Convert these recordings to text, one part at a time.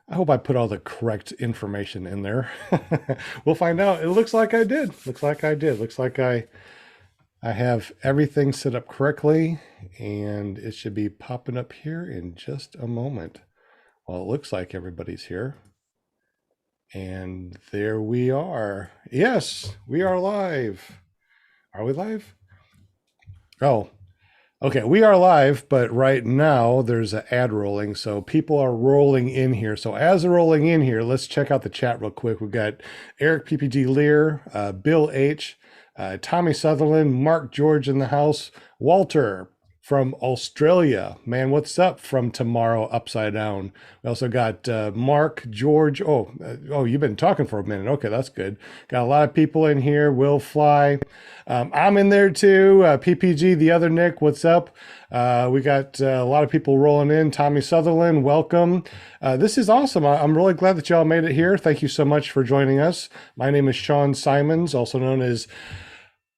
I hope I put all the correct information in there. We'll find out. It looks like I did. Looks like I did. Looks like I have everything set up correctly, and it should be popping up here in just a moment. Well, it looks like everybody's here. And there we are. Yes, we are live. Are we live? Oh, okay. We are live, but right now there's an ad rolling. So people are rolling in here. So as they're rolling in here, let's check out the chat real quick. We've got Eric PPG Lear, Bill H, Tommy Sutherland, Mark George in the house, Walter from Australia. Man, what's up from tomorrow upside down? We also got Mark George. Oh, you've been talking for a minute. Okay, that's good. Got a lot of people in here. Will Fly. I'm in there too. PPG, the other Nick, what's up? We got a lot of people rolling in. Tommy Sutherland, welcome. This is awesome. I'm really glad that y'all made it here. Thank you so much for joining us. My name is Sean Symons, also known as,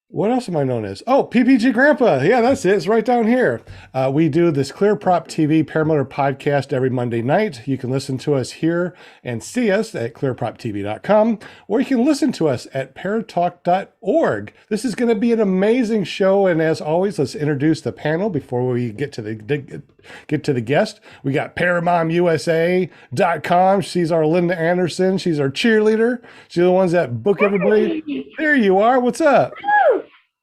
what else am I known as? Oh, PPG Grandpa. Yeah, that's it. It's right down here. We do this ClearPropTV Paramotor podcast every Monday night. You can listen to us here and see us at ClearPropTV.com, or you can listen to us at paratalk.org. This is going to be an amazing show, and as always, let's introduce the panel before we get to the guest. We got ParamotorUSA.com. She's our Linda Anderson. She's our cheerleader. She's the ones that book everybody. There you are. What's up?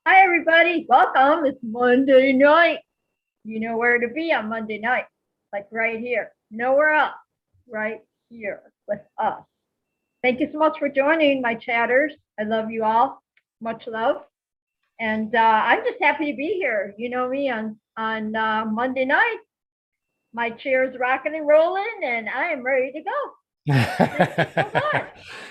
Hi, everybody. Welcome. It's Monday night. You know where to be on Monday night, like right here. Nowhere else, right here with us. Thank you so much for joining my chatters. I love you all. Much love. And I'm just happy to be here. You know me on Monday night. My chair is rocking and rolling, and I am ready to go.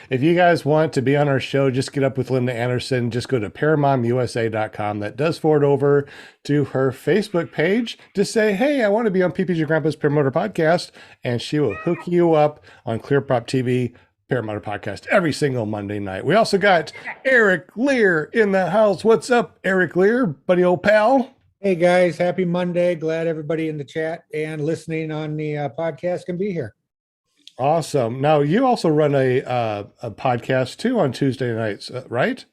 If you guys want to be on our show, just get up with Linda Anderson. Just go to ParamotorUSA.com. That does forward over to her Facebook page to say, hey, I want to be on PPG Grandpa's Paramotor Podcast. And she will hook you up on ClearPropTV Paramotor Podcast every single Monday night. We also got Eric Lear in the house. What's up, Eric Lear, buddy old pal? Hey guys, happy Monday. Glad everybody in the chat and listening on the podcast can be here. Awesome. Now you also run a podcast too on Tuesday nights, right?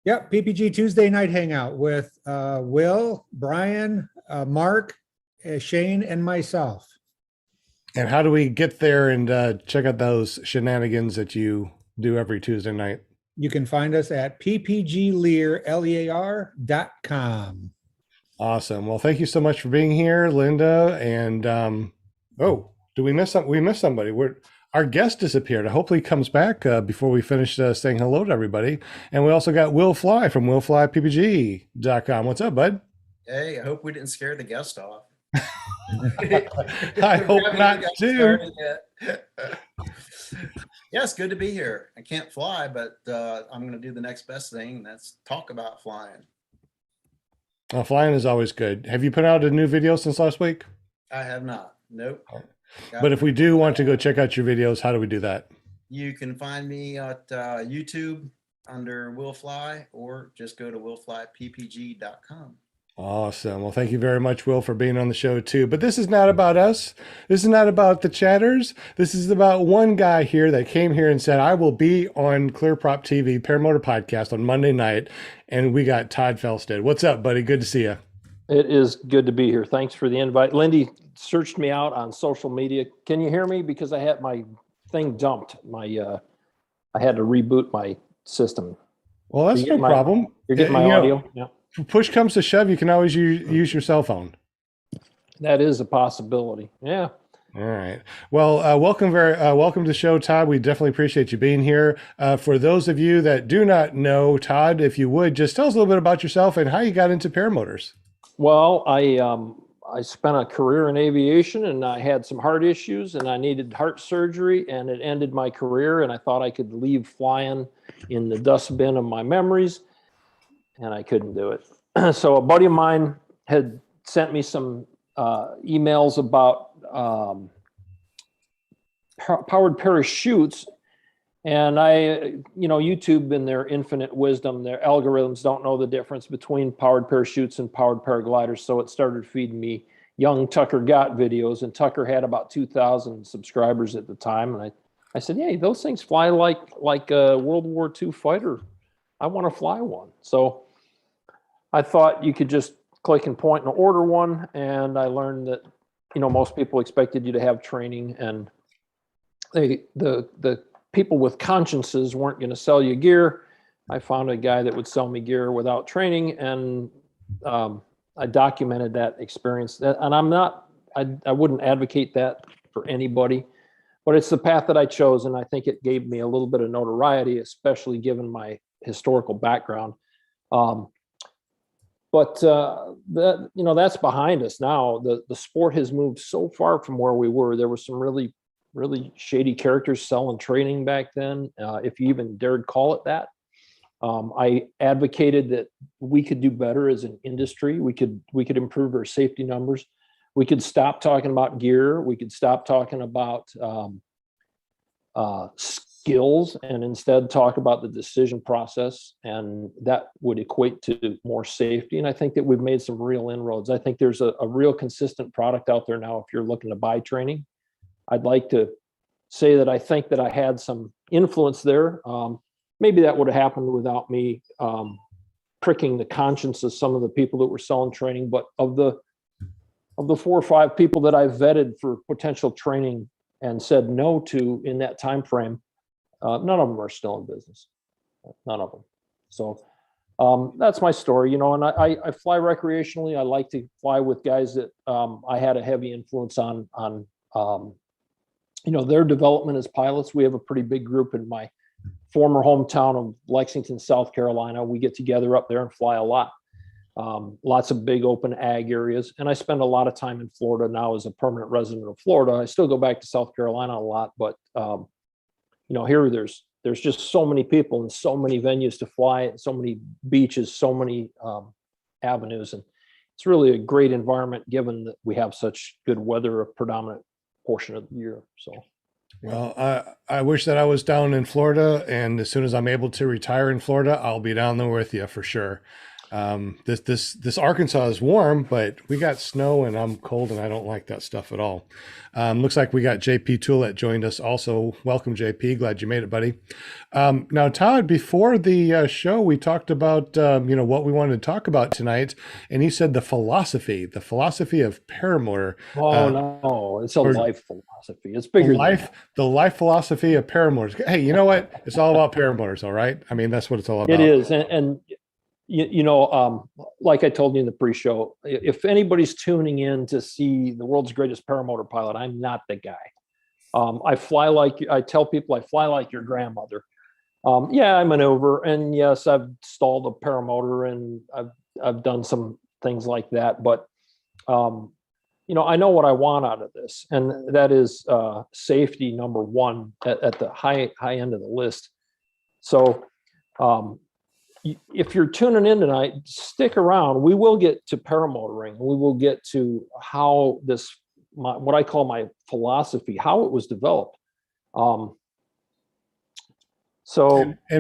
Yep, PPG Tuesday Night Hangout with Will, Brian, Mark, Shane, and myself. And how do we get there and check out those shenanigans that you do every Tuesday night? You can find us at ppglear.com. Awesome. Well, thank you so much for being here, Linda. And do we miss something? We missed somebody. Our guest disappeared. Hopefully he comes back before we finish saying hello to everybody. And we also got Will Fly from willflyppg.com. What's up, bud? Hey, I hope we didn't scare the guest off. I hope not too. Yeah, it's good to be here. I can't fly, but I'm going to do the next best thing. And that's talk about flying. Flying is always good. Have you put out a new video since last week? I have not. Nope. But if we do want to go check out your videos, how do we do that? You can find me at YouTube under Will Fly, or just go to willflyppg.com. Awesome. Well, thank you very much, Will, for being on the show too. But this is not about us. This is not about the chatters. This is about one guy here that came here and said, I will be on ClearPropTV Paramotor Podcast on Monday night. And we got Todd Falstad. What's up, buddy? Good to see you. It is good to be here. Thanks for the invite. Lindy searched me out on social media. Can you hear me? Because I had my thing dumped. I had to reboot my system. Well, that's no problem. You're getting my audio? Yeah. If push comes to shove, you can always use your cell phone. That is a possibility. Yeah. All right. Well, welcome to the show, Todd. We definitely appreciate you being here. For those of you that do not know, Todd, if you would, just tell us a little bit about yourself and how you got into paramotors. Well, I spent a career in aviation, and I had some heart issues, and I needed heart surgery, and it ended my career, and I thought I could leave flying in the dustbin of my memories, and I couldn't do it. So a buddy of mine had sent me some emails about powered parachutes, and YouTube in their infinite wisdom, their algorithms don't know the difference between powered parachutes and powered paragliders. So it started feeding me Young Tucker Got videos, and Tucker had about 2,000 subscribers at the time. And I said, "Hey, those things fly like a World War II fighter. I want to fly one." So I thought you could just click and point and order one. And I learned that, most people expected you to have training, and the people with consciences weren't going to sell you gear. I found a guy that would sell me gear without training, and I documented that experience. And I wouldn't advocate that for anybody, but it's the path that I chose. And I think it gave me a little bit of notoriety, especially given my historical background. But that's behind us now. The sport has moved so far from where we were. There were some really, really shady characters selling training back then, if you even dared call it that. I advocated that we could do better as an industry. We could improve our safety numbers. We could stop talking about gear. We could stop talking about skills and instead talk about the decision process, and that would equate to more safety. And I think that we've made some real inroads. I think there's a real consistent product out there now if you're looking to buy training. I'd like to say that I think that I had some influence there. Maybe that would have happened without me pricking the conscience of some of the people that were selling training. But of the 4 or 5 people that I vetted for potential training and said no to in that time frame, none of them are still in business. None of them. So that's my story, and I fly recreationally. I like to fly with guys that I had a heavy influence on their development as pilots. We have a pretty big group in my former hometown of Lexington, South Carolina. We get together up there and fly a lot. Lots of big open ag areas. And I spend a lot of time in Florida now as a permanent resident of Florida. I still go back to South Carolina a lot, but here there's just so many people and so many venues to fly, so many beaches, so many avenues. And it's really a great environment given that we have such good weather a predominant portion of the year. So. Well, I wish that I was down in Florida, and as soon as I'm able to retire in Florida, I'll be down there with you for sure. This Arkansas is warm, but we got snow and I'm cold and I don't like that stuff at all. Looks like we got JP Toolette joined us also. Welcome, JP. Glad you made it, buddy. Now, Todd, before the show, we talked about, what we wanted to talk about tonight. And he said the philosophy of paramotor. Oh, no, it's a life philosophy. It's bigger the life philosophy of paramotors. Hey, you know what? It's all about paramotors, all right? I mean, that's what it's all about. It is. And like I told you in the pre-show, if anybody's tuning in to see the world's greatest paramotor pilot, I'm not the guy. I tell people I fly like your grandmother. I maneuver, and yes, I've stalled a paramotor, and I've done some things like that. But I know what I want out of this, and that is safety number one at the high end of the list. So. If you're tuning in tonight, stick around. We will get to paramotoring. We will get to how what I call my philosophy, how it was developed. And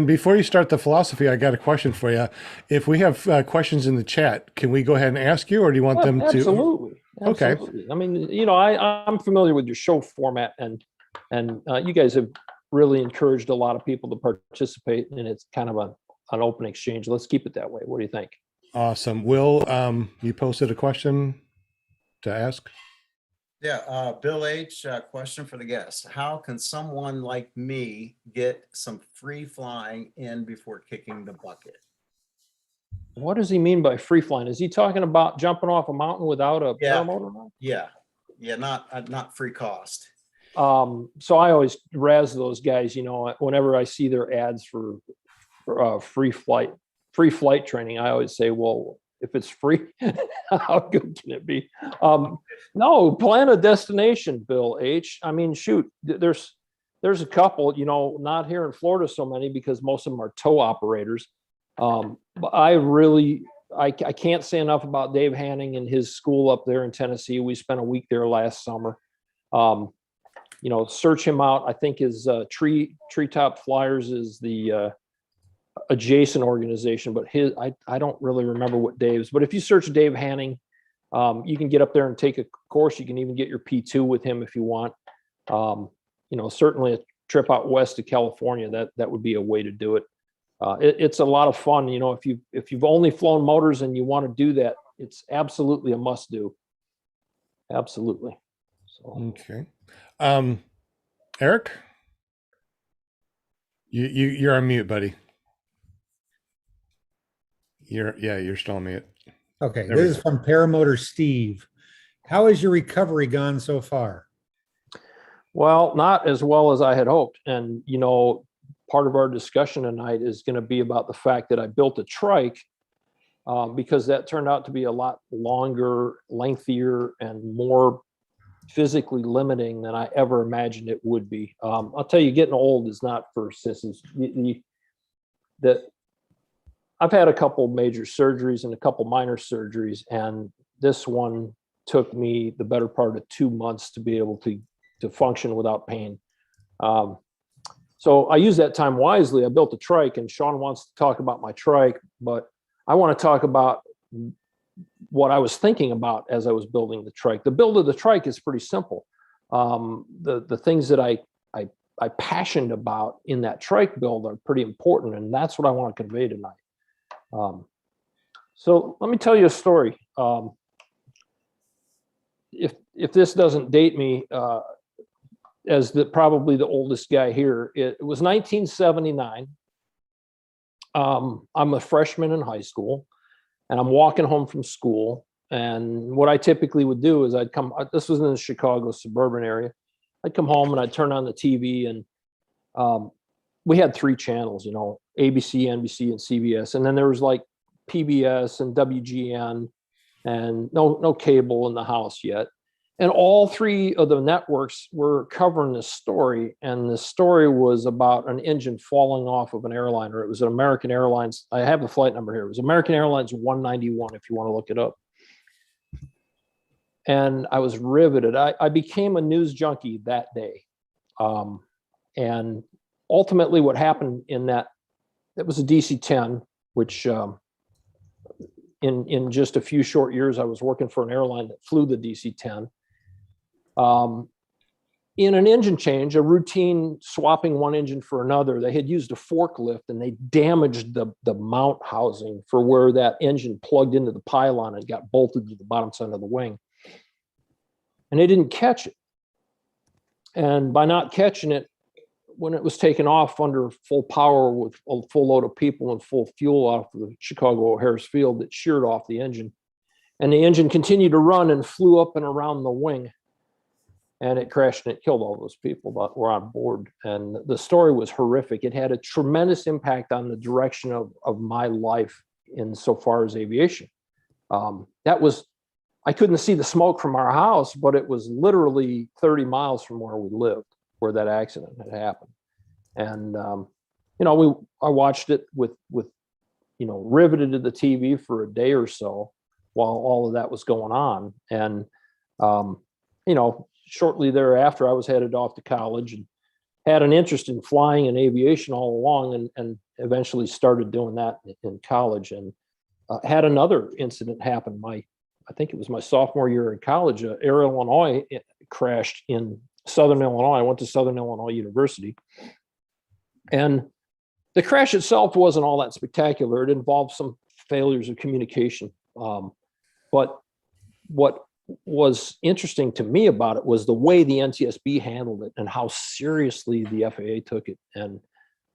before you start the philosophy, I got a question for you. If we have questions in the chat, can we go ahead and ask you, or do you want them to? Absolutely. Okay. I mean, I'm familiar with your show format, and you guys have really encouraged a lot of people to participate, and it's kind of an open exchange. Let's keep it that way. What do you think? Awesome. Will, you posted a question to ask? Yeah, Bill H, question for the guest. How can someone like me get some free flying in before kicking the bucket? What does he mean by free flying? Is he talking about jumping off a mountain without a paramotor? Yeah, not free cost. So I always razz those guys, whenever I see their ads for free flight training, I always say, well, if it's free, how good can it be? No, plan a destination, Bill H. I mean, shoot, there's a couple, not here in Florida so many because most of them are tow operators. But I can't say enough about Dave Hanning and his school up there in Tennessee. We spent a week there last summer. Search him out. I think his Treetop Flyers is the adjacent organization, but I don't really remember what Dave's, but if you search Dave Hanning, You can get up there and take a course. You can even get your P2 with him if you want. Certainly a trip out west to California, that would be a way to do it. It's a lot of fun. If you've only flown motors and you want to do that, it's absolutely a must do. Absolutely. So. Okay. Eric, you're on mute, buddy. You're still on mute. Okay, There we this is from Paramotor Steve. How has your recovery gone so far? Well, not as well as I had hoped. And, part of our discussion tonight is going to be about the fact that I built a trike because that turned out to be a lot longer, lengthier, and more physically limiting than I ever imagined it would be. I'll tell you, getting old is not for sissies. I've had a couple major surgeries and a couple minor surgeries, and this one took me the better part of 2 months to be able to function without pain. So I used that time wisely. I built a trike, and Sean wants to talk about my trike, but I want to talk about what I was thinking about as I was building the trike. The build of the trike is pretty simple. The things that I passioned about in that trike build are pretty important, and that's what I want to convey tonight. So let me tell you a story. If this doesn't date me as probably the oldest guy here, it was 1979. I'm a freshman in high school, and I'm walking home from school. And what I typically would do is this was in the Chicago suburban area. I'd come home and I'd turn on the TV, and we had 3 channels, ABC, NBC, and CBS. And then there was like PBS and WGN, and no cable in the house yet. And all 3 of the networks were covering this story. And the story was about an engine falling off of an airliner. It was an American Airlines. I have the flight number here. It was American Airlines 191, if you want to look it up. And I was riveted. I became a news junkie that day. And ultimately what happened in that, it was a DC-10, which in just a few short years, I was working for an airline that flew the DC-10. In an engine change, a routine swapping one engine for another, they had used a forklift and they damaged the mount housing for where that engine plugged into the pylon and got bolted to the bottom side of the wing. And they didn't catch it. And by not catching it, when it was taken off under full power with a full load of people and full fuel off of the Chicago O'Hare's field, it sheared off the engine. And the engine continued to run and flew up and around the wing. And it crashed and it killed all those people that were on board. And the story was horrific. It had a tremendous impact on the direction of my life insofar as aviation. I couldn't see the smoke from our house, but it was literally 30 miles from where we lived, where that accident had happened. And, I watched it with riveted to the TV for a day or so while all of that was going on. And, shortly thereafter, I was headed off to college and had an interest in flying and aviation all along, and eventually started doing that in college, and had another incident happen. I think it was my sophomore year in college. Air Illinois crashed in Southern Illinois. I went to Southern Illinois University, and the crash itself wasn't all that spectacular. It involved some failures of communication. But what was interesting to me about it was the way the NTSB handled it and how seriously the FAA took it. And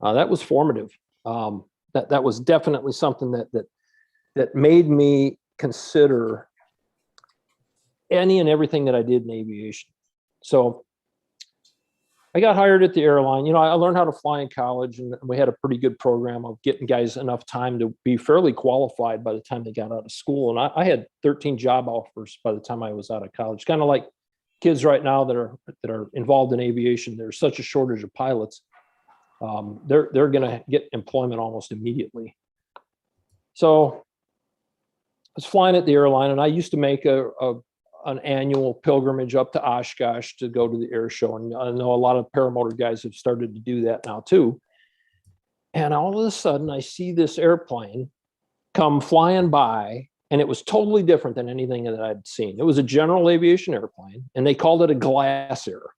that was formative. That was definitely something that made me consider any and everything that I did in aviation. So I got hired at the airline. I learned how to fly in college, and we had a pretty good program of getting guys enough time to be fairly qualified by the time they got out of school. And I had 13 job offers by the time I was out of college. Kind of like kids right now that are involved in aviation. There's such a shortage of pilots. They're going to get employment almost immediately. So I was flying at the airline, and I used to make an annual pilgrimage up to Oshkosh to go to the air show. And I know a lot of paramotor guys have started to do that now too. And all of a sudden I see this airplane come flying by And it was totally different than anything that I'd seen. It was a general aviation airplane, and they called it a Glacier.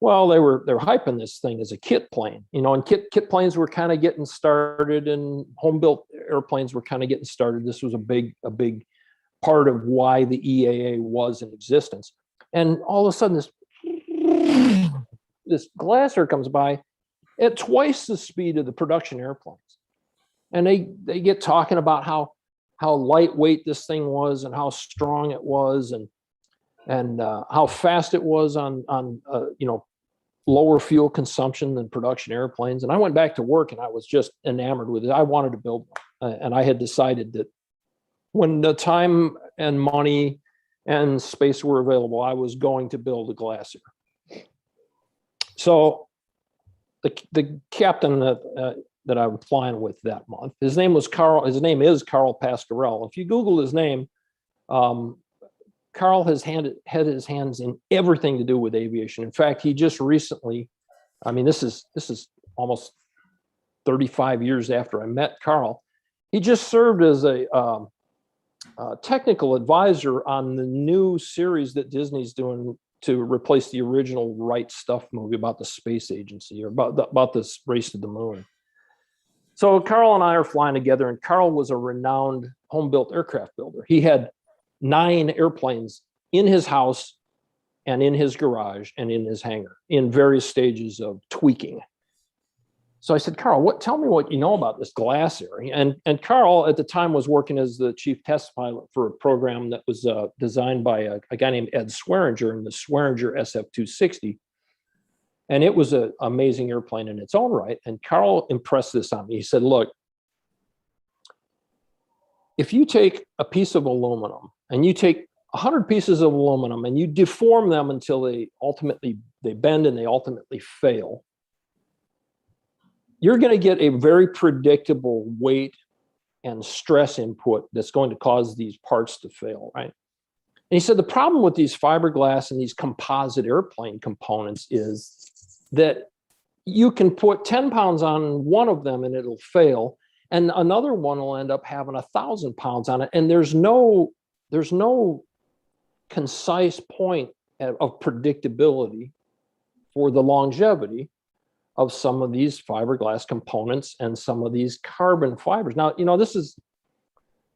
Well, they were hyping this thing as a kit plane, and kit planes were kind of getting started, and home built airplanes were kind of getting started. This was a big part of why the EAA was in existence. And all of a sudden, this Glacier comes by at twice the speed of the production airplanes, and they get talking about how lightweight this thing was and how strong it was, and how fast it was on lower fuel consumption than production airplanes. And I went back to work, and I was just enamored with it. I wanted to build one, and I had decided that when the time and money and space were available, I was going to build a Glacier. So the captain that I'm flying with that month, his name is Carl Pascarell. If you Google his name, Carl has had his hands in everything to do with aviation. In fact, he just recently, this is almost 35 years after I met Carl, he just served as a technical advisor on the new series that Disney's doing to replace the original Right Stuff movie about the space agency, or about this race to the moon. So Carl and I are flying together, and Carl was a renowned home-built aircraft builder. He had 9 airplanes in his house and in his garage and in his hangar in various stages of tweaking. So I said, Carl, tell me what you know about this Glacier. And Carl at the time was working as the chief test pilot for a program that was designed by a guy named Ed Swearinger in the Swearinger SF-260. And it was an amazing airplane in its own right. And Carl impressed this on me. He said, look, if you take a piece of aluminum and you take 100 pieces of aluminum and you deform them until they bend and they ultimately fail, you're going to get a very predictable weight and stress input that's going to cause these parts to fail, right? And he said the problem with these fiberglass and these composite airplane components is that you can put 10 pounds on one of them and it'll fail, and another one will end up having 1,000 pounds on it, and there's no concise point of predictability for the longevity of some of these fiberglass components and some of these carbon fibers. Now, this is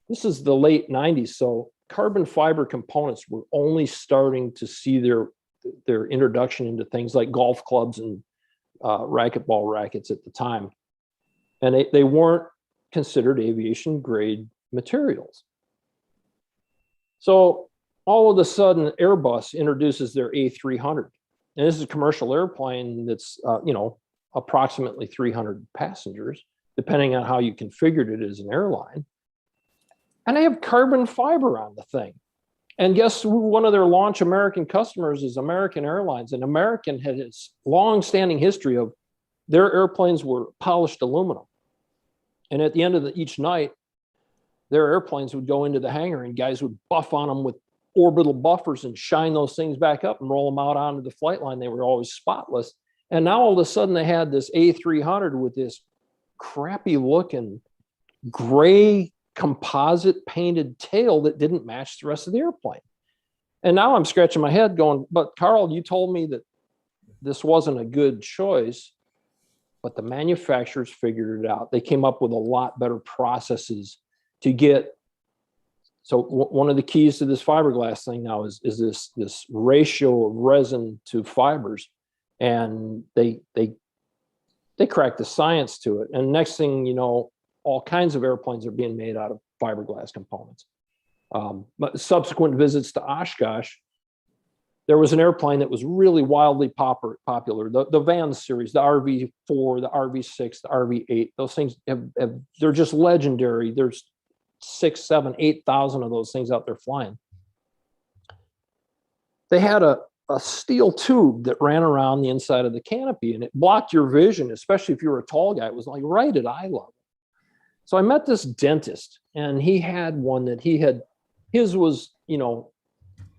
the late 90s, so carbon fiber components were only starting to see their introduction into things like golf clubs and racquetball rackets at the time. And they weren't considered aviation grade materials. So all of a sudden, Airbus introduces their A300. And this is a commercial airplane that's, approximately 300 passengers, depending on how you configured it as an airline. And they have carbon fiber on the thing. And guess who one of their launch American customers is? American Airlines. And American had its long-standing history of their airplanes were polished aluminum. And at the end of each night, their airplanes would go into the hangar and guys would buff on them with orbital buffers and shine those things back up and roll them out onto the flight line. They were always spotless. And now all of a sudden they had this A300 with this crappy looking gray composite painted tail that didn't match the rest of the airplane. And now I'm scratching my head going, but Carl, you told me that this wasn't a good choice, but the manufacturers figured it out. They came up with a lot better processes to get. So one of the keys to this fiberglass thing now is this ratio of resin to fibers. And they cracked the science to it. And next thing you know, all kinds of airplanes are being made out of fiberglass components. But subsequent visits to Oshkosh, there was an airplane that was really wildly popular. The van series, the RV4, the RV6, the RV8, those things they're just legendary. There's 6, 7, 8,000 of those things out there flying. They had a steel tube that ran around the inside of the canopy, and it blocked your vision, especially if you were a tall guy. It was like right at eye level. So I met this dentist, and he had one that his was,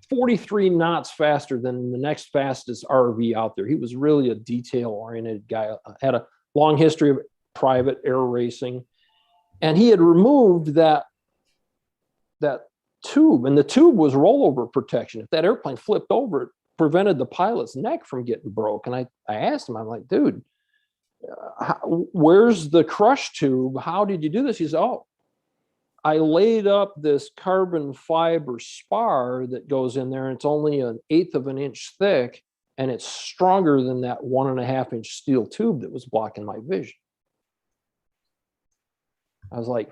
43 knots faster than the next fastest RV out there. He was really a detail-oriented guy, had a long history of private air racing. And he had removed that that tube, and the tube was rollover protection. If that airplane flipped over, it prevented the pilot's neck from getting broke. And I asked him, I'm like, dude, where's the crush tube? How did you do this? He said, oh, I laid up this carbon fiber spar that goes in there, and it's only 1/8 of an inch thick, and it's stronger than that 1.5 inch steel tube that was blocking my vision. I was like,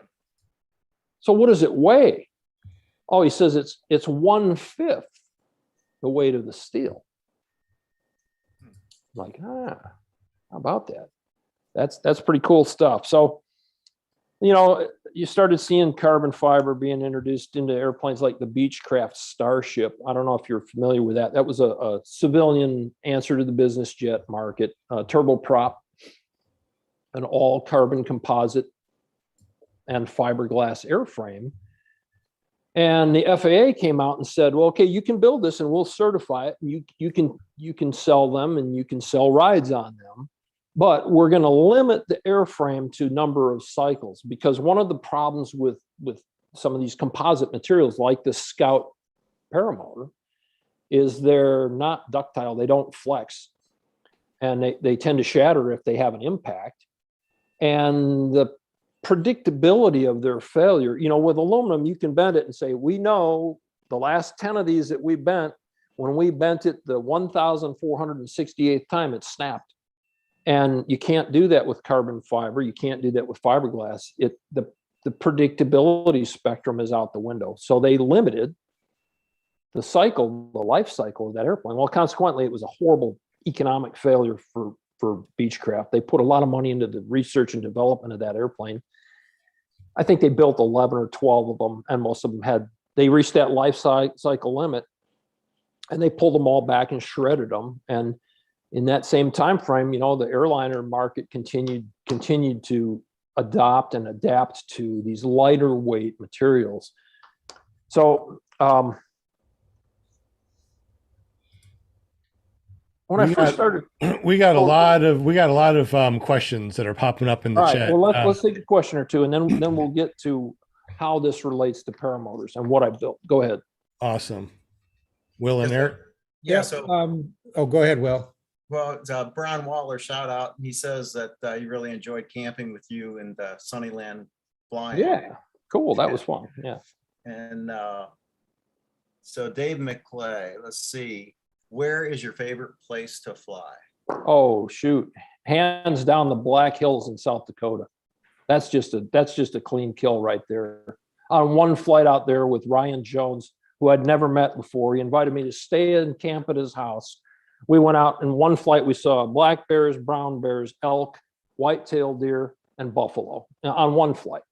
so what does it weigh? Oh, he says it's 1/5 the weight of the steel. I'm like, how about that? That's pretty cool stuff. So, you know, you started seeing carbon fiber being introduced into airplanes like the Beechcraft Starship. I don't know if you're familiar with that. That was a civilian answer to the business jet market, turboprop, an all carbon composite and fiberglass airframe. And the FAA came out and said, well, okay, you can build this and we'll certify it. And you can sell them and you can sell rides on them. But we're going to limit the airframe to number of cycles, because one of the problems with some of these composite materials like the Scout Paramotor is they're not ductile, they don't flex, and they tend to shatter if they have an impact. And the predictability of their failure, you know, with aluminum, you can bend it and say, we know the last 10 of these that we bent, when we bent it the 1,468th time, it snapped. And you can't do that with carbon fiber. You can't do that with fiberglass. The predictability spectrum is out the window. So they limited the life cycle of that airplane. Well, consequently, it was a horrible economic failure for Beechcraft. They put a lot of money into the research and development of that airplane. I think they built 11 or 12 of them, and most of them they reached that life cycle limit, and they pulled them all back and shredded them. And in that same time frame, you know, the airliner market continued to adopt and adapt to these lighter weight materials. So when I first started, we got a lot of questions that are popping up in the chat. Well, let's take a question or two, and then we'll get to how this relates to paramotors and what I built. Go ahead. Awesome. Will and Eric. Yeah. So, go ahead, Will. well, Brian Waller, shout out. He says that he really enjoyed camping with you and Sunnyland flying. Yeah, cool. That was fun. Yeah. And so Dave McClay, let's see. Where is your favorite place to fly? Oh, shoot. Hands down, the Black Hills in South Dakota. That's just a clean kill right there. On one flight out there with Ryan Jones, who I'd never met before, he invited me to stay and camp at his house. We went out in one flight. We saw black bears, brown bears, elk, white-tailed deer, and buffalo on one flight.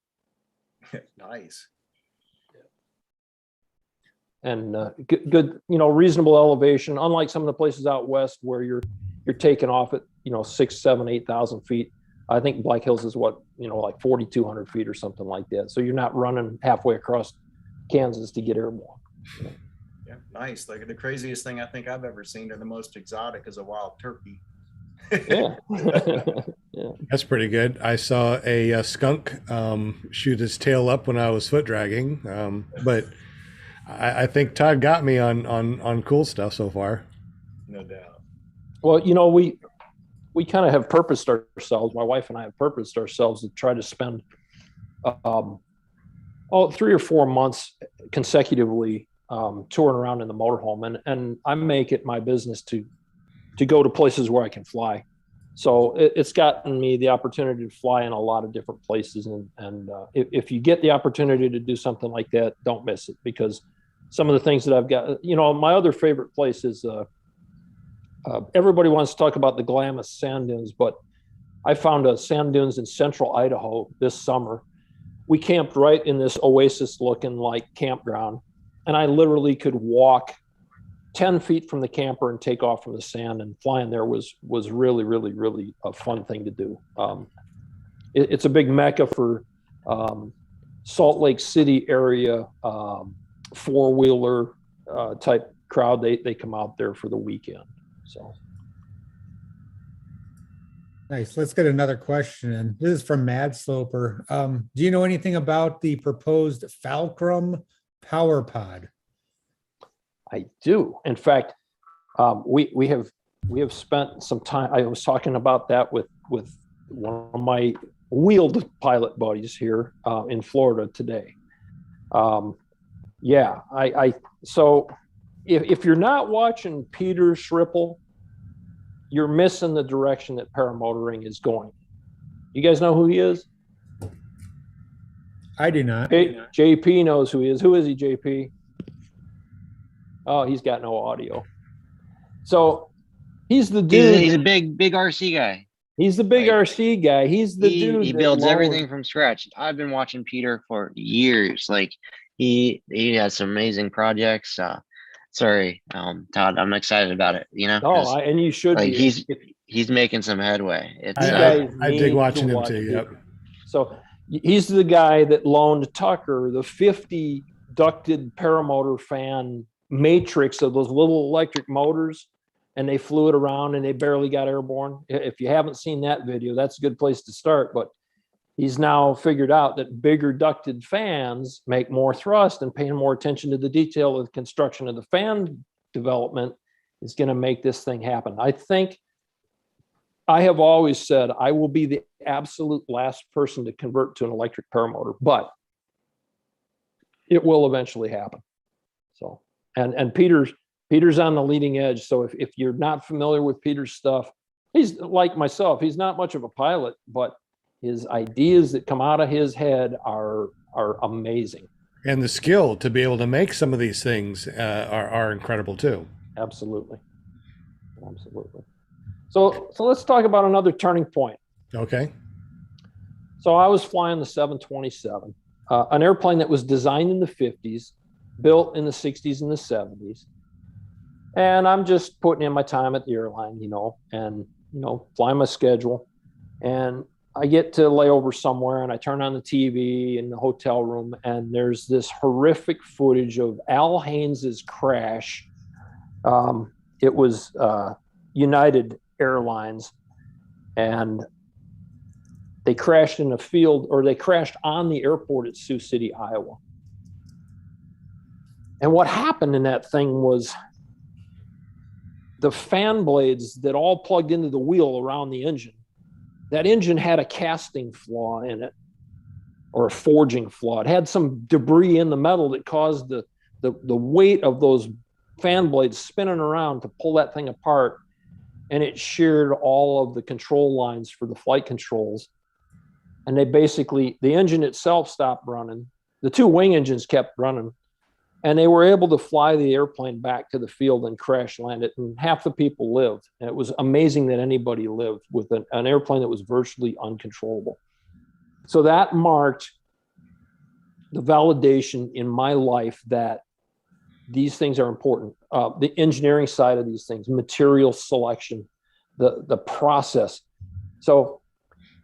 Nice. And good, you know, reasonable elevation. Unlike some of the places out west where you're taking off at, you know, 6,000, 7,000, 8,000 feet. I think Black Hills is what, you know, like 4,200 feet or something like that. So you're not running halfway across Kansas to get airborne. Yeah, nice. Like the craziest thing I think I've ever seen, or the most exotic, is a wild turkey. Yeah. Yeah. That's pretty good. I saw a skunk shoot his tail up when I was foot dragging, but I think Todd got me on cool stuff so far. No doubt. Well, you know, we kind of have purposed ourselves. My wife and I have purposed ourselves to try to spend 3 or 4 months consecutively touring around in the motorhome, and I make it my business to go to places where I can fly. So it's gotten me the opportunity to fly in a lot of different places, and if you get the opportunity to do something like that, don't miss it, because some of the things that I've got, you know, my other favorite place is everybody wants to talk about the Glamis sand dunes, but I found a sand dunes in central Idaho this summer. We camped right in this oasis looking like campground, and I literally could walk 10 feet from the camper and take off from the sand, and flying there was really, really, really a fun thing to do. It's a big mecca for Salt Lake City area four-wheeler type crowd. They come out there for the weekend. So Nice. Let's get another question in. This is from Mad Sloper. Do you know anything about the proposed Falcrum Power Pod? I do. In fact, we have spent some time. I was talking about that with one of my wheeled pilot buddies here in Florida today. Yeah, so if you're not watching Peter Schripple, you're missing the direction that paramotoring is going. You guys know who he is? I do not. JP knows who he is. Who is he, JP? Oh, he's got no audio. So he's the dude. He's a big RC guy. He's the big Like, RC guy. He's the dude. He that builds loaned- everything from scratch. I've been watching Peter for years. Like he has some amazing projects. Sorry, Todd, I'm excited about it. You know, No, 'cause, and you should like be. he's making some headway. It's I dig need watching to him watch too. Yep. Peter. So he's the guy that loaned Tucker the 50 ducted paramotor fan matrix of those little electric motors, and they flew it around and they barely got airborne. If you haven't seen that video, that's a good place to start. But he's now figured out that bigger ducted fans make more thrust, and paying more attention to the detail of the construction of the fan development is going to make this thing happen. I think I have always said I will be the absolute last person to convert to an electric paramotor, but it will eventually happen. So, and Peter's on the leading edge. So if you're not familiar with Peter's stuff, he's like myself. He's not much of a pilot, but his ideas that come out of his head are amazing. And the skill to be able to make some of these things are incredible too. Absolutely. So let's talk about another turning point. Okay. So I was flying the 727, an airplane that was designed in the 50s, built in the 60s and the 70s. And I'm just putting in my time at the airline, and, flying my schedule. And I get to lay over somewhere and I turn on the TV in the hotel room, and there's this horrific footage of Al Haynes's crash. It was United Airlines, and they crashed in a field, or they crashed on the airport at Sioux City, Iowa. And what happened in that thing was the fan blades that all plugged into the wheel around the engine, that engine had a casting flaw in it, or a forging flaw. It had some debris in the metal that caused the weight of those fan blades spinning around to pull that thing apart. And it sheared all of the control lines for the flight controls. And the engine itself stopped running. The two wing engines kept running. And they were able to fly the airplane back to the field and crash land it. And half the people lived. And it was amazing that anybody lived with an airplane that was virtually uncontrollable. So that marked the validation in my life that these things are important. The engineering side of these things, material selection, the process. So,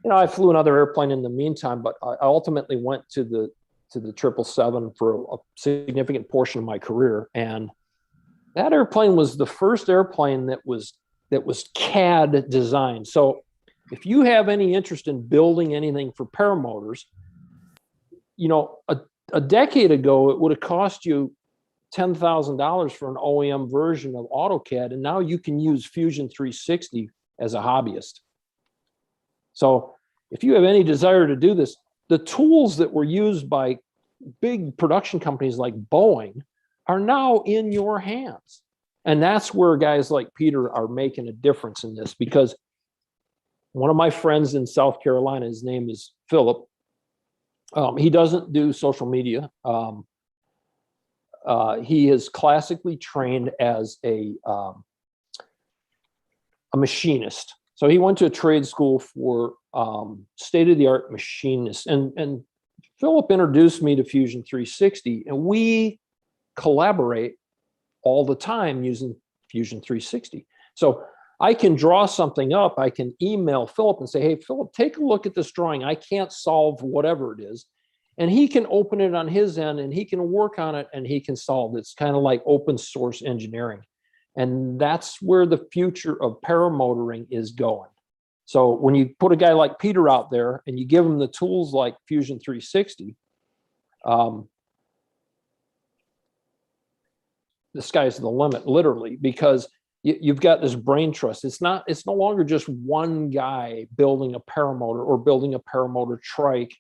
I flew another airplane in the meantime, but I ultimately went to the 777 for a significant portion of my career. And that airplane was the first airplane that was CAD designed. So if you have any interest in building anything for paramotors, a decade ago, it would have cost you $10,000 for an OEM version of AutoCAD. And now you can use Fusion 360 as a hobbyist. So if you have any desire to do this, the tools that were used by big production companies like Boeing are now in your hands. And that's where guys like Peter are making a difference in this, because one of my friends in South Carolina, his name is Philip. He doesn't do social media. He is classically trained as a machinist. So he went to a trade school for state-of-the-art machinists. And Philip introduced me to Fusion 360, and we collaborate all the time using Fusion 360. So I can draw something up. I can email Philip and say, hey, Philip, take a look at this drawing. I can't solve whatever it is. And he can open it on his end, and he can work on it, and he can solve it. It's kind of like open source engineering. And that's where the future of paramotoring is going. So when you put a guy like Peter out there and you give him the tools like Fusion 360, the sky's the limit, literally, because you've got this brain trust. It's no longer just one guy building a paramotor or building a paramotor trike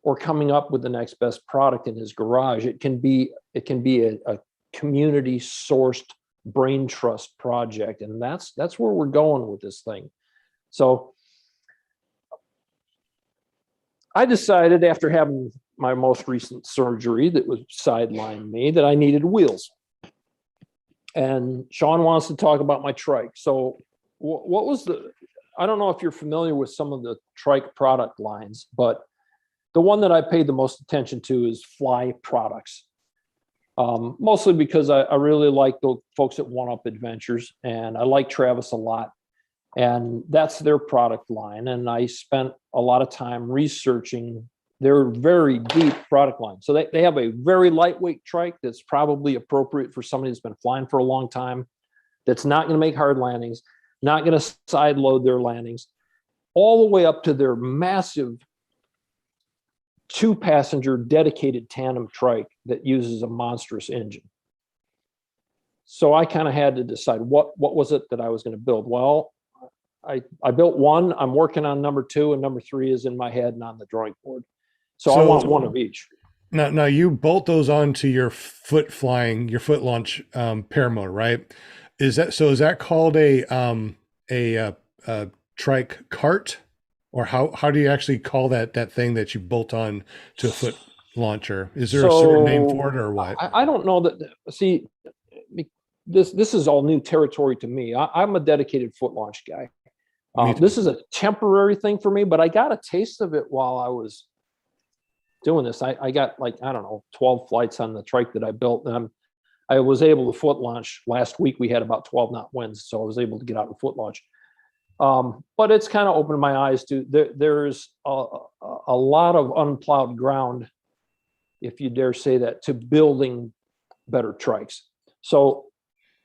or coming up with the next best product in his garage. It can be a community sourced brain trust project. And that's where we're going with this thing. So I decided, after having my most recent surgery that was sidelined me, that I needed wheels. And Sean wants to talk about my trike. So what was I don't know if you're familiar with some of the trike product lines, but the one that I paid the most attention to is Fly Products. Mostly because I really like the folks at One Up Adventures, and I like Travis a lot. And that's their product line. And I spent a lot of time researching their very deep product line. So they have a very lightweight trike that's probably appropriate for somebody that's been flying for a long time, that's not going to make hard landings, not going to side load their landings, all the way up to their massive 2-passenger dedicated tandem trike that uses a monstrous engine. So I kind of had to decide what was it that I was going to build. Well, I built one. I'm working on number 2, and number 3 is in my head and on the drawing board. So I want one of each. Now you bolt those onto your foot launch paramotor, right? Is that called a trike cart, or how do you actually call that thing that you bolt on to a foot launcher? Is there a certain name for it, or what? I don't know that. See, this is all new territory to me. I'm a dedicated foot launch guy. This is a temporary thing for me, but I got a taste of it while I was doing this. I got, like, I don't know, 12 flights on the trike that I built, and I was able to foot launch. Last week we had about 12 knot winds, so I was able to get out and foot launch. But it's kind of opened my eyes to there's a lot of unplowed ground, if you dare say that, to building better trikes. So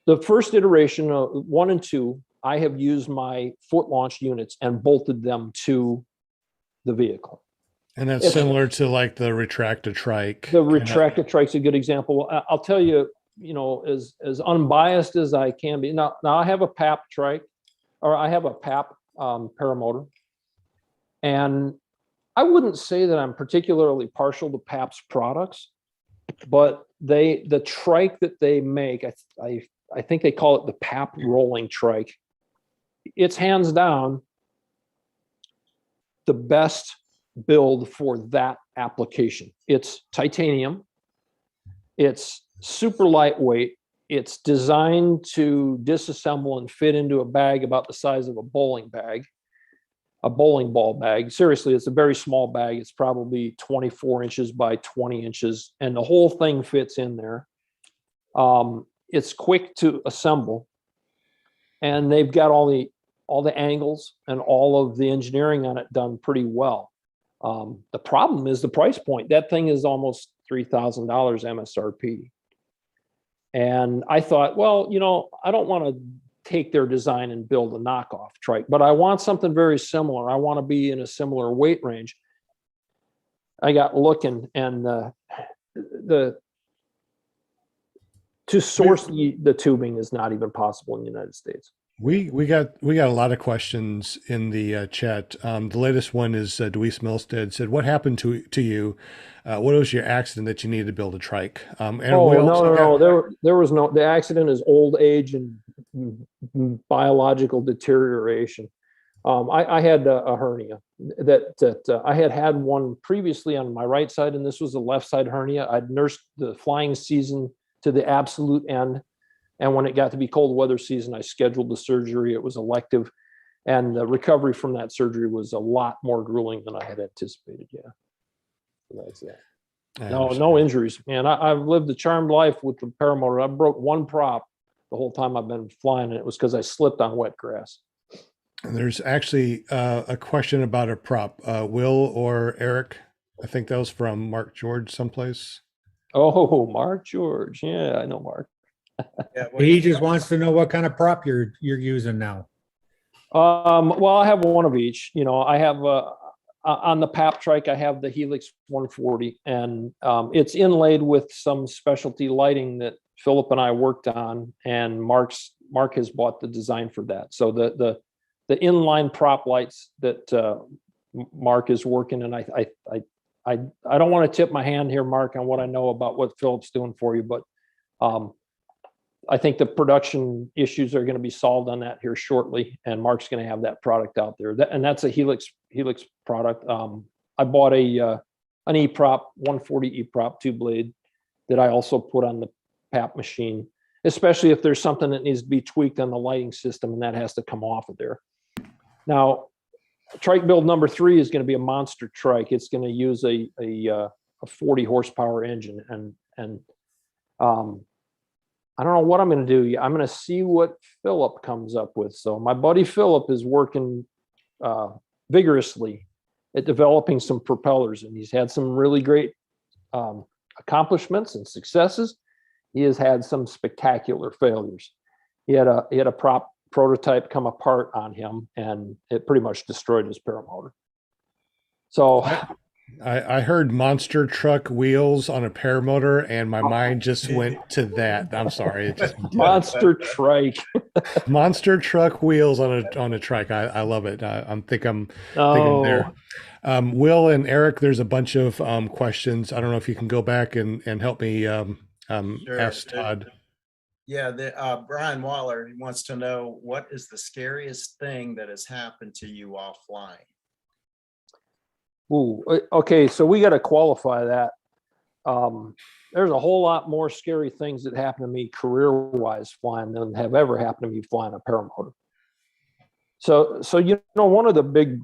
the first iteration of 1 and 2, I have used my foot launch units and bolted them to the vehicle. And that's similar to like the retractor trike. The retractor trike's a good example. I'll tell you, as unbiased as I can be. Now I have a PAP trike, or I have a PAP paramotor, and I wouldn't say that I'm particularly partial to PAP's products, but the trike that they make, I think they call it the PAP rolling trike. It's hands down the best build for that application. It's titanium. It's super lightweight. It's designed to disassemble and fit into a bag about the size of a bowling ball bag. Seriously, it's a very small bag. It's probably 24 inches by 20 inches, and the whole thing fits in there. It's quick to assemble, and they've got all the angles and all of the engineering on it done pretty well. The problem is the price point. That thing is almost $3,000 MSRP. And I thought, well, I don't want to take their design and build a knockoff trike, but I want something very similar. I want to be in a similar weight range. I got looking, and to source the tubing is not even possible in the United States. We got a lot of questions in the chat. The latest one is Deweese Milstead said, "What happened to you? What was your accident that you needed to build a trike?" And no. There was no. The accident is old age and biological deterioration. I had a hernia that I had one previously on my right side, and this was a left side hernia. I'd nursed the flying season to the absolute end. And when it got to be cold weather season, I scheduled the surgery. It was elective, and the recovery from that surgery was a lot more grueling than I had anticipated. Yeah, so that's that. No injuries, man. I've lived a charmed life with the paramotor. I broke one prop the whole time I've been flying, and it was because I slipped on wet grass. And there's actually a question about a prop. Will or Eric? I think that was from Mark George someplace. Oh, Mark George. Yeah, I know Mark. Yeah, He just wants to know what kind of prop you're using now. Well, I have one of each. I have on the PAP trike, I have the Helix 140, and it's inlaid with some specialty lighting that Philip and I worked on, and Mark has bought the design for that. So the inline prop lights that Mark is working, and I don't want to tip my hand here, Mark, on what I know about what Philip's doing for you, but I think the production issues are going to be solved on that here shortly, and Mark's going to have that product out there. And that's a Helix product. I bought an E-prop, 140 E-prop 2-blade that I also put on the PAP machine, especially if there's something that needs to be tweaked on the lighting system, and that has to come off of there. Now, trike build number 3 is going to be a monster trike. It's going to use a 40 horsepower engine, and I don't know what I'm going to do. I'm going to see what Philip comes up with. So my buddy Philip is working vigorously at developing some propellers, and he's had some really great accomplishments and successes. He has had some spectacular failures. He had a prop prototype come apart on him, and it pretty much destroyed his paramotor. So I heard monster truck wheels on a paramotor, and my mind just went to that. I'm sorry. It just, monster trike. monster truck wheels on a trike. I love it. I'm thinking there. Will and Eric, there's a bunch of questions. I don't know if you can go back and help me Sure. ask Todd. Yeah, Brian Waller, he wants to know, what is the scariest thing that has happened to you while flying? Ooh, okay, so we got to qualify that. There's a whole lot more scary things that happen to me career-wise flying than have ever happened to me flying a paramotor. So one of the big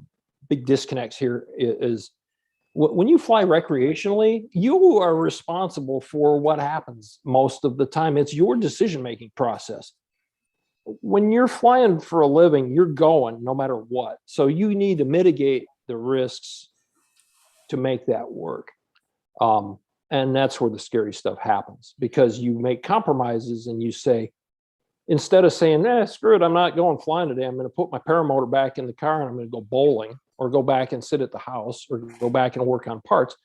disconnects here is when you fly recreationally, you are responsible for what happens most of the time. It's your decision-making process. When you're flying for a living, you're going no matter what. So you need to mitigate the risks to make that work. And that's where the scary stuff happens, because you make compromises and you say, instead of saying, screw it, I'm not going flying today, I'm going to put my paramotor back in the car and I'm going to go bowling, or go back and sit at the house, or go back and work on parts.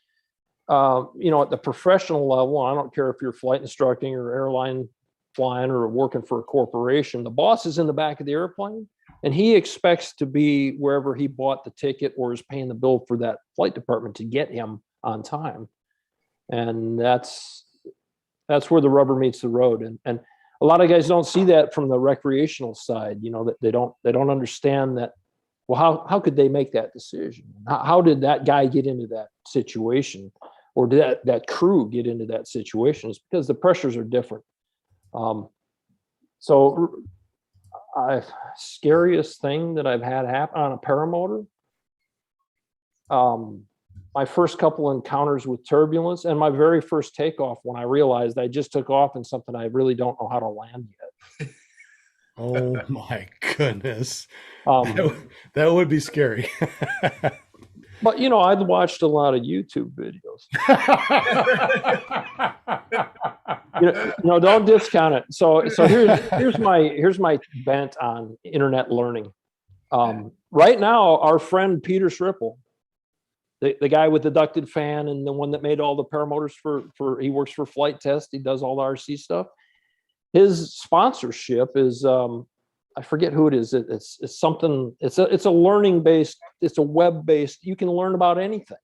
At the professional level, I don't care if you're flight instructing or airline flying or working for a corporation, the boss is in the back of the airplane, and he expects to be wherever he bought the ticket or is paying the bill for that flight department to get him on time. And that's where the rubber meets the road. And a lot of guys don't see that from the recreational side, that they don't understand that. Well, how could they make that decision? How did that guy get into that situation, or did that crew get into that situation? It's because the pressures are different. Scariest thing that I've had happen on a paramotor, my first couple encounters with turbulence, and my very first takeoff when I realized I just took off in something I really don't know how to land yet. Oh my goodness. That would be scary. But I'd watched a lot of YouTube videos. Don't discount it. So here's my bent on internet learning. Right now, our friend Peter Sripple, the guy with the ducted fan and the one that made all the paramotors for he works for Flight Test. He does all the RC stuff. His sponsorship is I forget who it is. It's something. It's a learning based. It's a web based. You can learn about anything.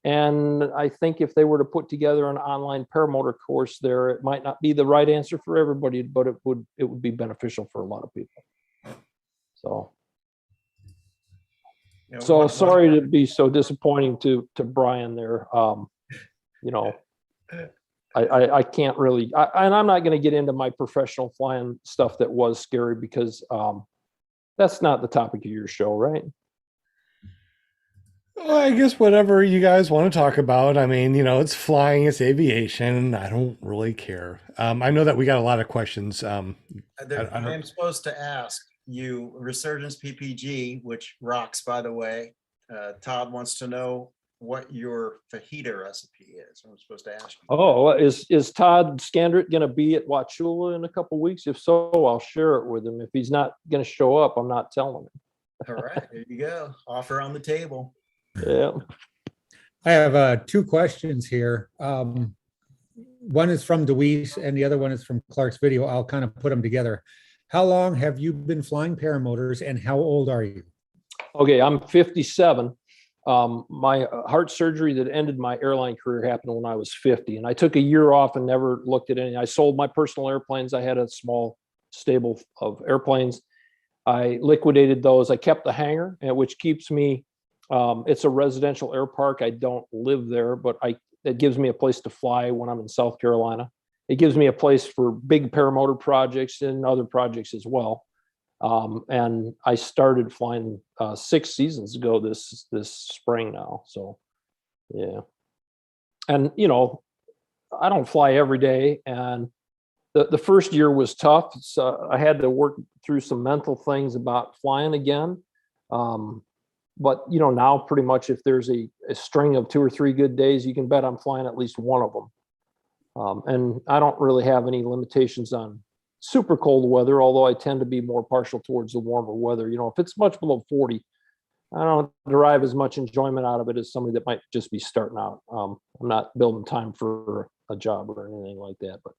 And I think if they were to put together an online paramotor course there, it might not be the right answer for everybody, but it would be beneficial for a lot of people. So sorry to be so disappointing to Brian there. I can't really, and I'm not going to get into my professional flying stuff that was scary, because that's not the topic of your show, right? Well, I guess whatever you guys want to talk about. I mean, it's flying, it's aviation. I don't really care. I know that we got a lot of questions. I'm supposed to ask you, Resurgence PPG, which rocks, by the way. Todd wants to know what your fajita recipe is. I'm supposed to ask you. Oh, is Todd Scandrett going to be at Wauchula in a couple of weeks? If so, I'll share it with him. If he's not going to show up, I'm not telling him. All right, there you go. Offer on the table. Yeah. I have 2 questions here. one is from DeWeese and the other one is from Clark's video. I'll kind of put them together. How long have you been flying paramotors and how old are you? Okay, I'm 57. My heart surgery that ended my airline career happened when I was 50, and I took a year off and never looked at any. I sold my personal airplanes. I had a small stable of airplanes. I liquidated those. I kept the hangar, which keeps me. It's a residential air park. I don't live there, but it gives me a place to fly when I'm in South Carolina. It gives me a place for big paramotor projects and other projects as well. And I started flying 6 seasons ago this spring now. So, yeah. And, you know, I don't fly every day. And the first year was tough. So I had to work through some mental things about flying again. But, you know, now pretty much if there's a string of 2 or 3 good days, you can bet I'm flying at least one of them. And I don't really have any limitations on super cold weather, although I tend to be more partial towards the warmer weather. You know, if it's much below 40, I don't derive as much enjoyment out of it as somebody that might just be starting out. I'm not building time for a job or anything like that. But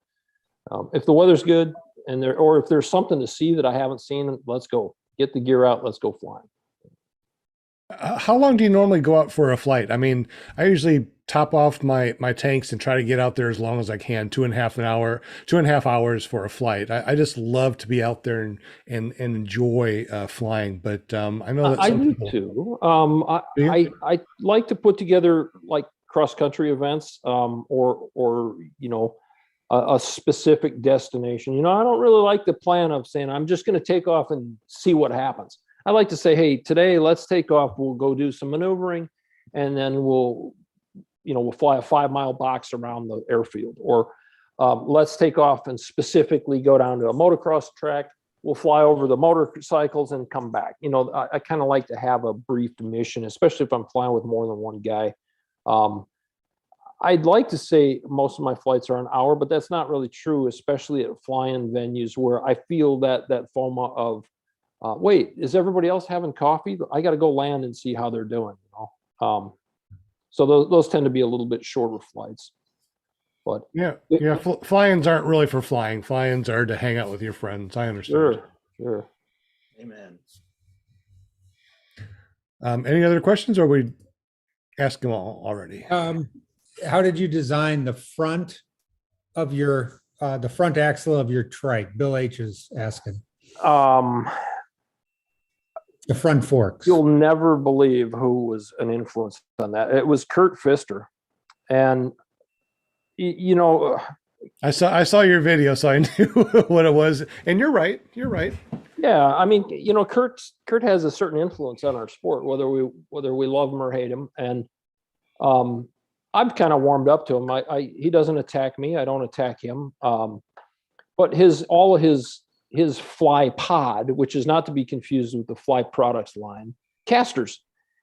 if the weather's good or if there's something to see that I haven't seen, let's go. Get the gear out. Let's go flying. How long do you normally go out for a flight? I mean, I usually top off my tanks and try to get out there as long as I can, 2.5 hours for a flight. I just love to be out there and enjoy flying. But I know that I some do people too. do. I like to put together like cross country events or you know, a specific destination. You know, I don't really like the plan of saying I'm just going to take off and see what happens. I like to say, hey, today let's take off. We'll go do some maneuvering, and then we'll fly a 5-mile box around the airfield. Or let's take off and specifically go down to a motocross track. We'll fly over the motorcycles and come back. You know, I kind of like to have a briefed mission, especially if I'm flying with more than one guy. I'd like to say most of my flights are an hour, but that's not really true, especially at fly-in venues where I feel that FOMO of, wait, is everybody else having coffee? I got to go land and see how they're doing. You know, so those tend to be a little bit shorter flights. But Yeah. Fly-ins aren't really for flying. Fly-ins are to hang out with your friends. I understand. Sure. Amen. Any other questions, or are we asked them all already? How did you design the front of your the front axle of your trike? Bill H is asking. The front forks. You'll never believe who was an influence on that. It was Kurt Pfister. And, you know, I saw your video, so I knew what it was. And you're right. yeah, I mean, you know, Kurt has a certain influence on our sport, whether we love him or hate him. And I've kind of warmed up to him. He doesn't attack me. I don't attack him. But all of his fly pod, which is not to be confused with the fly products line, casters.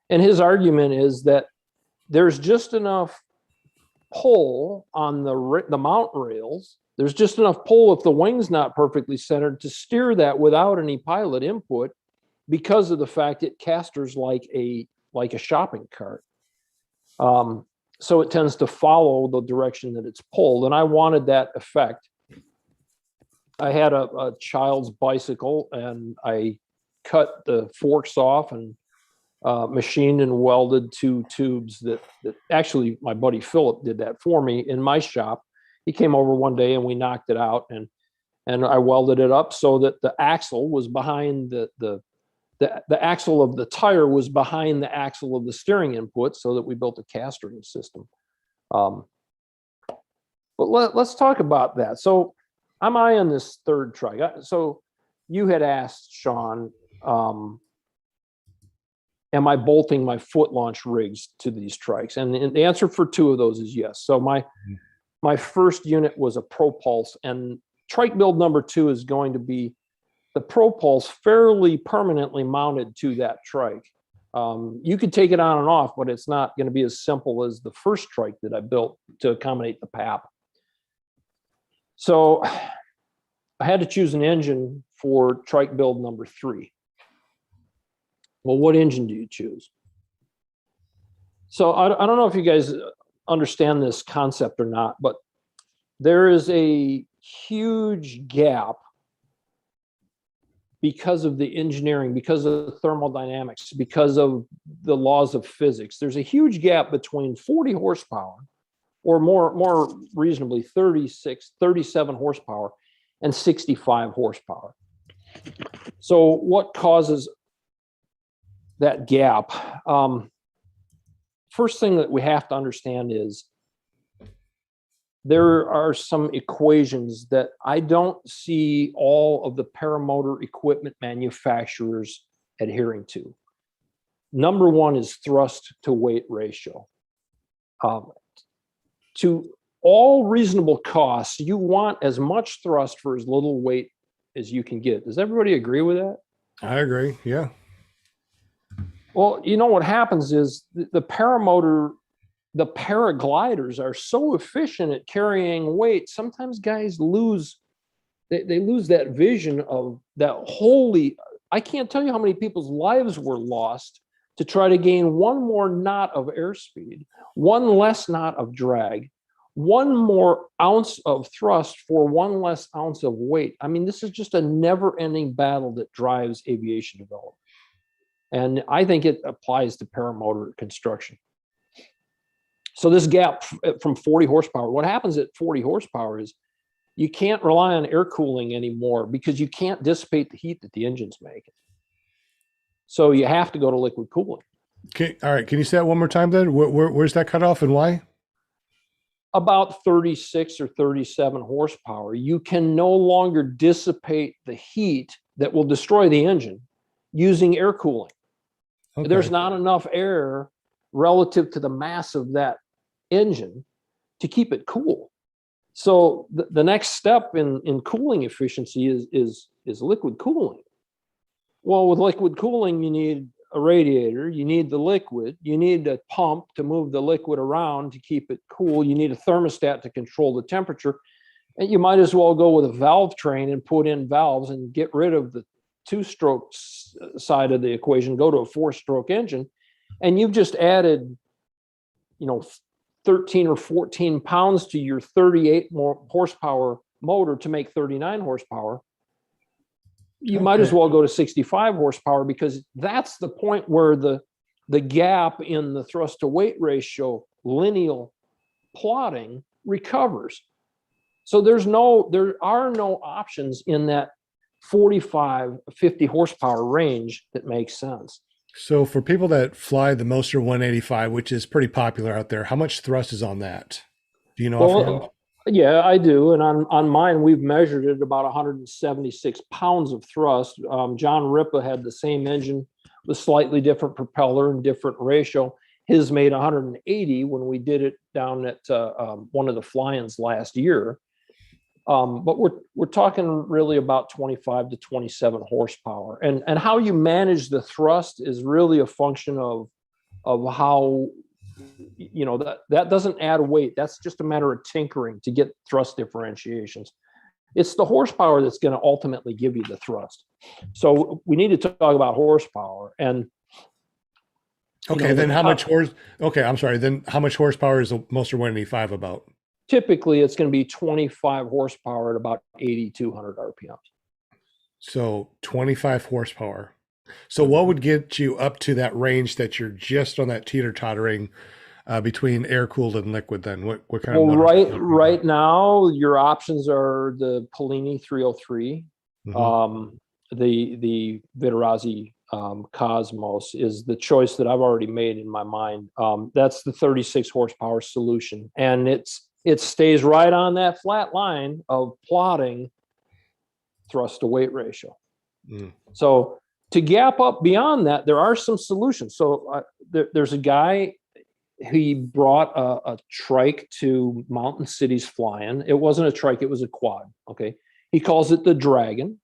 And his argument is that there's just enough pull on the mount rails. There's just enough pull if the wing's not perfectly centered to steer that without any pilot input, because of the fact it casters like a shopping cart. So it tends to follow the direction that it's pulled. And I wanted that effect. I had a child's bicycle, and I cut the forks off and machined and welded 2 tubes that actually my buddy Philip did that for me in my shop. He came over one day and we knocked it out, and I welded it up so that the axle was behind the axle of the tire was behind the axle of the steering input, so that we built a castering system. But let's talk about that. So I'm eyeing this third trike. So you had asked, Sean, am I bolting my foot launch rigs to these trikes? And the answer for 2 of those is yes. So my first unit was a ProPulse, and trike build number 2 is going to be the ProPulse fairly permanently mounted to that trike. You could take it on and off, but it's not going to be as simple as the first trike that I built to accommodate the PAP. So I had to choose an engine for trike build number 3. Well, what engine do you choose? So I don't know if you guys understand this concept or not, but there is a huge gap because of the engineering, because of thermodynamics, because of the laws of physics. There's a huge gap between 40 horsepower, or more reasonably 37 horsepower and 65 horsepower. So what causes that gap? First thing that we have to understand is there are some equations that I don't see all of the paramotor equipment manufacturers adhering to. Number one is thrust to weight ratio. To all reasonable costs, you want as much thrust for as little weight as you can get. Does everybody agree with that? I agree. Yeah. Well, you know what happens is the paramotor, the paragliders are so efficient at carrying weight. Sometimes guys lose, they lose that vision of that holy, I can't tell you how many people's lives were lost to try to gain one more knot of airspeed, one less knot of drag, one more ounce of thrust for one less ounce of weight. I mean, this is just a never-ending battle that drives aviation development. And I think it applies to paramotor construction. So this gap from 40 horsepower, what happens at 40 horsepower is you can't rely on air cooling anymore because you can't dissipate the heat that the engine's making. So you have to go to liquid cooling. Okay. All right. Can you say that one more time then? Where's that cut off and why? About 36 or 37 horsepower, you can no longer dissipate the heat that will destroy the engine using air cooling. Okay. There's not enough air relative to the mass of that engine to keep it cool. So the next step in cooling efficiency is liquid cooling. Well, with liquid cooling, you need a radiator, you need the liquid, you need a pump to move the liquid around to keep it cool, you need a thermostat to control the temperature, and you might as well go with a valve train and put in valves and get rid of the two-stroke side of the equation, go to a four-stroke engine, and you've just added, 13 or 14 pounds to your 38 more horsepower motor to make 39 horsepower. You might as well go to 65 horsepower, because that's the point where the gap in the thrust to weight ratio lineal plotting recovers. So there are no options in that 45, 50 horsepower range that makes sense. So for people that fly the Moster 185, which is pretty popular out there, how much thrust is on that? Do you know offhand? Yeah, I do. And on mine, we've measured it about 176 pounds of thrust. John Ripa had the same engine with slightly different propeller and different ratio. His made 180 when we did it down at one of the fly-ins last year. But we're talking really about 25 to 27 horsepower. And how you manage the thrust is really a function of how, that doesn't add weight. That's just a matter of tinkering to get thrust differentiations. It's the horsepower that's going to ultimately give you the thrust. So we need to talk about horsepower. And okay, then how much Then how much horsepower is a Moster 185 about? Typically, it's going to be 25 horsepower at about 8,200 RPMs. So 25 horsepower. So what would get you up to that range that you're just on that teeter-tottering between air-cooled and liquid then? What kind of motor? Right now, your options are the Polini 303, the Viterazzi Cosmos is the choice that I've already made in my mind. That's the 36 horsepower solution. And it stays right on that flat line of plotting thrust to weight ratio. So to gap up beyond that, there are some solutions. So there's a guy, he brought a trike to Mountain Cities flying. It wasn't a trike, it was a quad. Okay. He calls it the Dragon.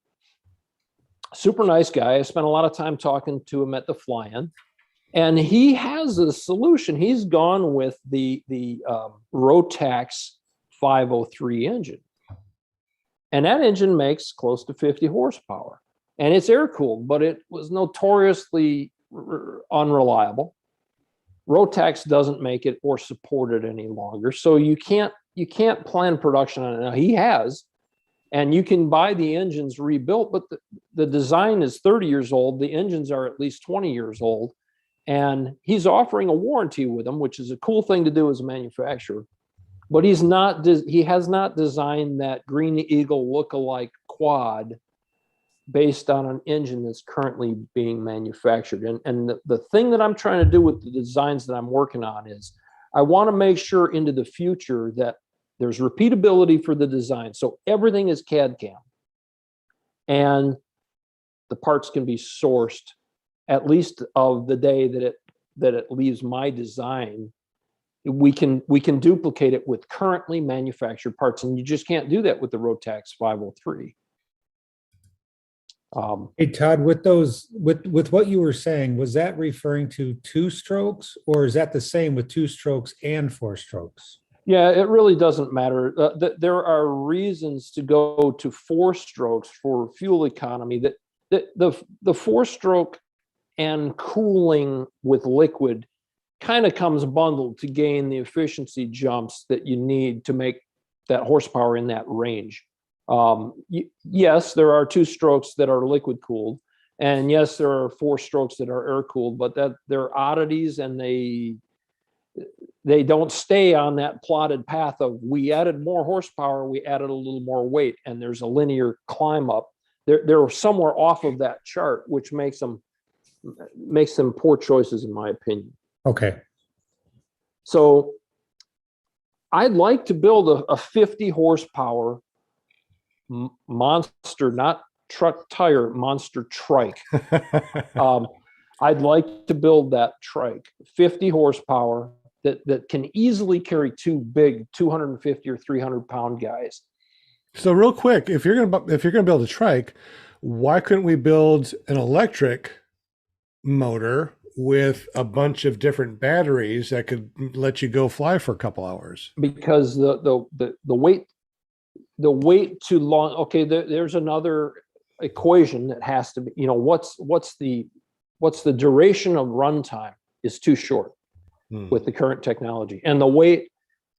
Super nice guy. I spent a lot of time talking to him at the fly-in. And he has a solution. He's gone with the Rotax 503 engine. And that engine makes close to 50 horsepower. And it's air-cooled, but it was notoriously unreliable. Rotax doesn't make it or support it any longer. So you can't you can't plan production on it. Now he has, and you can buy the engines rebuilt, but the design is 30 years old. The engines are at least 20 years old. And he's offering a warranty with them, which is a cool thing to do as a manufacturer. But he has not designed that Green Eagle look-alike quad based on an engine that's currently being manufactured. And the thing that I'm trying to do with the designs that I'm working on is I want to make sure into the future that there's repeatability for the design. So everything is CAD CAM. And the parts can be sourced at least of the day that it leaves my design. We can duplicate it with currently manufactured parts, and you just can't do that with the Rotax 503. Hey, Todd, with what you were saying, was that referring to 2 strokes, or is that the same with 2 strokes and 4 strokes? Yeah, it really doesn't matter. There are reasons to go to 4 strokes for fuel economy. The 4-stroke and cooling with liquid kind of comes bundled to gain the efficiency jumps that you need to make that horsepower in that range. Yes, there are 2 strokes that are liquid cooled, and yes, there are 4 strokes that are air cooled, but that they're oddities, and they don't stay on that plotted path of we added more horsepower, we added a little more weight, and there's a linear climb up. They're somewhere off of that chart, which makes them poor choices, in my opinion. Okay. So I'd like to build a 50 horsepower monster, not truck tire, monster trike. I'd like to build that trike, 50 horsepower that can easily carry 2 big 250 or 300 pound guys. So real quick, if you're gonna build a trike, why couldn't we build an electric motor with a bunch of different batteries that could let you go fly for a couple hours? Because the weight too long. Okay, there's another equation that has to be, what's the duration of runtime is too short with the current technology, and the weight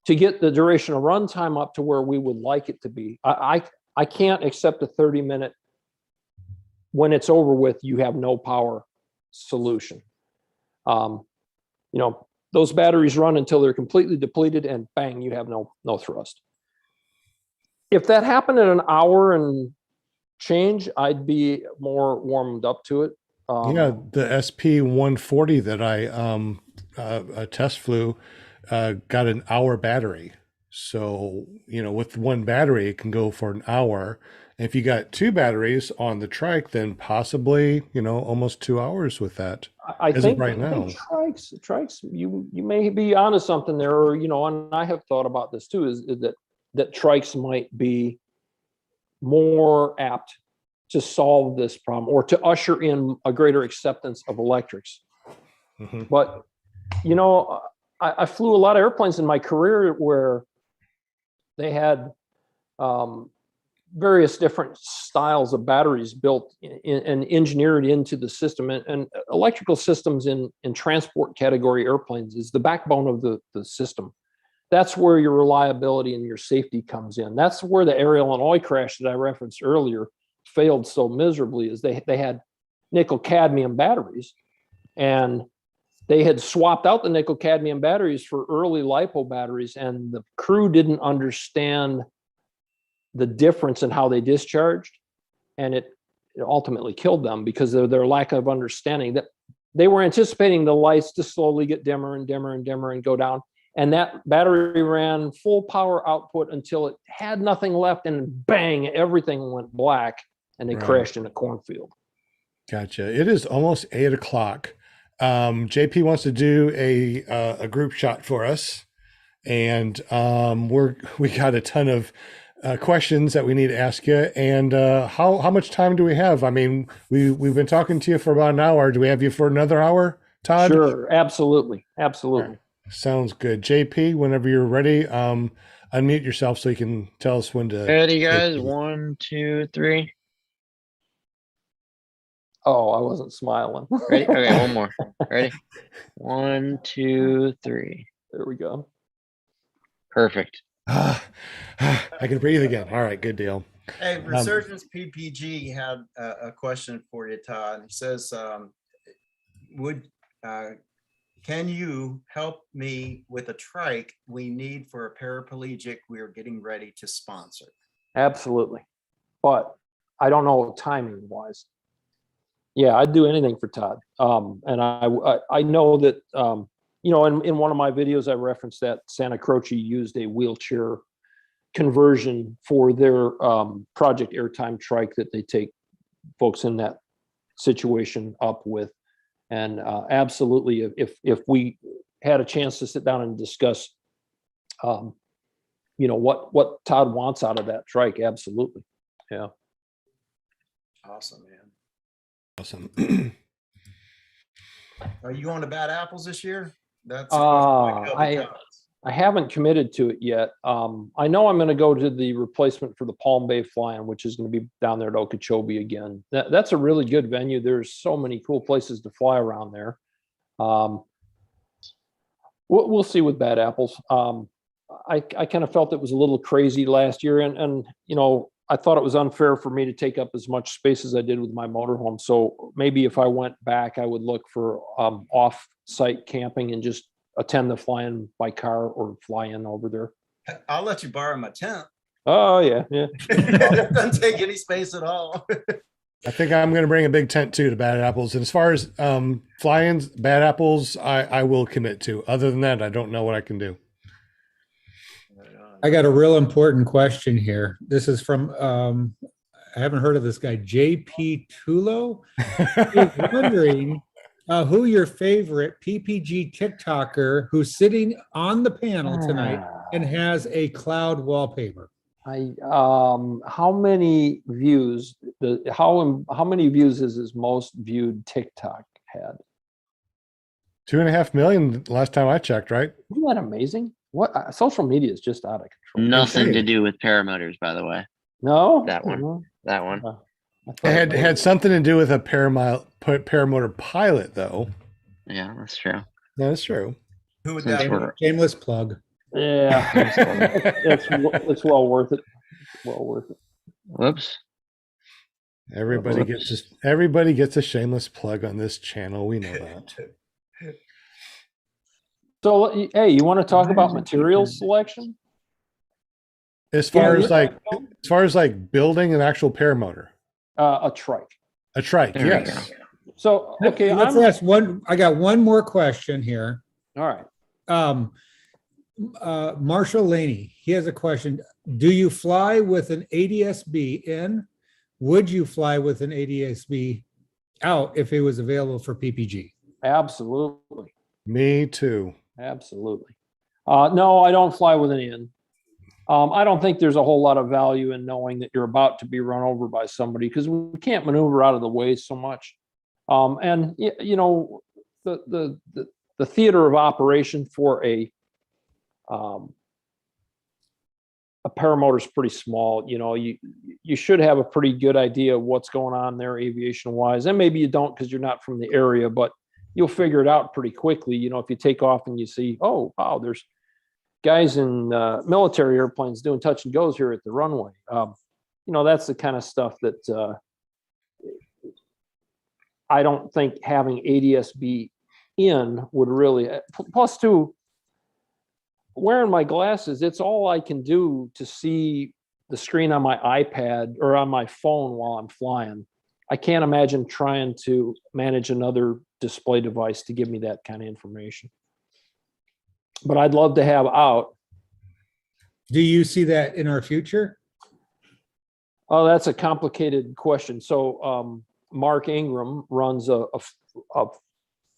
to get the duration of runtime up to where we would like it to be. I can't accept a 30-minute when it's over with, you have no power solution. Those batteries run until they're completely depleted, and bang, you have no thrust. If that happened at an hour and change, I'd be more warmed up to it. Yeah, the SP140 that I test flew got an hour battery. So, with one battery, it can go for an hour. And if you got 2 batteries on the trike, then possibly, almost 2 hours with that. I think right now. Trikes, you may be onto something there, or, and I have thought about this too, is that trikes might be more apt to solve this problem or to usher in a greater acceptance of electrics. Mm-hmm. But, I flew a lot of airplanes in my career where they had various different styles of batteries built and engineered into the system, and electrical systems in transport category airplanes is the backbone of the system. That's where your reliability and your safety comes in. That's where the Air Illinois crash that I referenced earlier failed so miserably, is they had nickel cadmium batteries, and they had swapped out the nickel cadmium batteries for early LiPo batteries, and the crew didn't understand the difference in how they discharged, and it ultimately killed them because of their lack of understanding. That they were anticipating the lights to slowly get dimmer and dimmer and dimmer and go down, and that battery ran full power output until it had nothing left, and bang, everything went black, and they crashed in a cornfield. Gotcha. It is almost 8 o'clock. JP wants to do a group shot for us, and we got a ton of questions that we need to ask you. And how much time do we have? I mean, we've been talking to you for about an hour. Do we have you for another hour, Todd? Sure, absolutely. Right. Sounds good. JP, whenever you're ready, unmute yourself so you can tell us when to. Ready, guys? 1, 2, 3. Oh, I wasn't smiling. Ready? Okay, one more. Ready? 1, 2, 3. There we go. Perfect. I can breathe again. All right, good deal. Hey, Resurgence PPG had a question for you, Todd. He says, would, can you help me with a trike we need for a paraplegic we are getting ready to sponsor? Absolutely. But I don't know timing wise. Yeah, I'd do anything for Todd. And I know that, you know, in one of my videos, I referenced that Santa Croce used a wheelchair conversion for their Project Airtime trike that they take folks in that situation up with. And absolutely, if we had a chance to sit down and discuss, you know, what Todd wants out of that trike, absolutely. Yeah. Awesome, man. Awesome. Are you going to Bad Apples this year? That's I haven't committed to it yet. I know I'm going to go to the replacement for the Palm Bay Fly-In, which is going to be down there at Okeechobee again. That's a really good venue. There's so many cool places to fly around there. We'll see with Bad Apples. I kind of felt it was a little crazy last year, and you know, I thought it was unfair for me to take up as much space as I did with my motorhome. So maybe if I went back, I would look for off-site camping and just attend the fly-in by car or fly in over there. I'll let you borrow my tent. Oh yeah, yeah. It doesn't take any space at all. I think I'm going to bring a big tent too to Bad Apples. And as far as fly-ins, Bad Apples, I will commit to. Other than that, I don't know what I can do. I got a real important question here. This is from, I haven't heard of this guy, JP Tulo. He's wondering who your favorite PPG TikToker who's sitting on the panel tonight and has a cloud wallpaper. How many views? How many views is his most viewed TikTok had? 2.5 million last time I checked, right? Isn't that amazing? What social media is just out of control. Nothing to do with paramotors, by the way. No, That one. That one. It had something to do with a paramotor pilot, though. Yeah, that's true. That's true. Who would Since that we're- Shameless plug. Yeah, it's well worth it. Well worth it. Whoops. Everybody gets a shameless plug on this channel. We know that. So, hey, you want to talk about materials selection? As far as like building an actual paramotor, A trike. a trike, There we yes. So, okay, Let's ask one. I got one more question here. all right. Marshall Laney, he has a question. Do you fly with an ADS-B in? Would you fly with an ADS-B out if it was available for PPG? Absolutely. Me too. Absolutely. No, I don't fly with an in. I don't think there's a whole lot of value in knowing that you're about to be run over by somebody because we can't maneuver out of the way so much. And you know, the theater of operation for a paramotor is pretty small. You know, you should have a pretty good idea of what's going on there aviation wise, and maybe you don't because you're not from the area, but you'll figure it out pretty quickly. You know, if you take off and you see, oh wow, there's guys in military airplanes doing touch and goes here at the runway. You know, that's the kind of stuff that I don't think having ADS-B in would really, plus two, wearing my glasses, it's all I can do to see the screen on my iPad or on my phone while I'm flying. I can't imagine trying to manage another display device to give me that kind of information. But I'd love to have out. Do you see that in our future? Oh, that's a complicated question. So Mark Ingram runs a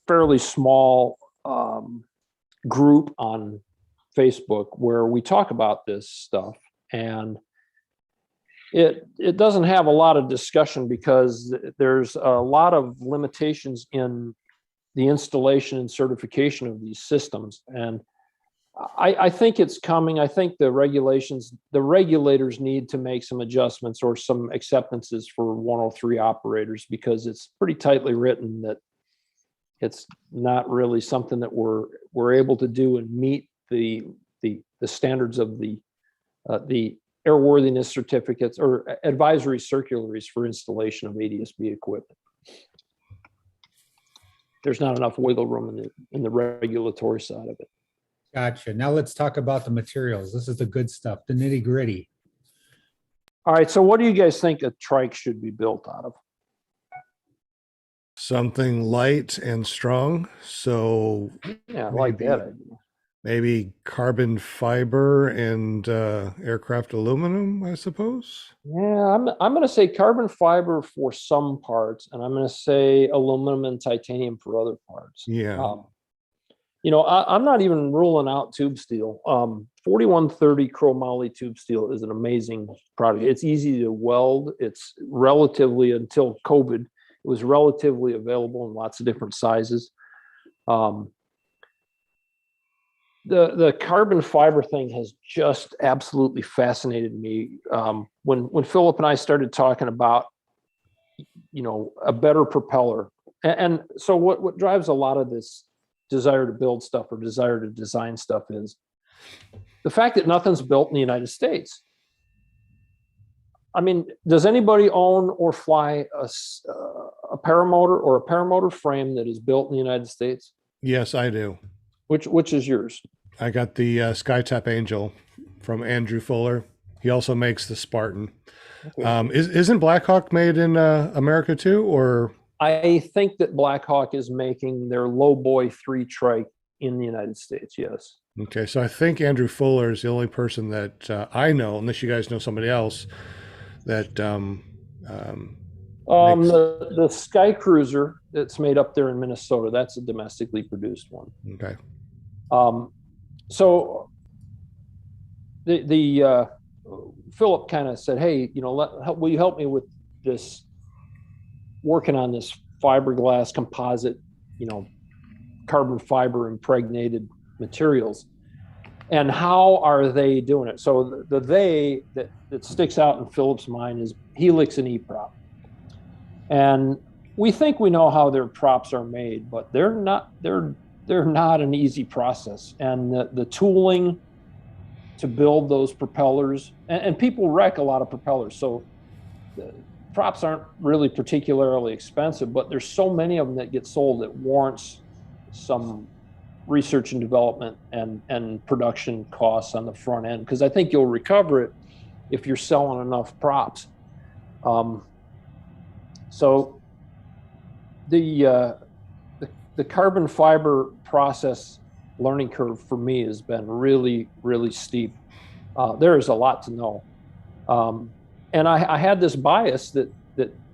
fairly small group on Facebook where we talk about this stuff, and it doesn't have a lot of discussion because there's a lot of limitations in the installation and certification of these systems. And I think it's coming. I think the regulators need to make some adjustments or some acceptances for 103 operators because it's pretty tightly written that it's not really something that we're able to do and meet the standards of the the airworthiness certificates or advisory circularies for installation of ADS-B equipment. There's not enough wiggle room in the regulatory side of it. Gotcha. Now let's talk about the materials. This is the good stuff, the nitty gritty. All right, so what do you guys think a trike should be built out of? Something light and strong. So Yeah, I like Maybe. that idea. maybe carbon fiber and aircraft aluminum, I suppose. Yeah, I'm going to say carbon fiber for some parts, and I'm going to say aluminum and titanium for other parts. Yeah. You know, I'm not even ruling out tube steel. 4130 chromoly tube steel is an amazing product. It's easy to weld. It's relatively, until COVID, it was relatively available in lots of different sizes. The carbon fiber thing has just absolutely fascinated me. When Philip and I started talking about, you know, a better propeller, and so what drives a lot of this desire to build stuff or desire to design stuff is the fact that nothing's built in the United States. I mean, does anybody own or fly a paramotor or a paramotor frame that is built in the United States? Yes, I do. Which is yours? I got the SkyTap Angel from Andrew Fuller. He also makes the Spartan. Okay. Isn't Blackhawk made in America too, or? I think that Blackhawk is making their Lowboy 3 trike in the United States. Yes. Okay, so I think Andrew Fuller is the only person that I know, unless you guys know somebody else, that The Sky Cruiser that's made up there in Minnesota, that's a domestically produced one. Okay. So the Philip kind of said, hey, you know, will you help me with this, working on this fiberglass composite, you know, carbon fiber impregnated materials, and how are they doing it? So the they that sticks out in Philip's mind is Helix and E-prop. And we think we know how their props are made, but they're not an easy process. And the tooling to build those propellers, and people wreck a lot of propellers. So the props aren't really particularly expensive, but there's so many of them that get sold that warrants some research and development and production costs on the front end, because I think you'll recover it if you're selling enough props. So the carbon fiber process learning curve for me has been really, really steep. There is a lot to know. And I had this bias that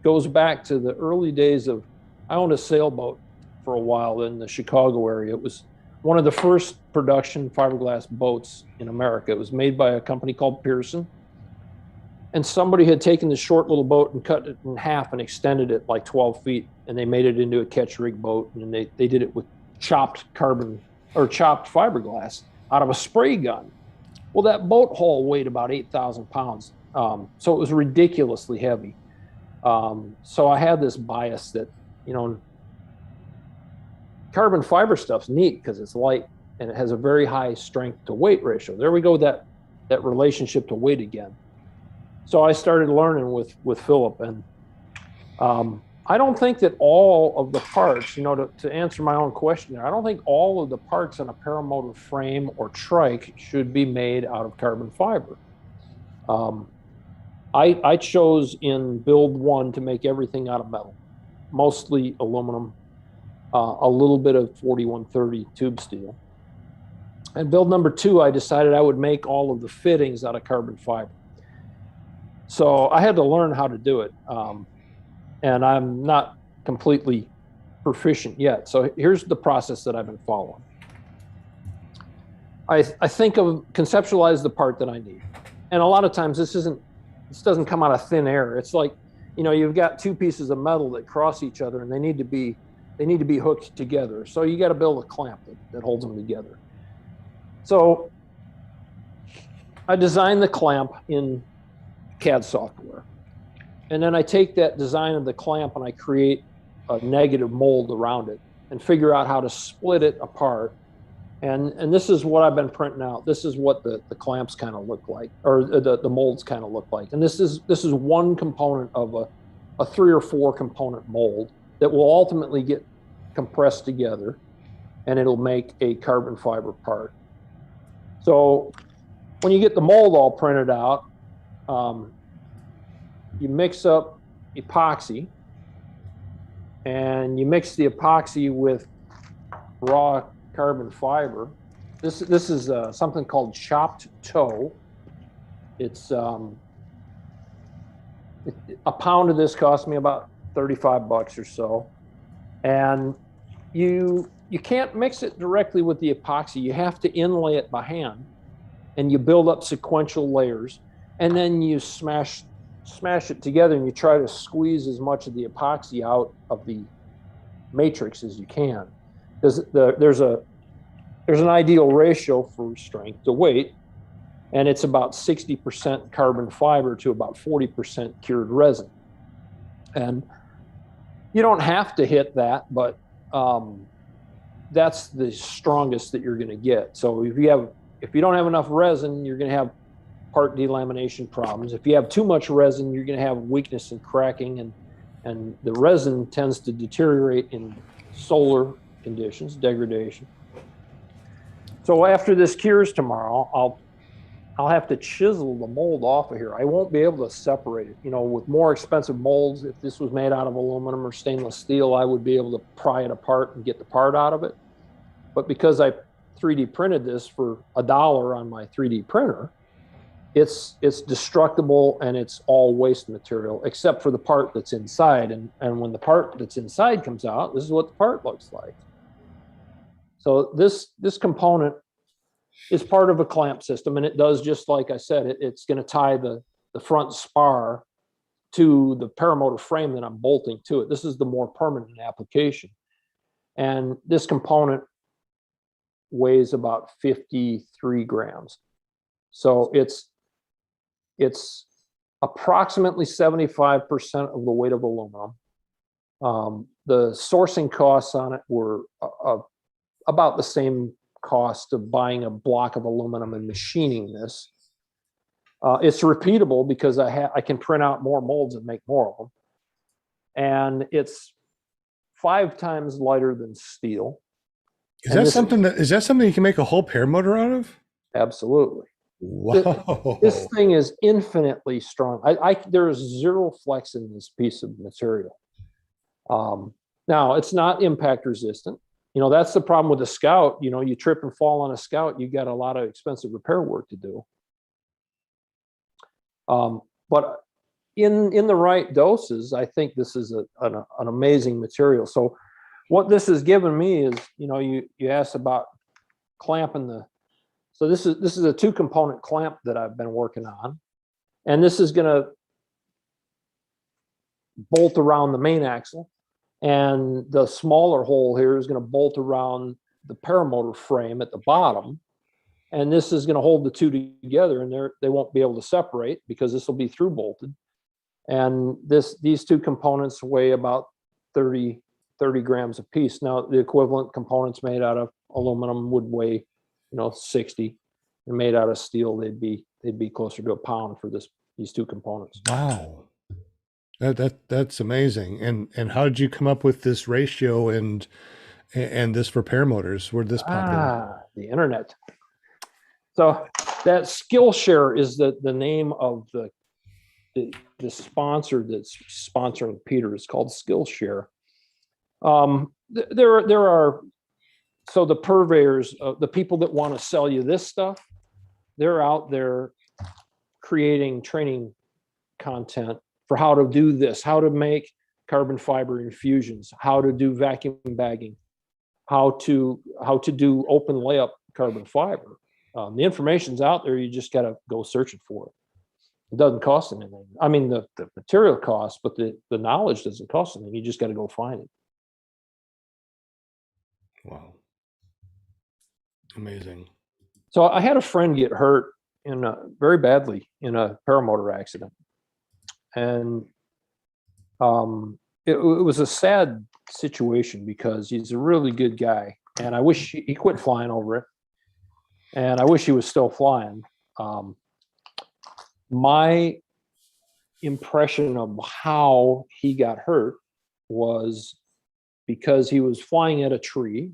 goes back to the early days of, I owned a sailboat for a while in the Chicago area. It was one of the first production fiberglass boats in America. It was made by a company called Pearson. And somebody had taken this short little boat and cut it in half and extended it like 12 feet. And they made it into a catch rig boat. And they did it with chopped carbon or chopped fiberglass out of a spray gun. Well, that boat hull weighed about 8,000 pounds. So it was ridiculously heavy. So I had this bias that, you know, carbon fiber stuff's neat because it's light and it has a very high strength to weight ratio. There we go, that relationship to weight again. So I started learning with Philip, and I don't think that all of the parts, you know, to answer my own question there, I don't think all of the parts on a paramotor frame or trike should be made out of carbon fiber. I chose in build 1 to make everything out of metal, mostly aluminum, a little bit of 4130 tube steel. And build number 2, I decided I would make all of the fittings out of carbon fiber. So I had to learn how to do it. And I'm not completely proficient yet. So here's the process that I've been following. I conceptualize the part that I need. And a lot of times this doesn't come out of thin air. It's like, you know, you've got 2 pieces of metal that cross each other and they need to be hooked together. So you got to build a clamp that holds them together. So I designed the clamp in CAD software. And then I take that design of the clamp and I create a negative mold around it and figure out how to split it apart And this is what I've been printing out. This is what the clamps kind of look like, or the molds kind of look like. And this is one component of a 3 or 4 component mold that will ultimately get compressed together, and it'll make a carbon fiber part. So when you get the mold all printed out, you mix up epoxy, and you mix the epoxy with raw carbon fiber. This is something called chopped toe. It's a pound of this cost me about 35 bucks or so, and you can't mix it directly with the epoxy. You have to inlay it by hand, and you build up sequential layers, and then you smash it together, and you try to squeeze as much of the epoxy out of the matrix as you can. Because there's an ideal ratio for strength to weight, and it's about 60% carbon fiber to about 40% cured resin. And you don't have to hit that, but that's the strongest that you're going to get. So if you don't have enough resin, you're going to have part delamination problems. If you have too much resin, you're going to have weakness and cracking, and the resin tends to deteriorate in solar conditions, degradation. So after this cures tomorrow, I'll have to chisel the mold off of here. I won't be able to separate it. You know, with more expensive molds, if this was made out of aluminum or stainless steel, I would be able to pry it apart and get the part out of it. But because I 3D printed this for $1 on my 3D printer, it's destructible, and it's all waste material except for the part that's inside. And when the part that's inside comes out, this is what the part looks like. So this component is part of a clamp system, and it does just like I said. It's going to tie the front spar to the paramotor frame that I'm bolting to it. This is the more permanent application, and this component weighs about 53 grams. So it's approximately 75% of the weight of aluminum. The sourcing costs on it were about the same cost of buying a block of aluminum and machining this. It's repeatable because I can print out more molds and make more of them. And it's 5 times lighter than steel. Is that something you can make a whole paramotor out of? Absolutely. Wow. This thing is infinitely strong. There is 0 flex in this piece of material. Now, it's not impact resistant. You know, that's the problem with the Scout. You know, you trip and fall on a Scout, you got a lot of expensive repair work to do. But in the right doses, I think this is an amazing material. So what this has given me is, you know, you asked about clamping so this is a 2-component clamp that I've been working on. And this is going to bolt around the main axle. And the smaller hole here is going to bolt around the paramotor frame at the bottom. And this is going to hold the two together, and they won't be able to separate because this will be through bolted. And these 2 components weigh about 30 grams a piece. Now, the equivalent components made out of aluminum would weigh, 60, and made out of steel, they'd be closer to a pound for these 2 components. Wow. That's amazing. And how did you come up with this ratio and this for paramotors? Where'd this pop in? The internet. So that Skillshare is the name of the sponsor that's sponsoring Peter. It's called Skillshare. There are, so the purveyors, the people that want to sell you this stuff, they're out there creating training content for how to do this, how to make carbon fiber infusions, how to do vacuum bagging, how to do open layup carbon fiber. The information's out there. You just got to go searching for it. It doesn't cost anything. I mean, the material costs, but the knowledge doesn't cost anything. You just got to go find it. Wow. Amazing. So I had a friend get hurt very badly in a paramotor accident. And it was a sad situation because he's a really good guy. And I wish he quit flying over it. And I wish he was still flying. My impression of how he got hurt was because he was flying at a tree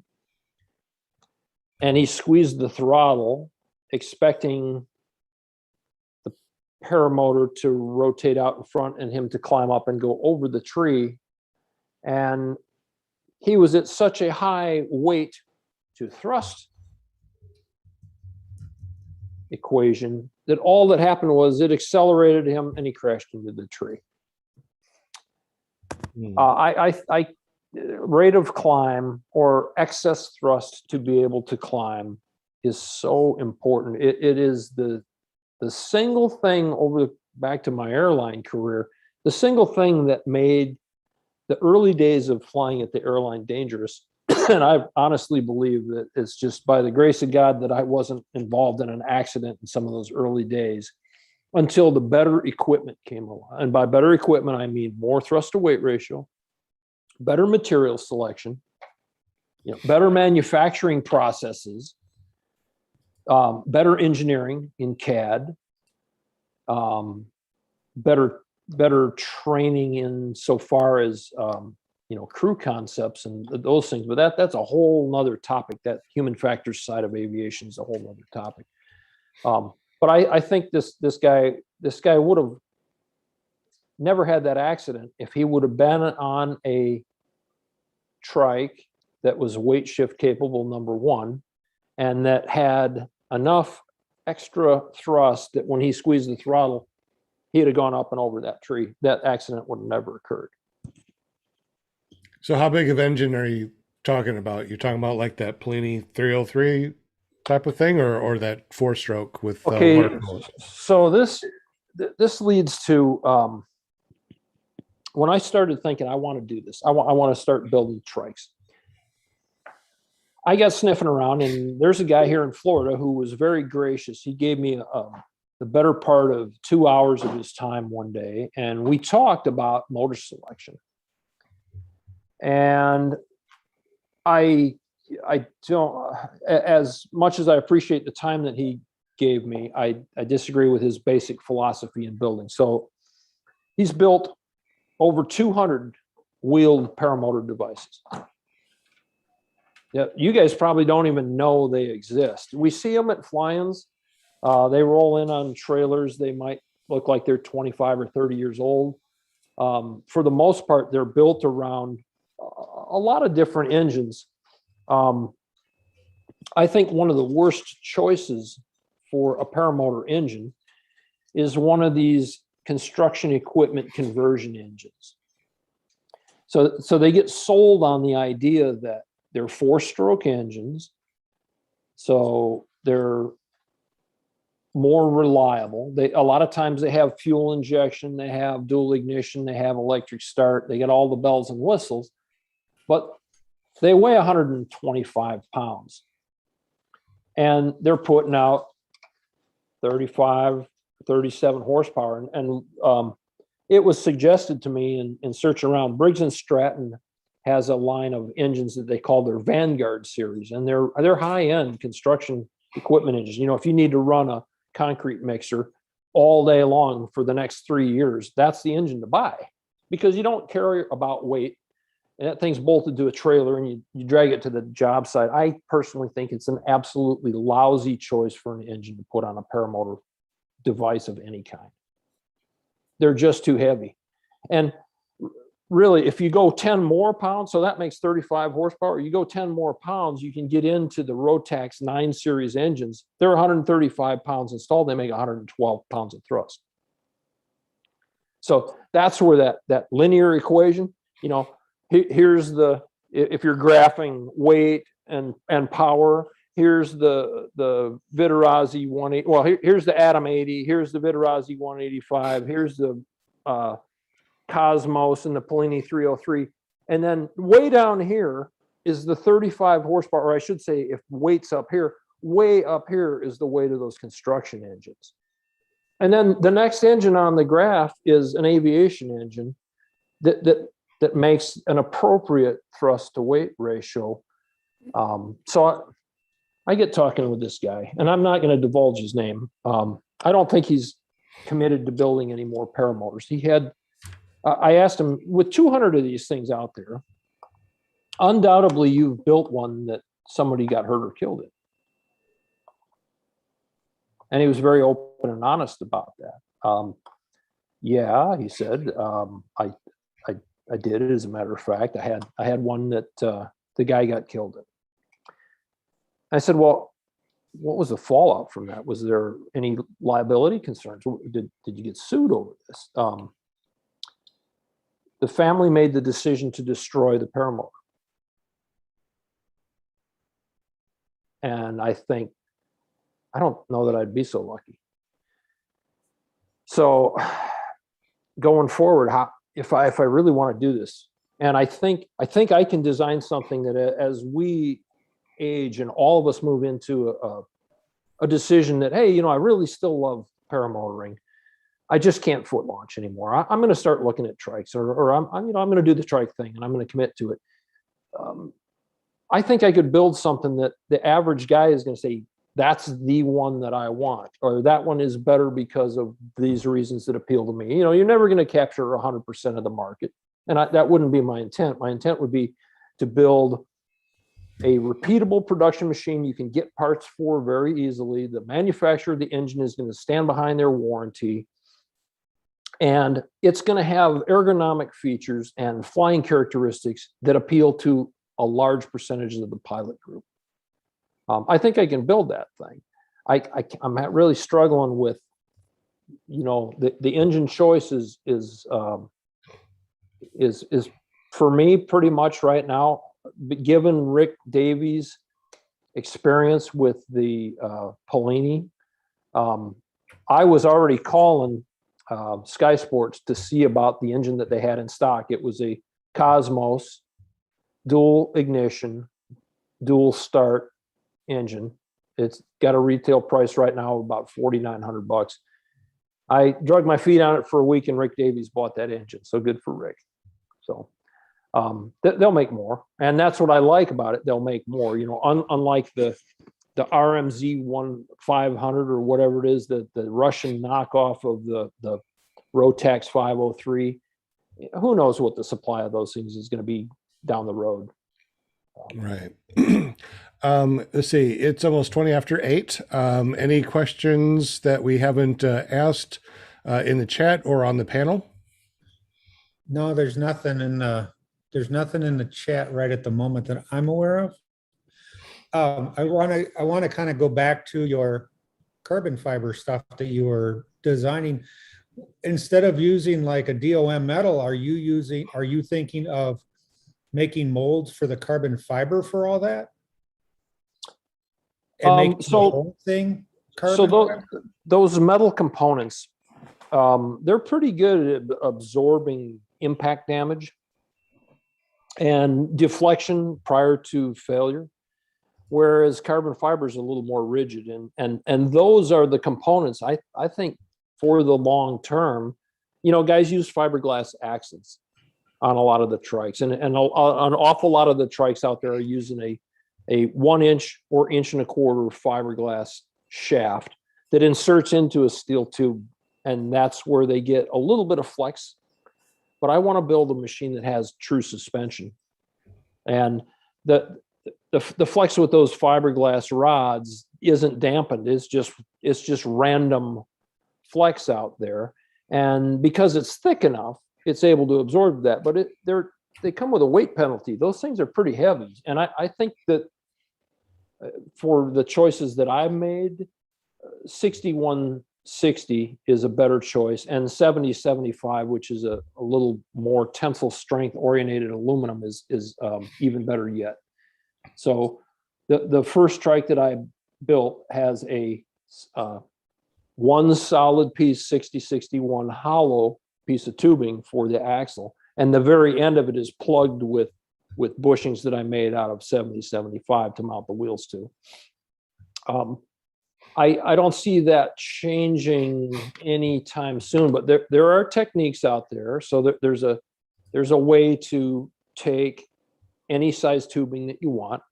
and he squeezed the throttle expecting the paramotor to rotate out in front and him to climb up and go over the tree. And he was at such a high weight to thrust equation that all that happened was it accelerated him and he crashed into the tree. Rate of climb or excess thrust to be able to climb is so important. It is the single thing back to my airline career, the single thing that made the early days of flying at the airline dangerous. And I honestly believe that it's just by the grace of God that I wasn't involved in an accident in some of those early days until the better equipment came along. And by better equipment, I mean more thrust to weight ratio, better material selection, better manufacturing processes, better engineering in CAD, better training in so far as crew concepts and those things. But that's a whole nother topic. That human factors side of aviation is a whole nother topic. But I think this guy would have never had that accident if he would have been on a trike that was weight shift capable, number one, and that had enough extra thrust that when he squeezed the throttle, he'd have gone up and over that tree. That accident would have never occurred. So how big of engine are you talking about? You're talking about like that Pliny 303 type of thing, or that 4-stroke with water coolers? So this leads to when I started thinking I want to do this, I want to start building trikes. I got sniffing around, and there's a guy here in Florida who was very gracious. He gave me the better part of 2 hours of his time one day, and we talked about motor selection. And I don't, as much as I appreciate the time that he gave me, I disagree with his basic philosophy in building. So he's built over 200 wheeled paramotor devices. Yeah, you guys probably don't even know they exist. We see them at fly-ins. They roll in on trailers. They might look like they're 25 or 30 years old. For the most part, they're built around a lot of different engines. I think one of the worst choices for a paramotor engine is one of these construction equipment conversion engines. So they get sold on the idea that they're 4-stroke engines, so they're more reliable. A lot of times they have fuel injection, they have dual ignition, they have electric start, they get all the bells and whistles, but they weigh 125 pounds. And they're putting out 35, 37 horsepower. And it was suggested to me in searching around, Briggs & Stratton has a line of engines that they call their Vanguard series, and they're high-end construction equipment engines. If you need to run a concrete mixer all day long for the next 3 years, that's the engine to buy, because you don't care about weight, and that thing's bolted to a trailer and you drag it to the job site. I personally think it's an absolutely lousy choice for an engine to put on a paramotor device of any kind. They're just too heavy. And really, if you go 10 more pounds, so that makes 35 horsepower, you go 10 more pounds, you can get into the Rotax 9 series engines. They're 135 pounds installed, they make 112 pounds of thrust. So that's where that linear equation, here's if you're graphing weight and power, here's the Vittorazzi 180, well, here's the Atom 80, here's the Vittorazzi 185, here's the Cosmos and the Polini 303. And then way down here is the 35 horsepower, or I should say, if weight's up here, way up here is the weight of those construction engines. And then the next engine on the graph is an aviation engine that makes an appropriate thrust to weight ratio So I get talking with this guy, and I'm not going to divulge his name. I don't think he's committed to building any more paramotors. I asked him, with 200 of these things out there, undoubtedly you've built one that somebody got hurt or killed in. And he was very open and honest about that. Yeah, he said, I did it. As a matter of fact, I had one that the guy got killed in. I said, well, what was the fallout from that? Was there any liability concerns? Did you get sued over this? The family made the decision to destroy the paramotor. And I don't know that I'd be so lucky. So going forward, if I really want to do this, and I think I can design something that as we age and all of us move into a decision that, hey, I really still love paramotoring, I just can't foot launch anymore. I'm going to start looking at trikes, or I'm going to do the trike thing, and I'm going to commit to it. I think I could build something that the average guy is going to say, that's the one that I want, or that one is better because of these reasons that appeal to me. You're never going to capture 100% of the market, and that wouldn't be my intent. My intent would be to build a repeatable production machine you can get parts for very easily. The manufacturer of the engine is going to stand behind their warranty, and it's going to have ergonomic features and flying characteristics that appeal to a large percentage of the pilot group. I think I can build that thing. I'm really struggling with, the engine choice is for me pretty much right now, given Rick Davies' experience with the Polini. I was already calling Sky Sports to see about the engine that they had in stock. It was a Cosmos dual ignition, dual start engine. It's got a retail price right now of about $4,900. I drug my feet on it for a week, and Rick Davies bought that engine. So good for Rick. So they'll make more, and that's what I like about it. They'll make more. Unlike the RMZ 1500 or whatever it is, the Russian knockoff of the Rotax 503. Who knows what the supply of those things is going to be down the road. Right. Let's see. It's almost 20 after 8. Any questions that we haven't asked in the chat or on the panel? No, there's nothing in the chat right at the moment that I'm aware of. I want to kind of go back to your carbon fiber stuff that you were designing. Instead of using like a DOM metal, are you thinking of making molds for the carbon fiber for all that? And making the whole thing carbon fiber? Those metal components, they're pretty good at absorbing impact damage and deflection prior to failure, whereas carbon fiber is a little more rigid, and those are the components I think for the long term. Guys use fiberglass axles on a lot of the trikes, and an awful lot of the trikes out there are using a 1 inch or 1.25 inch fiberglass shaft that inserts into a steel tube, and that's where they get a little bit of flex. But I want to build a machine that has true suspension, and the flex with those fiberglass rods isn't dampened. It's just random flex out there, and because it's thick enough, it's able to absorb that. But they come with a weight penalty. Those things are pretty heavy, and I think that for the choices that I've made, 6160 is a better choice, and 7075, which is a little more tensile strength oriented aluminum, is even better yet. So the first trike that I built has a one solid piece 6061 hollow piece of tubing for the axle, and the very end of it is plugged with bushings that I made out of 7075 to mount the wheels to. I don't see that changing anytime soon, but there are techniques out there. So there's a way to take any size tubing that you want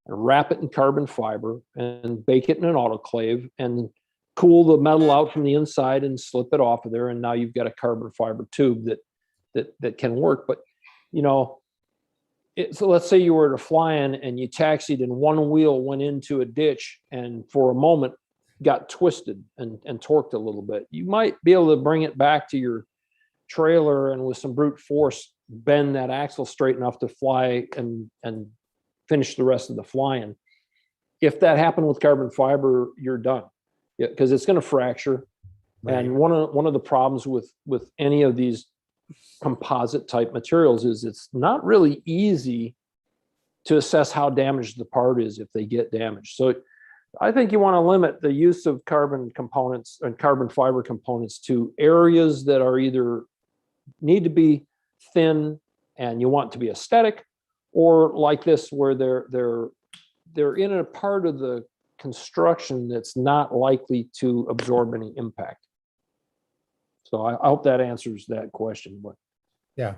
and wrap it in carbon fiber and bake it in an autoclave and cool the metal out from the inside and slip it off of there. And now you've got a carbon fiber tube that can work. But, so let's say you were to fly in and you taxied and one wheel went into a ditch and for a moment got twisted and torqued a little bit. You might be able to bring it back to your trailer and with some brute force bend that axle straight enough to fly and finish the rest of the flying. If that happened with carbon fiber, you're done. Yeah, because it's going to fracture. Right. And one of the problems with any of these composite type materials is it's not really easy to assess how damaged the part is if they get damaged. So I think you want to limit the use of carbon components and carbon fiber components to areas that are either need to be thin and you want to be aesthetic, or like this where they're in a part of the construction that's not likely to absorb any impact. So I hope that answers that question. But Yeah.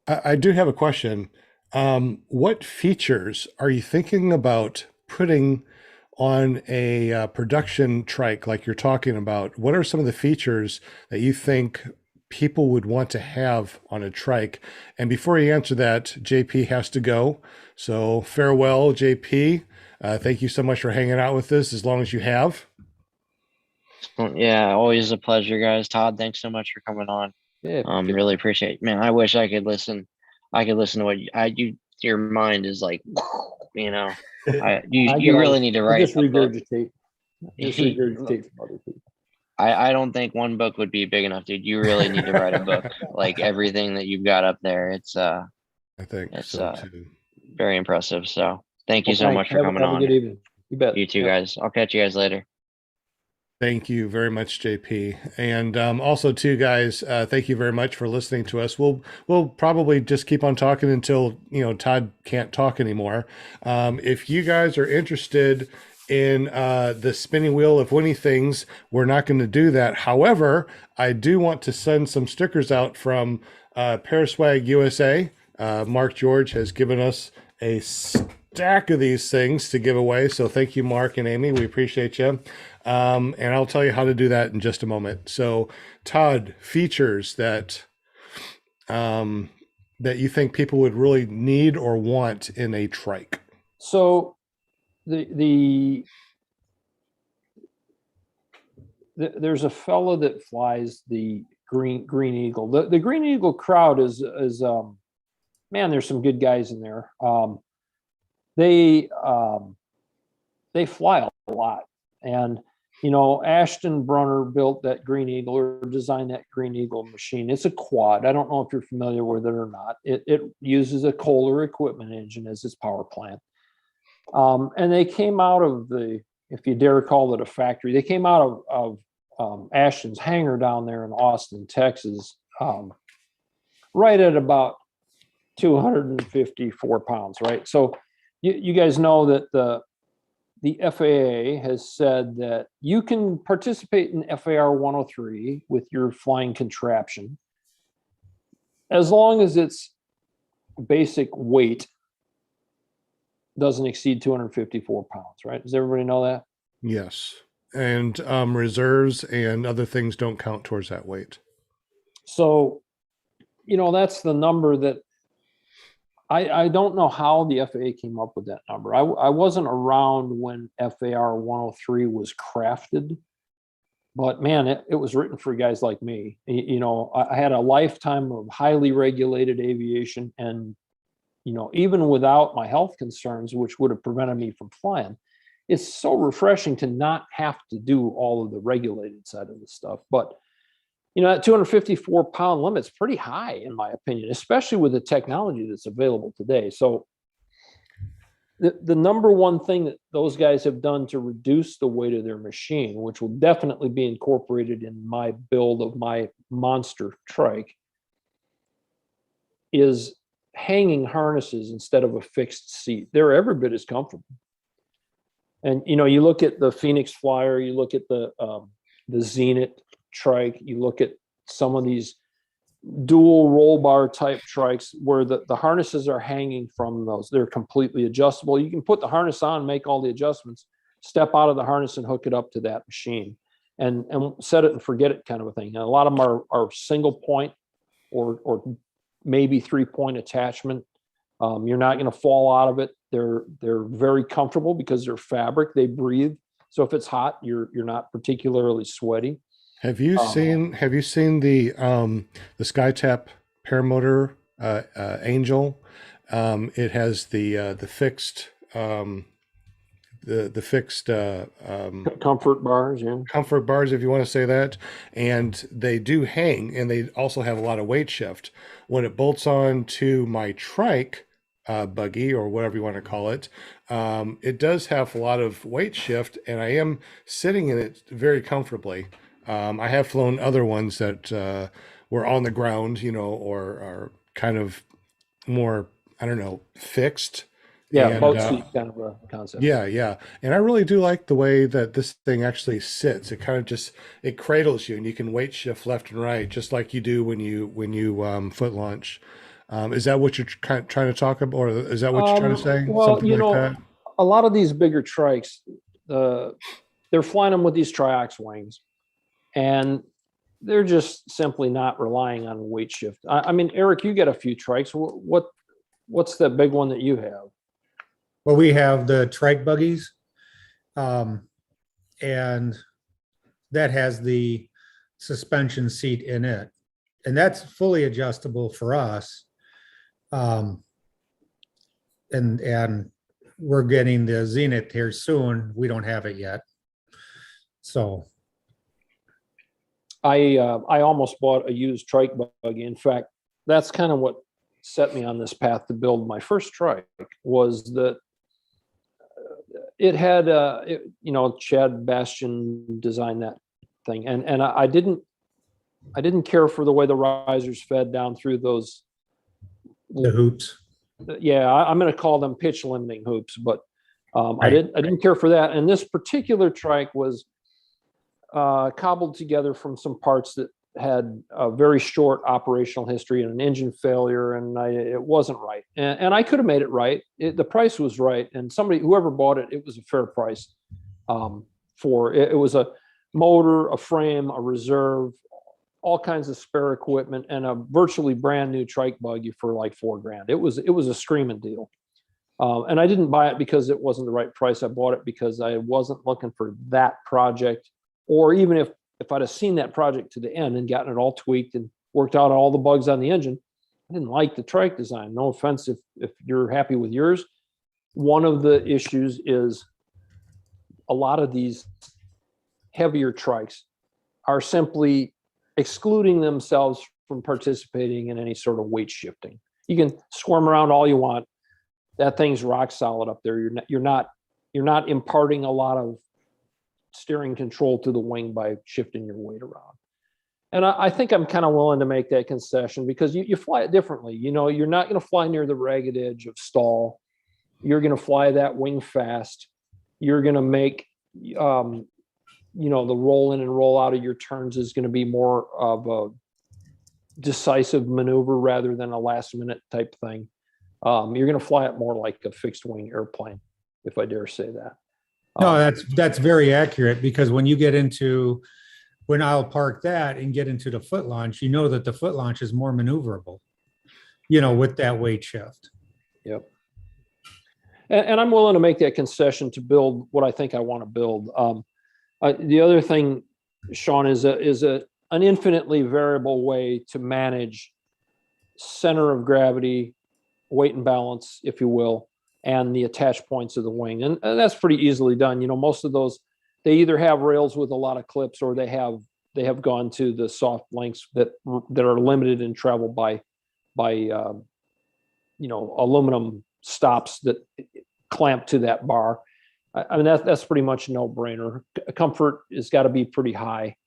I do have a question. What features are you thinking about putting on a production trike like you're talking about? What are some of the features that you think people would want to have on a trike? And before you answer that, JP has to go. So farewell, JP. Thank you so much for hanging out with us as long as you have. Yeah, always a pleasure, guys. Todd, thanks so much for coming on. yeah, Really appreciate it. Man, I wish I could listen. I could listen to what your mind is like, you really need to write. Just regurgitate. Just regurgitate from other people. I don't think one book would be big enough, dude. You really need to write a book. Like everything that you've got up there. It's I think it's so too. Very impressive. So thank you so much for coming on. Have a good evening. You bet. You too, guys. I'll catch you guys later. Thank you very much, JP. And also too, guys, thank you very much for listening to us. We'll probably just keep on talking until, Todd can't talk anymore. If you guys are interested in the spinning wheel of winning things, we're not going to do that. However, I do want to send some stickers out from Paraswag USA. Mark George has given us a stack of these things to give away. So thank you, Mark and Amy. We appreciate you. And I'll tell you how to do that in just a moment. So Todd, features that you think people would really need or want in a trike. So there's a fellow that flies the Green Eagle. The Green Eagle crowd is man, there's some good guys in there. They fly a lot. And, Ashton Brunner built that Green Eagle or designed that Green Eagle machine. It's a quad. I don't know if you're familiar with it or not. It uses a Kohler equipment engine as its power plant. And they came out of if you dare call it a factory, they came out of Ashton's hangar down there in Austin, Texas, right at about 254 pounds, right? So you guys know that the FAA has said that you can participate in FAR 103 with your flying contraption as long as its basic weight doesn't exceed 254 pounds, right? Does everybody know that? Yes. And reserves and other things don't count towards that weight. So, that's the number that I don't know how the FAA came up with that number. I wasn't around when FAR 103 was crafted, but man, it was written for guys like me. I had a lifetime of highly regulated aviation, and even without my health concerns, which would have prevented me from flying, it's so refreshing to not have to do all of the regulated side of the stuff. But that 254 pound limit's pretty high, in my opinion, especially with the technology that's available today. So the number one thing that those guys have done to reduce the weight of their machine, which will definitely be incorporated in my build of my monster trike, is hanging harnesses instead of a fixed seat. They're every bit as comfortable. And you look at the Phoenix Flyer, you look at the Zenit trike, you look at some of these dual roll bar type trikes where the harnesses are hanging from those. They're completely adjustable. You can put the harness on, make all the adjustments, step out of the harness and hook it up to that machine and set it and forget it kind of a thing. And a lot of them are single point or maybe 3-point attachment. You're not going to fall out of it. They're very comfortable because they're fabric. They breathe. So if it's hot, you're not particularly sweaty. Have you seen the SkyTap Paramotor Angel? It has the fixed the fixed Comfort bars, yeah. comfort bars, if you want to say that, and they do hang, and they also have a lot of weight shift. When it bolts on to my trike buggy or whatever you want to call it, it does have a lot of weight shift, and I am sitting in it very comfortably. I have flown other ones that were on the ground, you know, or are kind of more, I don't know, fixed. Yeah, And, boat seat kind of a concept. yeah. And I really do like the way that this thing actually sits. It kind of just, it cradles you, and you can weight shift left and right, just like you do when you foot launch. Is that what you're trying to talk about, or is that what you're trying to say? Well, Something you like know, that? a lot of these bigger trikes, they're flying them with these triox wings, and they're just simply not relying on weight shift. I mean, Eric, you got a few trikes. What's the big one that you have? Well, we have the trike buggies, and that has the suspension seat in it, and that's fully adjustable for us. And we're getting the Zenith here soon. We don't have it yet, so I almost bought a used trike buggy. In fact, that's kind of what set me on this path to build my first trike, was that it had, Chad Bastian designed that thing. And I didn't care for the way the risers fed down through those. the hoops. Yeah, I'm going to call them pitch limiting hoops, but I didn't care for that. And this particular trike was cobbled together from some parts that had a very short operational history and an engine failure, and it wasn't right. And I could have made it right. The price was right, and whoever bought it, it was a fair price for it. It was a motor, a frame, a reserve, all kinds of spare equipment, and a virtually brand new trike buggy for like $4,000. It was a screaming deal. And I didn't buy it because it wasn't the right price. I bought it because I wasn't looking for that project, or even if I'd have seen that project to the end and gotten it all tweaked and worked out all the bugs on the engine, I didn't like the trike design. No offense if you're happy with yours. One of the issues is a lot of these heavier trikes are simply excluding themselves from participating in any sort of weight shifting. You can squirm around all you want. That thing's rock solid up there. You're not imparting a lot of steering control to the wing by shifting your weight around. And I think I'm kind of willing to make that concession, because you fly it differently. You know, you're not going to fly near the ragged edge of stall. You're going to fly that wing fast. You're going to make, the roll in and roll out of your turns is going to be more of a decisive maneuver rather than a last minute type thing. You're going to fly it more like a fixed wing airplane, if I dare say that. No, that's very accurate, because when I'll park that and get into the foot launch, you know that the foot launch is more maneuverable, with that weight shift. Yep. And I'm willing to make that concession to build what I think I want to build. The other thing, Sean, is an infinitely variable way to manage center of gravity, weight and balance, if you will, and the attach points of the wing. And that's pretty easily done. Most of those, they either have rails with a lot of clips, or they have gone to the soft links that are limited in travel by aluminum stops that clamp to that bar. I mean, that's pretty much a no-brainer. Comfort has got to be pretty high.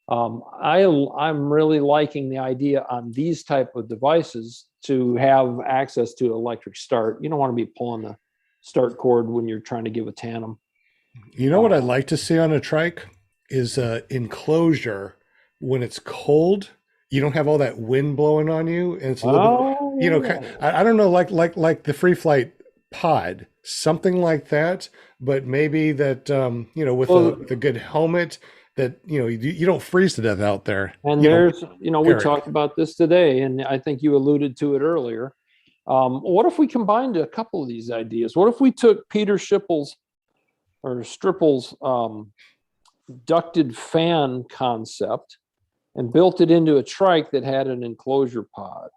I'm really liking the idea on these type of devices to have access to electric start. You don't want to be pulling the start cord when you're trying to give a tandem. You know what I'd like to see on a trike is an enclosure when it's cold. you don't have all that wind blowing on you, and it's a little bit, Oh, you know, yeah. I don't know, like the free flight pod, something like that. But maybe that, you know, Well, with a good helmet, that you know you don't freeze to death out there. and You know, there's, we Eric. talked about this today, and I think you alluded to it earlier. What if we combined a couple of these ideas? What if we took Peter Schippel's or Stripple's ducted fan concept and built it into a trike that had an enclosure pod?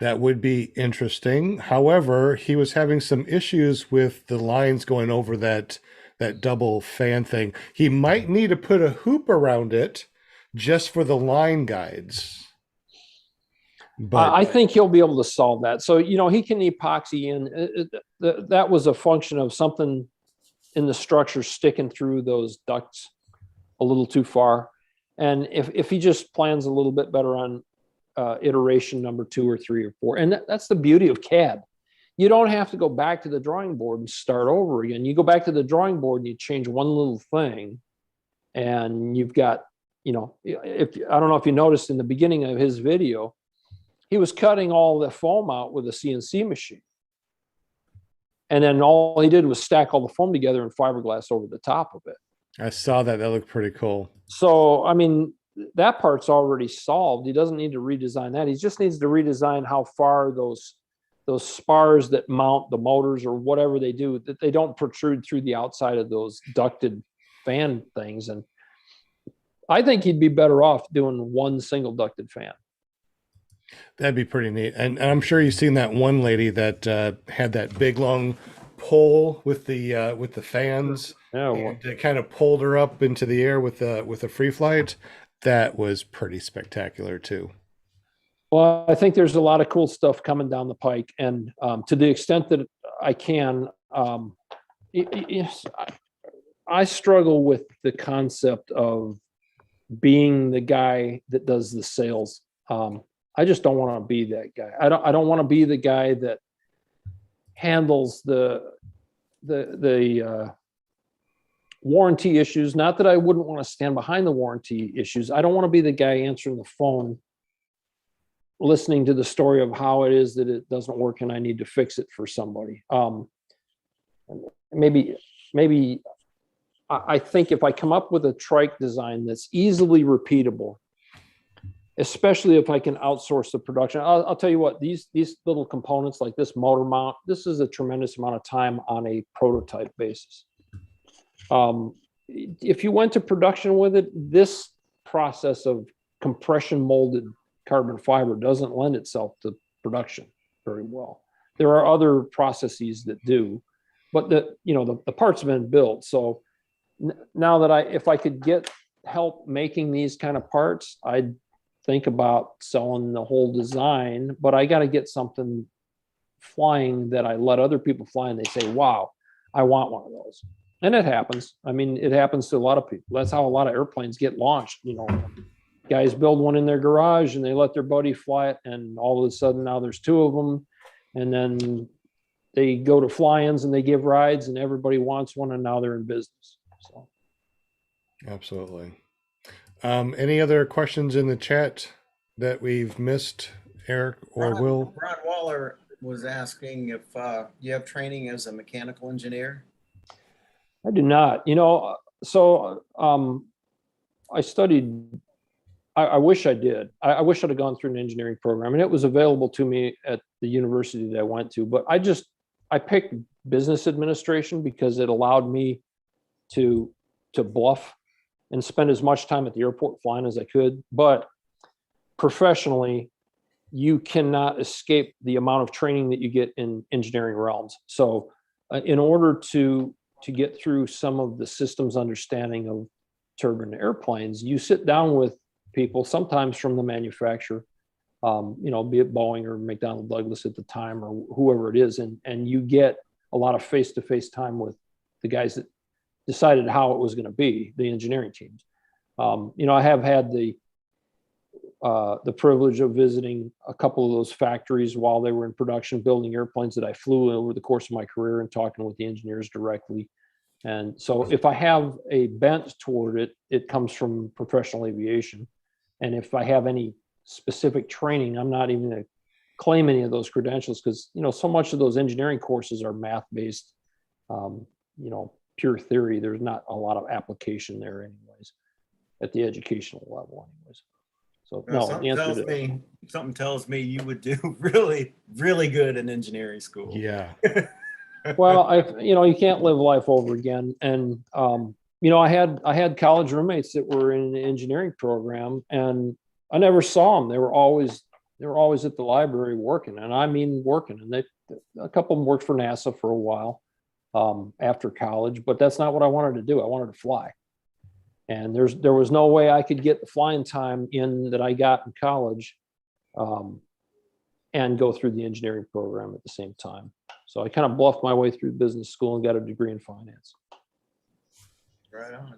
That would be interesting. However, he was having some issues with the lines going over that double fan thing. He might need to put a hoop around it just for the line guides. But I think he'll be able to solve that. So, he can epoxy in. That was a function of something in the structure sticking through those ducts a little too far. And if he just plans a little bit better on iteration number 2 or 3 or 4, and that's the beauty of CAD. You don't have to go back to the drawing board and start over again. You go back to the drawing board and you change one little thing, and you've got, if I don't know if you noticed in the beginning of his video, he was cutting all the foam out with a CNC machine. And then all he did was stack all the foam together in fiberglass over the top of it. I saw that. That looked pretty cool. So, I mean, that part's already solved. He doesn't need to redesign that. He just needs to redesign how far those spars that mount the motors or whatever they do, that they don't protrude through the outside of those ducted fan things. And I think he'd be better off doing one single ducted fan. That'd be pretty neat. And I'm sure you've seen that one lady that had that big long pole with the fans. Yeah, And it kind of pulled her up into the air with a free flight. That was pretty spectacular too. well, I think there's a lot of cool stuff coming down the pike. And to the extent that I can, I struggle with the concept of being the guy that does the sales. I just don't want to be that guy. I don't want to be the guy that handles the warranty issues. Not that I wouldn't want to stand behind the warranty issues. I don't want to be the guy answering the phone, listening to the story of how it is that it doesn't work and I need to fix it for somebody. Maybe I think if I come up with a trike design that's easily repeatable, especially if I can outsource the production. I'll tell you what, these little components like this motor mount, this is a tremendous amount of time on a prototype basis. If you went to production with it, this process of compression molded carbon fiber doesn't lend itself to production very well. There are other processes that do, but the parts have been built. So now that if I could get help making these kind of parts, I'd think about selling the whole design, but I got to get something flying that I let other people fly and they say, wow, I want one of those. And it happens. I mean, it happens to a lot of people. That's how a lot of airplanes get launched. Guys build one in their garage and they let their buddy fly it. And all of a sudden now there's 2 of them. And then they go to fly-ins and they give rides and everybody wants one. And now they're in business. So. Absolutely. Any other questions in the chat that we've missed, Eric or Will? Ron Waller was asking if you have training as a mechanical engineer. I do not. So I studied. I wish I did. I wish I'd have gone through an engineering program, and it was available to me at the university that I went to. But I picked business administration because it allowed me to bluff and spend as much time at the airport flying as I could. But professionally, you cannot escape the amount of training that you get in engineering realms. So in order to get through some of the systems understanding of turbine airplanes, you sit down with people, sometimes from the manufacturer, be it Boeing or McDonnell Douglas at the time or whoever it is. And you get a lot of face-to-face time with the guys that decided how it was going to be, the engineering teams. I have had the privilege of visiting a couple of those factories while they were in production, building airplanes that I flew over the course of my career and talking with the engineers directly. And so if I have a bent toward it, it comes from professional aviation. And if I have any specific training. I'm not even going to claim any of those credentials because, you know, so much of those engineering courses are math-based, you know, pure theory. There's not a lot of application there anyways at the educational level anyways. So no, something tells me you would do really, really good in engineering school. Yeah. Well, you know, you can't live life over again. And, you know, I had college roommates that were in the engineering program and I never saw them. They were always at the library working, and I mean working. And a couple of them worked for NASA for a while after college, but that's not what I wanted to do. I wanted to fly, and there was no way I could get the flying time in that I got in college, and go through the engineering program at the same time. So I kind of bluffed my way through business school and got a degree in finance. Right on.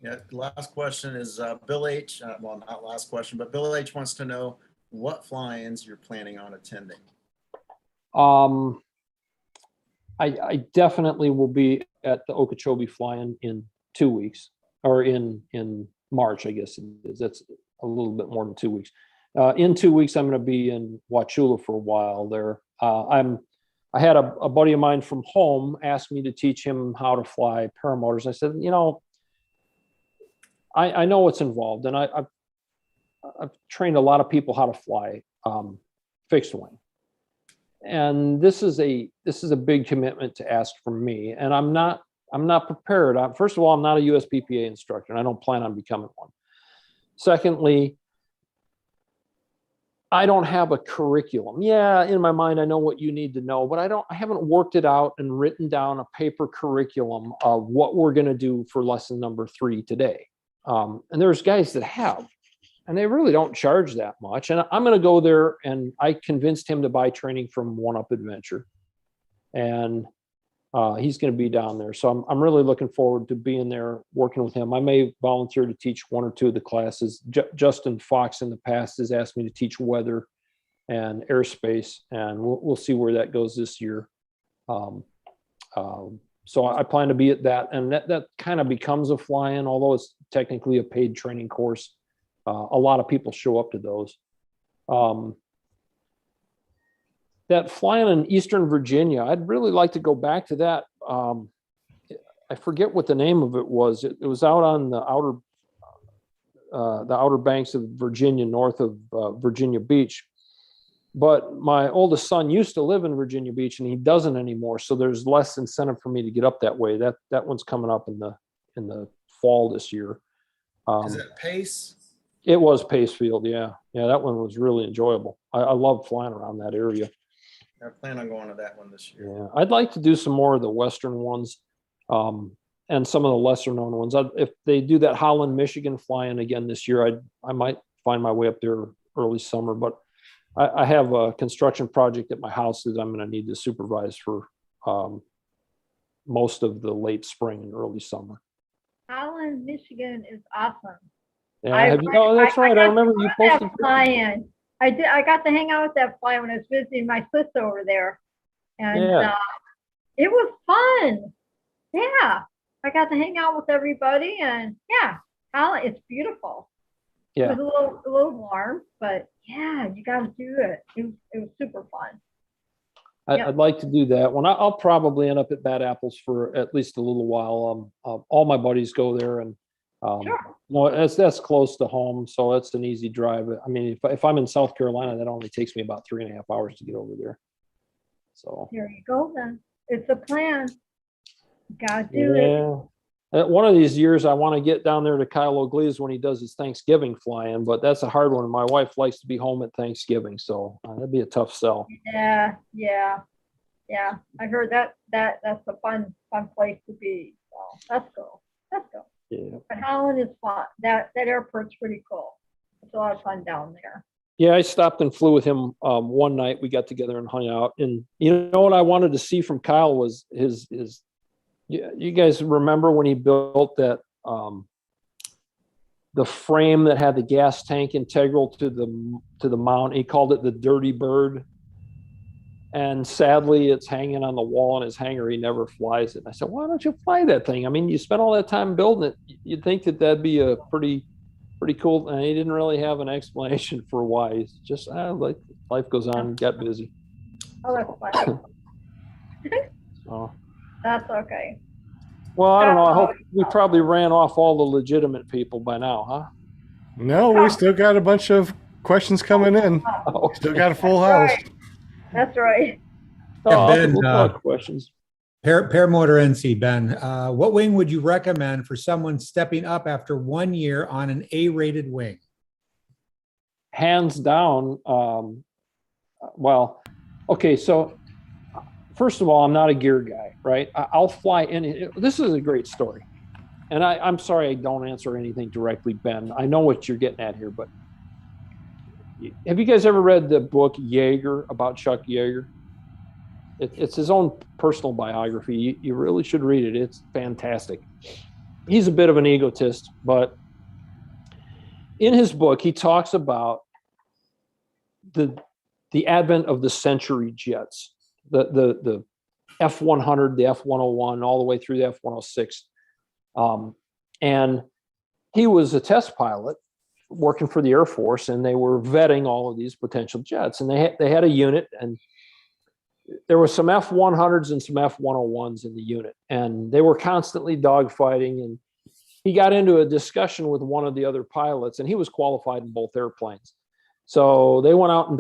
Yeah. The last question is Bill H. Well, not last question, but Bill H. wants to know what fly-ins you're planning on attending. I definitely will be at the Okeechobee fly-in in 2 weeks, or in March, I guess it is. That's a little bit more than 2 weeks. In 2 weeks, I'm going to be in Wauchula for a while there. I had a buddy of mine from home ask me to teach him how to fly paramotors. I said, you know, I know what's involved, and I've trained a lot of people how to fly fixed wing, and this is a big commitment to ask from me, and I'm not prepared. First of all, I'm not a USPPA instructor, and I don't plan on becoming one. Secondly, I don't have a curriculum. Yeah, in my mind, I know what you need to know, but I haven't worked it out and written down a paper curriculum of what we're going to do for lesson number 3 today. And there's guys that have, and they really don't charge that much. And I'm going to go there, and I convinced him to buy training from One Up Adventure, and he's going to be down there. So I'm really looking forward to being there, working with him. I may volunteer to teach 1 or 2 of the classes. Justin Fox in the past has asked me to teach weather and airspace, and we'll see where that goes this year. So I plan to be at that, and that kind of becomes a fly-in, although it's technically a paid training course. A lot of people show up to those. That flying in Eastern Virginia, I'd really like to go back to that. I forget what the name of it was. It was out on the outer banks of Virginia, north of Virginia Beach. But my oldest son used to live in Virginia Beach, and he doesn't anymore. So there's less incentive for me to get up that way. That one's coming up in the fall this year. Is it Pace? It was Pacefield, yeah. Yeah, that one was really enjoyable. I love flying around that area. I plan on going to that one this year. Yeah, I'd like to do some more of the Western ones, and some of the lesser known ones. If they do that Holland, Michigan flying again this year, I might find my way up there early summer. But I have a construction project at my house that I'm going to need to supervise for most of the late spring and early summer. Holland, Michigan is awesome. Yeah, that's right. I remember you posted. Fly-in. I did. I got to hang out with that fly when I was visiting my sister over there, and it was fun. Yeah, I got to hang out with everybody, and yeah, Holland, it's beautiful. Yeah, it was a little warm, but yeah, you got to do it. It was super fun. I'd like to do that one. I'll probably end up at Bad Apples for at least a little while. All my buddies go there, and sure. That's close to home, so it's an easy drive. I mean, if I'm in South Carolina, that only takes me about 3.5 hours to get over there. So there you go. Then it's a plan. Gotta do it. One of these years, I want to get down there to Kyle O'Glee's when he does his Thanksgiving fly-in, but that's a hard one. My wife likes to be home at Thanksgiving, so that'd be a tough sell. Yeah. I heard that's a fun place to be. So let's go. Yeah. But Holland is fun. That airport's pretty cool. It's a lot of fun down there. Yeah, I stopped and flew with him one night. We got together and hung out. And you know what I wanted to see from Kyle was his. You guys remember when he built that the frame that had the gas tank integral to the mount? He called it the Dirty Bird. And sadly, it's hanging on the wall in his hangar. He never flies it. And I said, why don't you fly that thing? I mean, you spent all that time building it. You'd think that'd be a pretty pretty cool. And he didn't really have an explanation for why. He's just like life goes on, got busy. Oh, that's funny. So, That's okay. well, I don't know. I hope we probably ran off all the legitimate people by now, huh? No, we still got a bunch of questions coming in. Oh, Still got a full house. Right. That's right. oh, Ben, we'll talk questions. Paramotor NC, Ben, what wing would you recommend for someone stepping up after 1 year on an A-rated wing? Hands down. Well, okay. So first of all, I'm not a gear guy, right? I'll fly any. This is a great story. And I'm sorry I don't answer anything directly, Ben. I know what you're getting at here, but have you guys ever read the book Yeager about Chuck Yeager? It's his own personal biography. You really should read it. It's fantastic. He's a bit of an egotist, but in his book, he talks about the advent of the Century jets, the F-100, the F-101, all the way through the F-106. And he was a test pilot working for the Air Force, and they were vetting all of these potential jets. And they had a unit, and there were some F-100s and some F-101s in the unit, and they were constantly dogfighting. And he got into a discussion with one of the other pilots, and he was qualified in both airplanes. So they went out and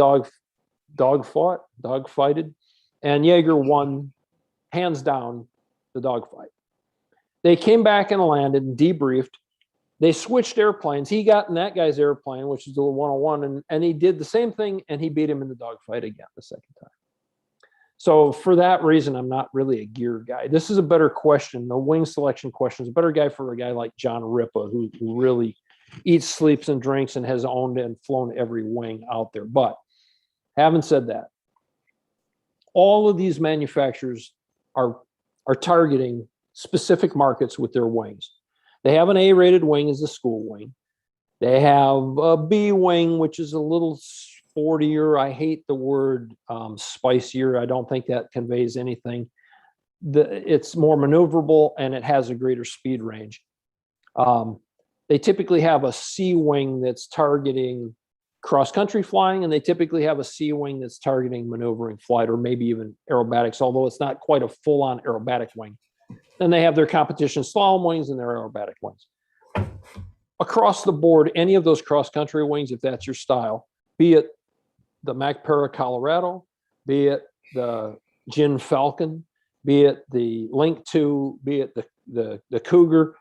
dogfighted, and Yeager won hands down the dogfight. They came back and landed and debriefed. They switched airplanes. He got in that guy's airplane, which is the 101, and he did the same thing, and he beat him in the dogfight again the second time. So for that reason, I'm not really a gear guy. This is a better question. The wing selection question is a better guy for a guy like John Ripa, who really eats, sleeps, and drinks and has owned and flown every wing out there. But having said that, all of these manufacturers are targeting specific markets with their wings. They have an A-rated wing as a school wing. They have a B wing, which is a little sportier. I hate the word spicier. I don't think that conveys anything. It's more maneuverable, and it has a greater speed range. They typically have a C wing that's targeting cross-country flying, and they typically have a C wing that's targeting maneuvering flight, or maybe even aerobatics, although it's not quite a full-on aerobatic wing. Then they have their competition slalom wings and their aerobatic wings. Across the board, any of those cross-country wings, if that's your style, be it the MacPara Colorado, be it the Gin Falcon, be it the Link 2, be it the Cougar,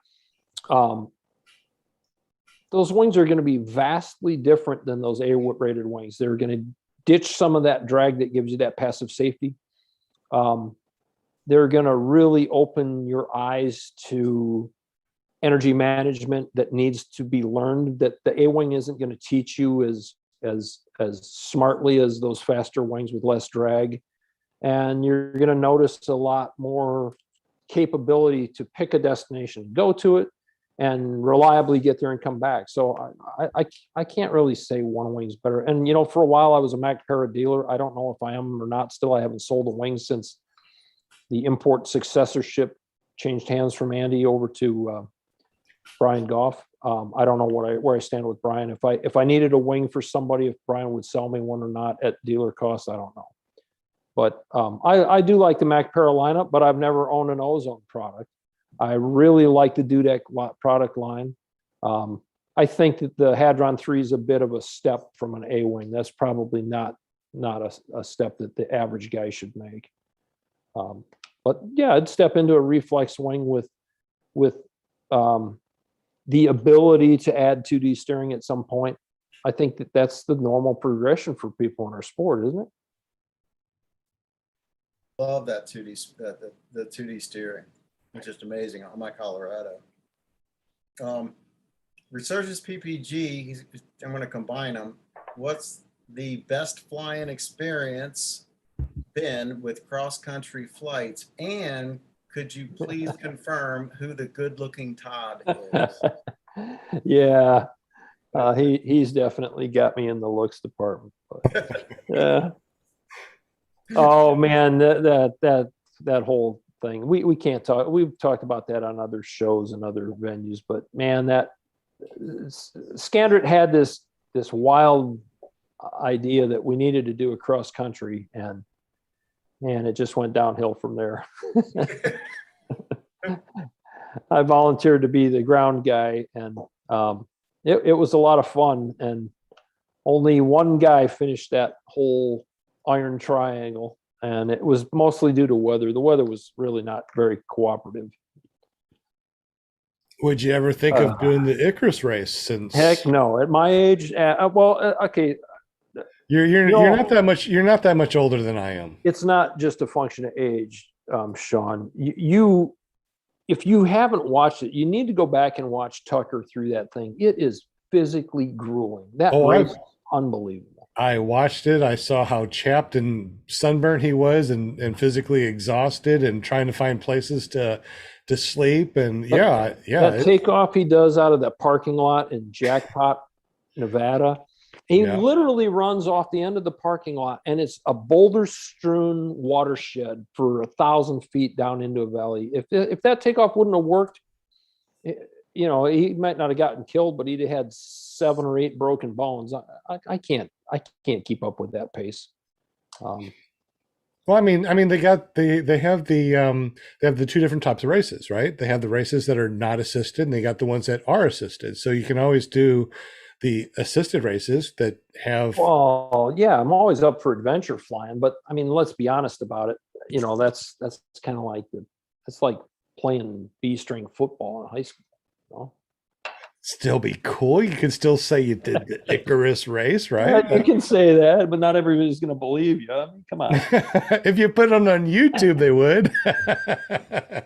those wings are going to be vastly different than those A-rated wings. They're going to ditch some of that drag that gives you that passive safety. They're going to really open your eyes to energy management that needs to be learned, that the A-wing isn't going to teach you as smartly as those faster wings with less drag. And you're going to notice a lot more capability to pick a destination, go to it, and reliably get there and come back. So I can't really say one wing's better. And, you know, for a while I was a MacPara dealer. I don't know if I am or not. Still, I haven't sold a wing since the import successorship changed hands from Andy over to Brian Goff. I don't know where I stand with Brian. If I needed a wing for somebody, if Brian would sell me one or not at dealer cost, I don't know. But I do like the MacPara lineup, but I've never owned an Ozone product. I really like the Dudek product line. I think that the Hadron 3 is a bit of a step from an A-wing. That's probably not a step that the average guy should make. But yeah, I'd step into a reflex wing with the ability to add 2D steering at some point. I think that that's the normal progression for people in our sport, isn't it? Love that 2D, the 2D steering. It's just amazing on my Colorado. Resurgence PPG, I'm going to combine them. What's the best flying experience been with cross-country flights? And could you please confirm who the good-looking Todd is? Yeah, he's definitely got me in the looks department. But, oh man, that whole thing, we can't talk. We've talked about that on other shows and other venues, but man, that Scandrett had this wild idea that we needed to do a cross country, and it just went downhill from there. I volunteered to be the ground guy, and it was a lot of fun, and only one guy finished that whole iron triangle, and it was mostly due to weather. The weather was really not very cooperative. Would you ever think of doing the Icarus race? Since Heck no, at my age, okay, you're not that much older than I am. it's not just a function of age, Sean. You if you haven't watched it, you need to go back and watch Tucker through that thing. It is physically grueling. That race is unbelievable. I watched it. I saw how chapped and sunburnt he was, and physically exhausted, and trying to find places to sleep. And that takeoff he does out of that parking lot in Jackpot, Nevada. He literally runs off the end of the parking lot, and it's a boulder-strewn watershed for 1,000 feet down into a valley. If that takeoff wouldn't have worked, he might not have gotten killed, but he'd have had 7 or 8 broken bones. I can't keep up with that pace. Well, I mean, they have the 2 different types of races, right? They have the races that are not assisted, and they got the ones that are assisted. So you can always do the assisted races that have. Well, yeah, I'm always up for adventure flying, but I mean, let's be honest about it. That's kind of like it's like playing B-string football in high school. Still be cool. You can still say you did the Icarus race, right? Yeah, you can say that, but not everybody's going to believe you. I mean, come on. If you put it on YouTube, they would.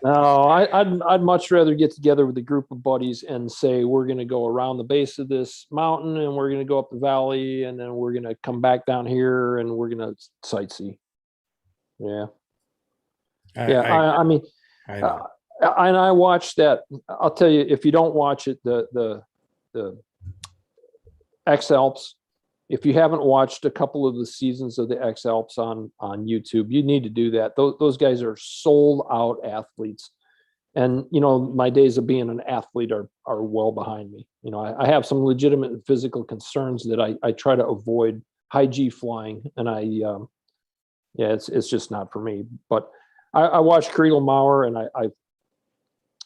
No, I'd much rather get together with a group of buddies and say we're going to go around the base of this mountain, and we're going to go up the valley, and then we're going to come back down here, and we're going to sightsee. Yeah. I mean. I know. And I watched that. I'll tell you, if you don't watch it, the X Alps, if you haven't watched a couple of the seasons of the X Alps on YouTube, you need to do that. Those guys are sold out athletes. And, my days of being an athlete are well behind me. I have some legitimate physical concerns that I try to avoid high G flying. And it's just not for me. But I watched Kriegel Maurer, and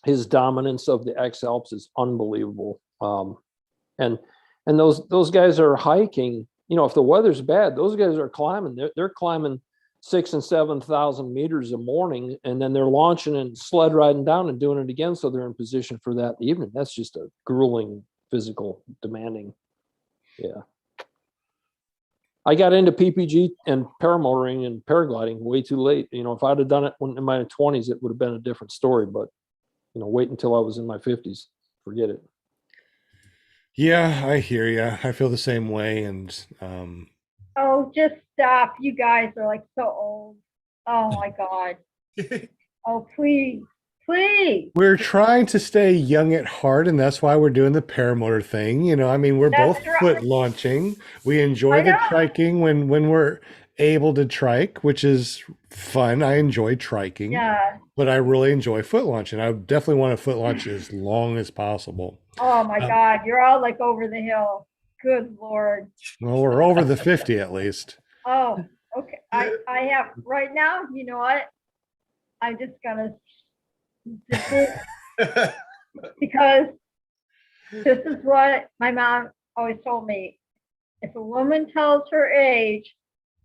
his dominance of the X Alps is unbelievable. And those guys are hiking. If the weather's bad, those guys are climbing. They're climbing 6,000 and 7,000 meters a morning, and then they're launching and sled riding down and doing it again. So they're in position for that evening. That's just a grueling, physical, demanding. Yeah. I got into PPG and paramotoring and paragliding way too late. If I'd have done it in my 20s, it would have been a different story. But wait until I was in my 50s. Forget it. Yeah, I hear you. I feel the same way. And Oh, just stop. You guys are like so old. Oh my God. Oh, please. We're trying to stay young at heart, and that's why we're doing the paramotor thing. We're That's both right. foot launching. We enjoy the triking when we're able to trike, which is fun. I enjoy triking. Yeah. But I really enjoy foot launching. I definitely want to foot launch as long as possible. Oh my God. You're all like over the hill. Good Lord. Well, we're over the 50 at least. Oh, okay. I have right now, you know what? I'm just gonna because this is what my mom always told me. If a woman tells her age,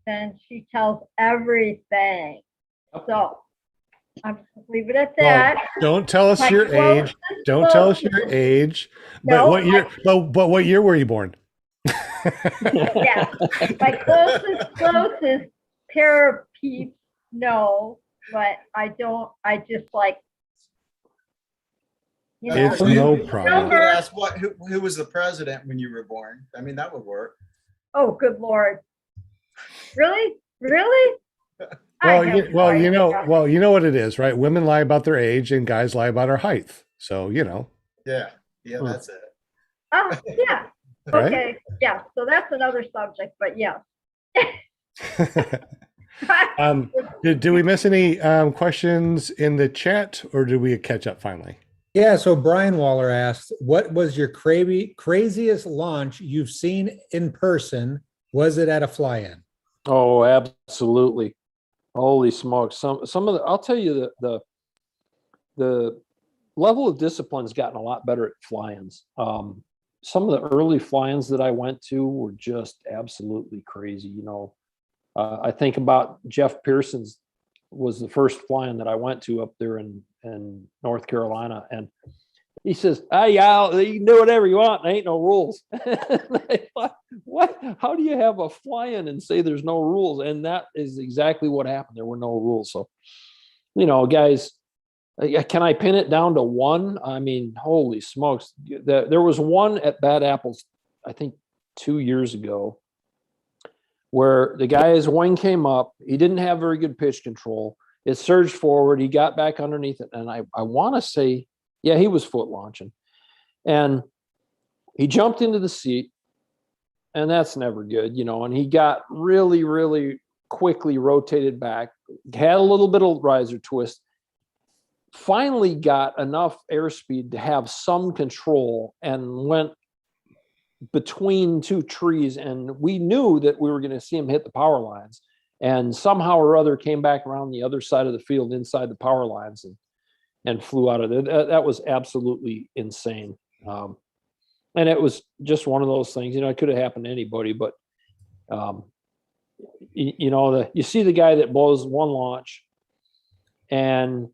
then she tells everything. So I'm just gonna leave it at that. Well, don't tell us My your age. closest- Don't tell us your age. But No, what year? But what year were you born? Yeah, my closest pair of peeps know, but I don't. I just like, It's no problem. You could ask who was the president when you were born? I mean, that would work. Oh, good Lord. Really? Well, you know what it is, right? Women lie about their age, and guys lie about their height. So Yeah, that's it. Oh, yeah. Right? Okay. Yeah. So that's another subject, but yeah. Did we miss any questions in the chat, or did we catch up finally? Yeah, so Brian Waller asked, what was your craziest launch you've seen in person? Was it at a fly-in? Oh, absolutely. Holy smokes. Some of the, I'll tell you the level of discipline's gotten a lot better at fly-ins. Some of the early fly-ins that I went to were just absolutely crazy. You know, I think about Jeff Pearson's was the first fly-in that I went to up there in North Carolina. And he says, "Hey, y'all, you can do whatever you want. There ain't no rules." I thought, what? How do you have a fly-in and say there's no rules? And that is exactly what happened. There were no rules. So, you know, guys, can I pin it down to one? I mean, holy smokes. There was one at Bad Apples, I think 2 years ago, where the guy's wing came up. He didn't have very good pitch control. It surged forward. He got back underneath it. And I want to say, yeah, he was foot launching. And he jumped into the seat. And that's never good, you know. And he got really, really quickly rotated back, had a little bit of riser twist, finally got enough airspeed to have some control and went between two trees. And we knew that we were going to see him hit the power lines. And somehow or other came back around the other side of the field inside the power lines and flew out of there. That was absolutely insane. And it was just one of those things, you know, it could have happened to anybody, but you know, you see the guy that blows one launch and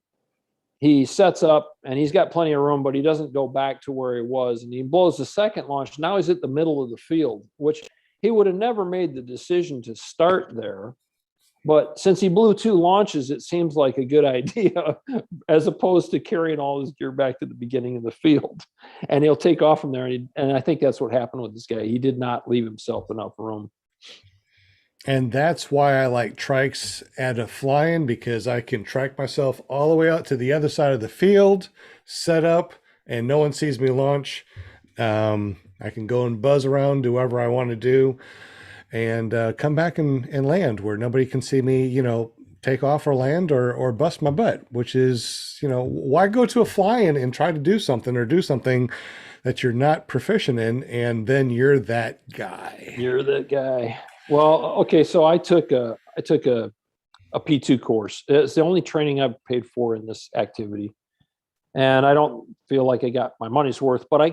he sets up and he's got plenty of room, but he doesn't go back to where he was. And he blows the second launch. Now he's at the middle of the field, which he would have never made the decision to start there. But since he blew two launches, it seems like a good idea as opposed to carrying all his gear back to the beginning of the field. And he'll take off from there. And I think that's what happened with this guy. He did not leave himself enough room. And that's why I like trikes at a fly-in, because I can trike myself all the way out to the other side of the field, set up, and no one sees me launch. I can go and buzz around, do whatever I want to do, and come back and land where nobody can see me, you know, take off or land or bust my butt, which is, you know, why go to a fly-in and try to do something that you're not proficient in, and then you're that guy. You're that guy. Well, okay, so I took a P2 course. It's the only training I've paid for in this activity, and I don't feel like I got my money's worth. But I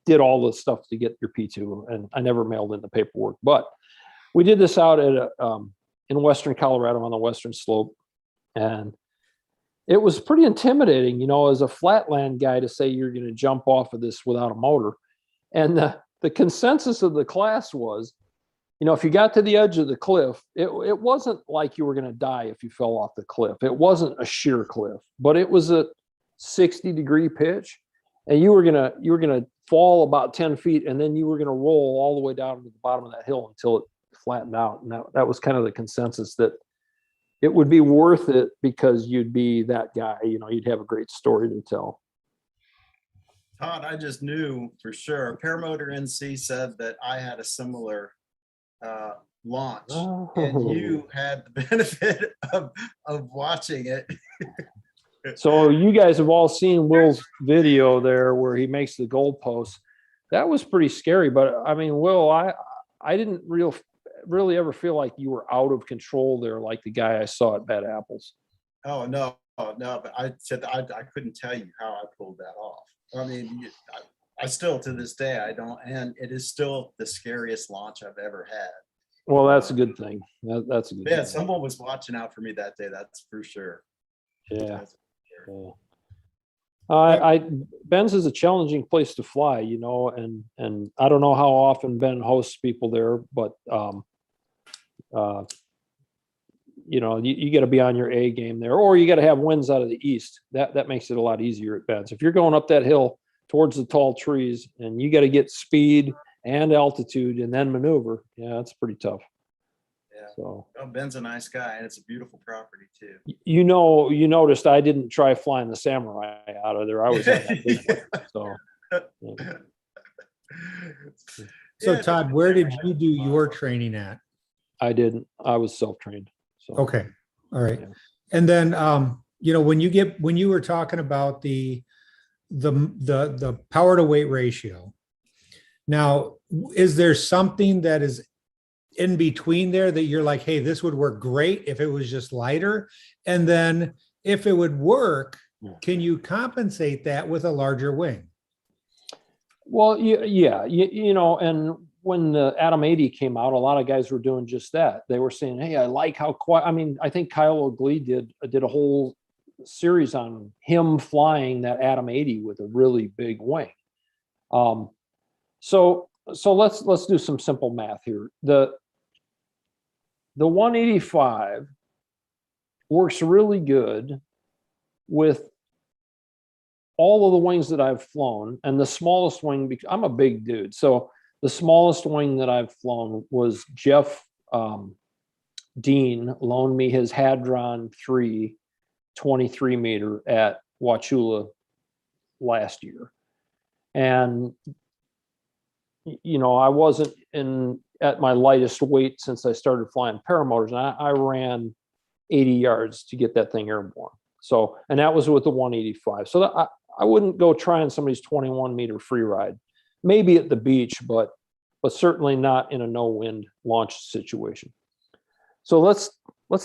did all the stuff to get your P2, and I never mailed in the paperwork. But we did this out at in Western Colorado on the Western Slope, and it was pretty intimidating, you know, as a flatland guy to say you're going to jump off of this without a motor. And the consensus of the class was, you know, if you got to the edge of the cliff, it wasn't like you were going to die if you fell off the cliff. It wasn't a sheer cliff, but it was a 60-degree pitch, and you were gonna fall about 10 feet, and then you were going to roll all the way down to the bottom of that hill until it flattened out. And that was kind of the consensus, that it would be worth it because you'd be that guy. You know, you'd have a great story to tell. Todd, I just knew for sure. Paramotor NC said that I had a similar launch, and you had the benefit of watching it. So you guys have all seen Will's video there where he makes the goalpost. That was pretty scary, but I mean, Will, I didn't really ever feel like you were out of control there like the guy I saw at Bad Apples. Oh no, but I said I couldn't tell you how I pulled that off. I mean, I still, to this day, I don't, and it is still the scariest launch I've ever had. Well, that's a good thing. That's a good thing. Someone was watching out for me that day. That's for sure. Yeah. Ben's is a challenging place to fly, you know, and I don't know how often Ben hosts people there, but you know, you got to be on your A game there, or you got to have winds out of the east. That makes it a lot easier at Ben's. If you're going up that hill towards the tall trees and you got to get speed and altitude and then maneuver, yeah, it's pretty tough. Yeah. So Ben's a nice guy, and it's a beautiful property too. You know, you noticed I didn't try flying the Samurai out of there. I was on that big one, so. Yeah. So Todd, where did you do your training at? I didn't. I was self-trained. So. Okay. All right. Yeah. And then, you know, when you were talking about the the power to weight ratio. Now, is there something that is in between there that you're like, hey, this would work great if it was just lighter? And then if it would work, can you compensate that with a larger wing? Well, yeah, you know, and when the Atom 80 came out, a lot of guys were doing just that. They were saying, hey, I like how quiet. I mean, I think Kyle O'Glee did a whole series on him flying that Atom 80 with a really big wing. So let's do some simple math here. The 185 works really good with all of the wings that I've flown, and the smallest wing, because I'm a big dude. So the smallest wing that I've flown was Jeff Dean loaned me his Hadron 3 23 meter at Wauchula last year. And, you know, I wasn't at my lightest weight since I started flying Paramotors, and I ran 80 yards to get that thing airborne. So, and that was with the 185. So that I wouldn't go trying somebody's 21 meter free ride, maybe at the beach, but certainly not in a no wind launch situation. So let's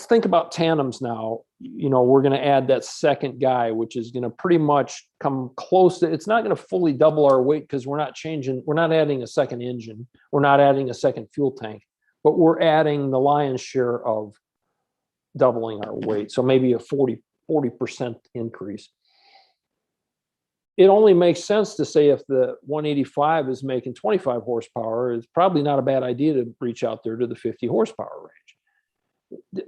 think about tandems now. You know, we're going to add that second guy, which is going to pretty much come close to, it's not going to fully double our weight because we're not adding a second engine. We're not adding a second fuel tank, but we're adding the lion's share of doubling our weight. So maybe a 40% increase. It only makes sense to say if the 185 is making 25 horsepower, it's probably not a bad idea to reach out there to the 50 horsepower range.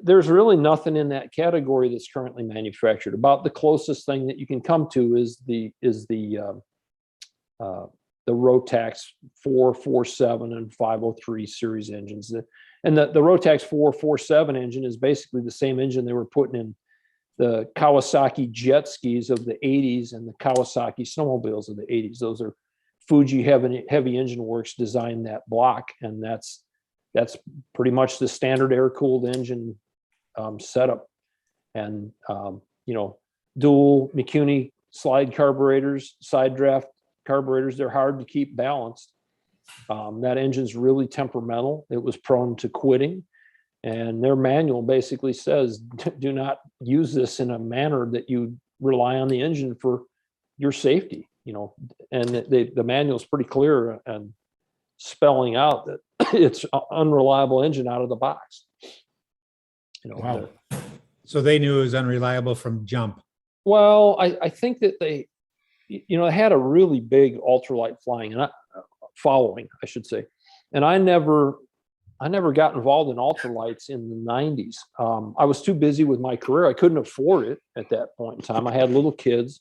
There's really nothing in that category that's currently manufactured. About the closest thing that you can come to is the Rotax 447 and 503 series engines. And the Rotax 447 engine is basically the same engine they were putting in the Kawasaki jet skis of the 80s and the Kawasaki snowmobiles of the 80s. Those are Fuji Heavy Engine Works designed that block, and that's pretty much the standard air-cooled engine setup. And you know, dual McCuney slide carburetors, side draft carburetors, they're hard to keep balanced. That engine's really temperamental. It was prone to quitting. And their manual basically says, do not use this in a manner that you rely on the engine for your safety, you know. And the manual is pretty clear and spelling out that it's an unreliable engine out of the box. You know, Wow. So they knew it was unreliable from jump. Well, I think that they, you know, they had a really big ultralight flying and following, I should say. And I never got involved in ultralights in the 90s. I was too busy with my career. I couldn't afford it at that point in time. I had little kids,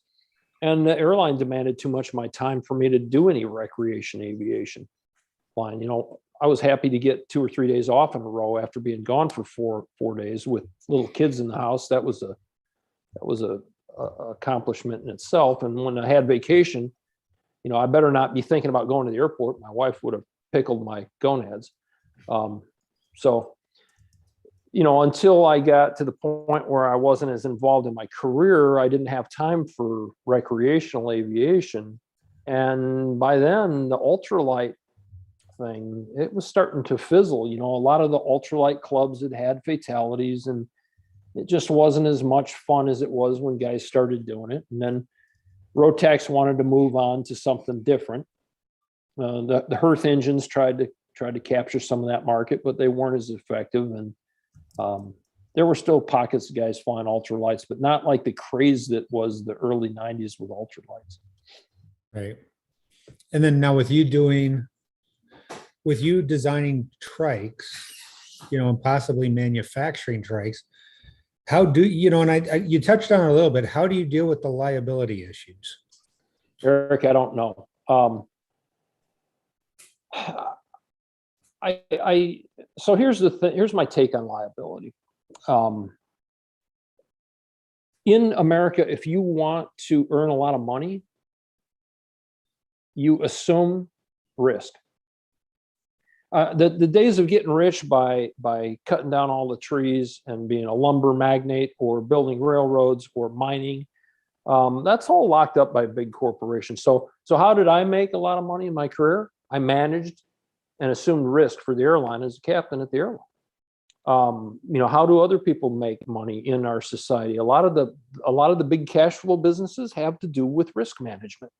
and the airline demanded too much of my time for me to do any recreation aviation flying. You know, I was happy to get 2 or 3 days off in a row after being gone for four days with little kids in the house. That was a accomplishment in itself. And when I had vacation, you know, I better not be thinking about going to the airport. My wife would have pickled my gonads. So, you know, until I got to the point where I wasn't as involved in my career, I didn't have time for recreational aviation. And by then, the ultralight thing, it was starting to fizzle. You know, a lot of the ultralight clubs had fatalities, and it just wasn't as much fun as it was when guys started doing it. And then Rotax wanted to move on to something different. The Hearth engines tried to capture some of that market, but they weren't as effective. And there were still pockets of guys flying ultralights, but not like the craze that was the early 90s with ultralights. Right. And then now with you designing trikes, you know, and possibly manufacturing trikes, how do you know, and you touched on it a little bit, how do you deal with the liability issues? Eric, I don't know. So here's the thing. Here's my take on liability. In America, if you want to earn a lot of money, you assume risk. The days of getting rich by cutting down all the trees and being a lumber magnate or building railroads or mining, That's all locked up by big corporations. So how did I make a lot of money in my career? I managed and assumed risk for the airline as a captain at the airline. How do other people make money in our society? A lot of the big cash flow businesses have to do with risk management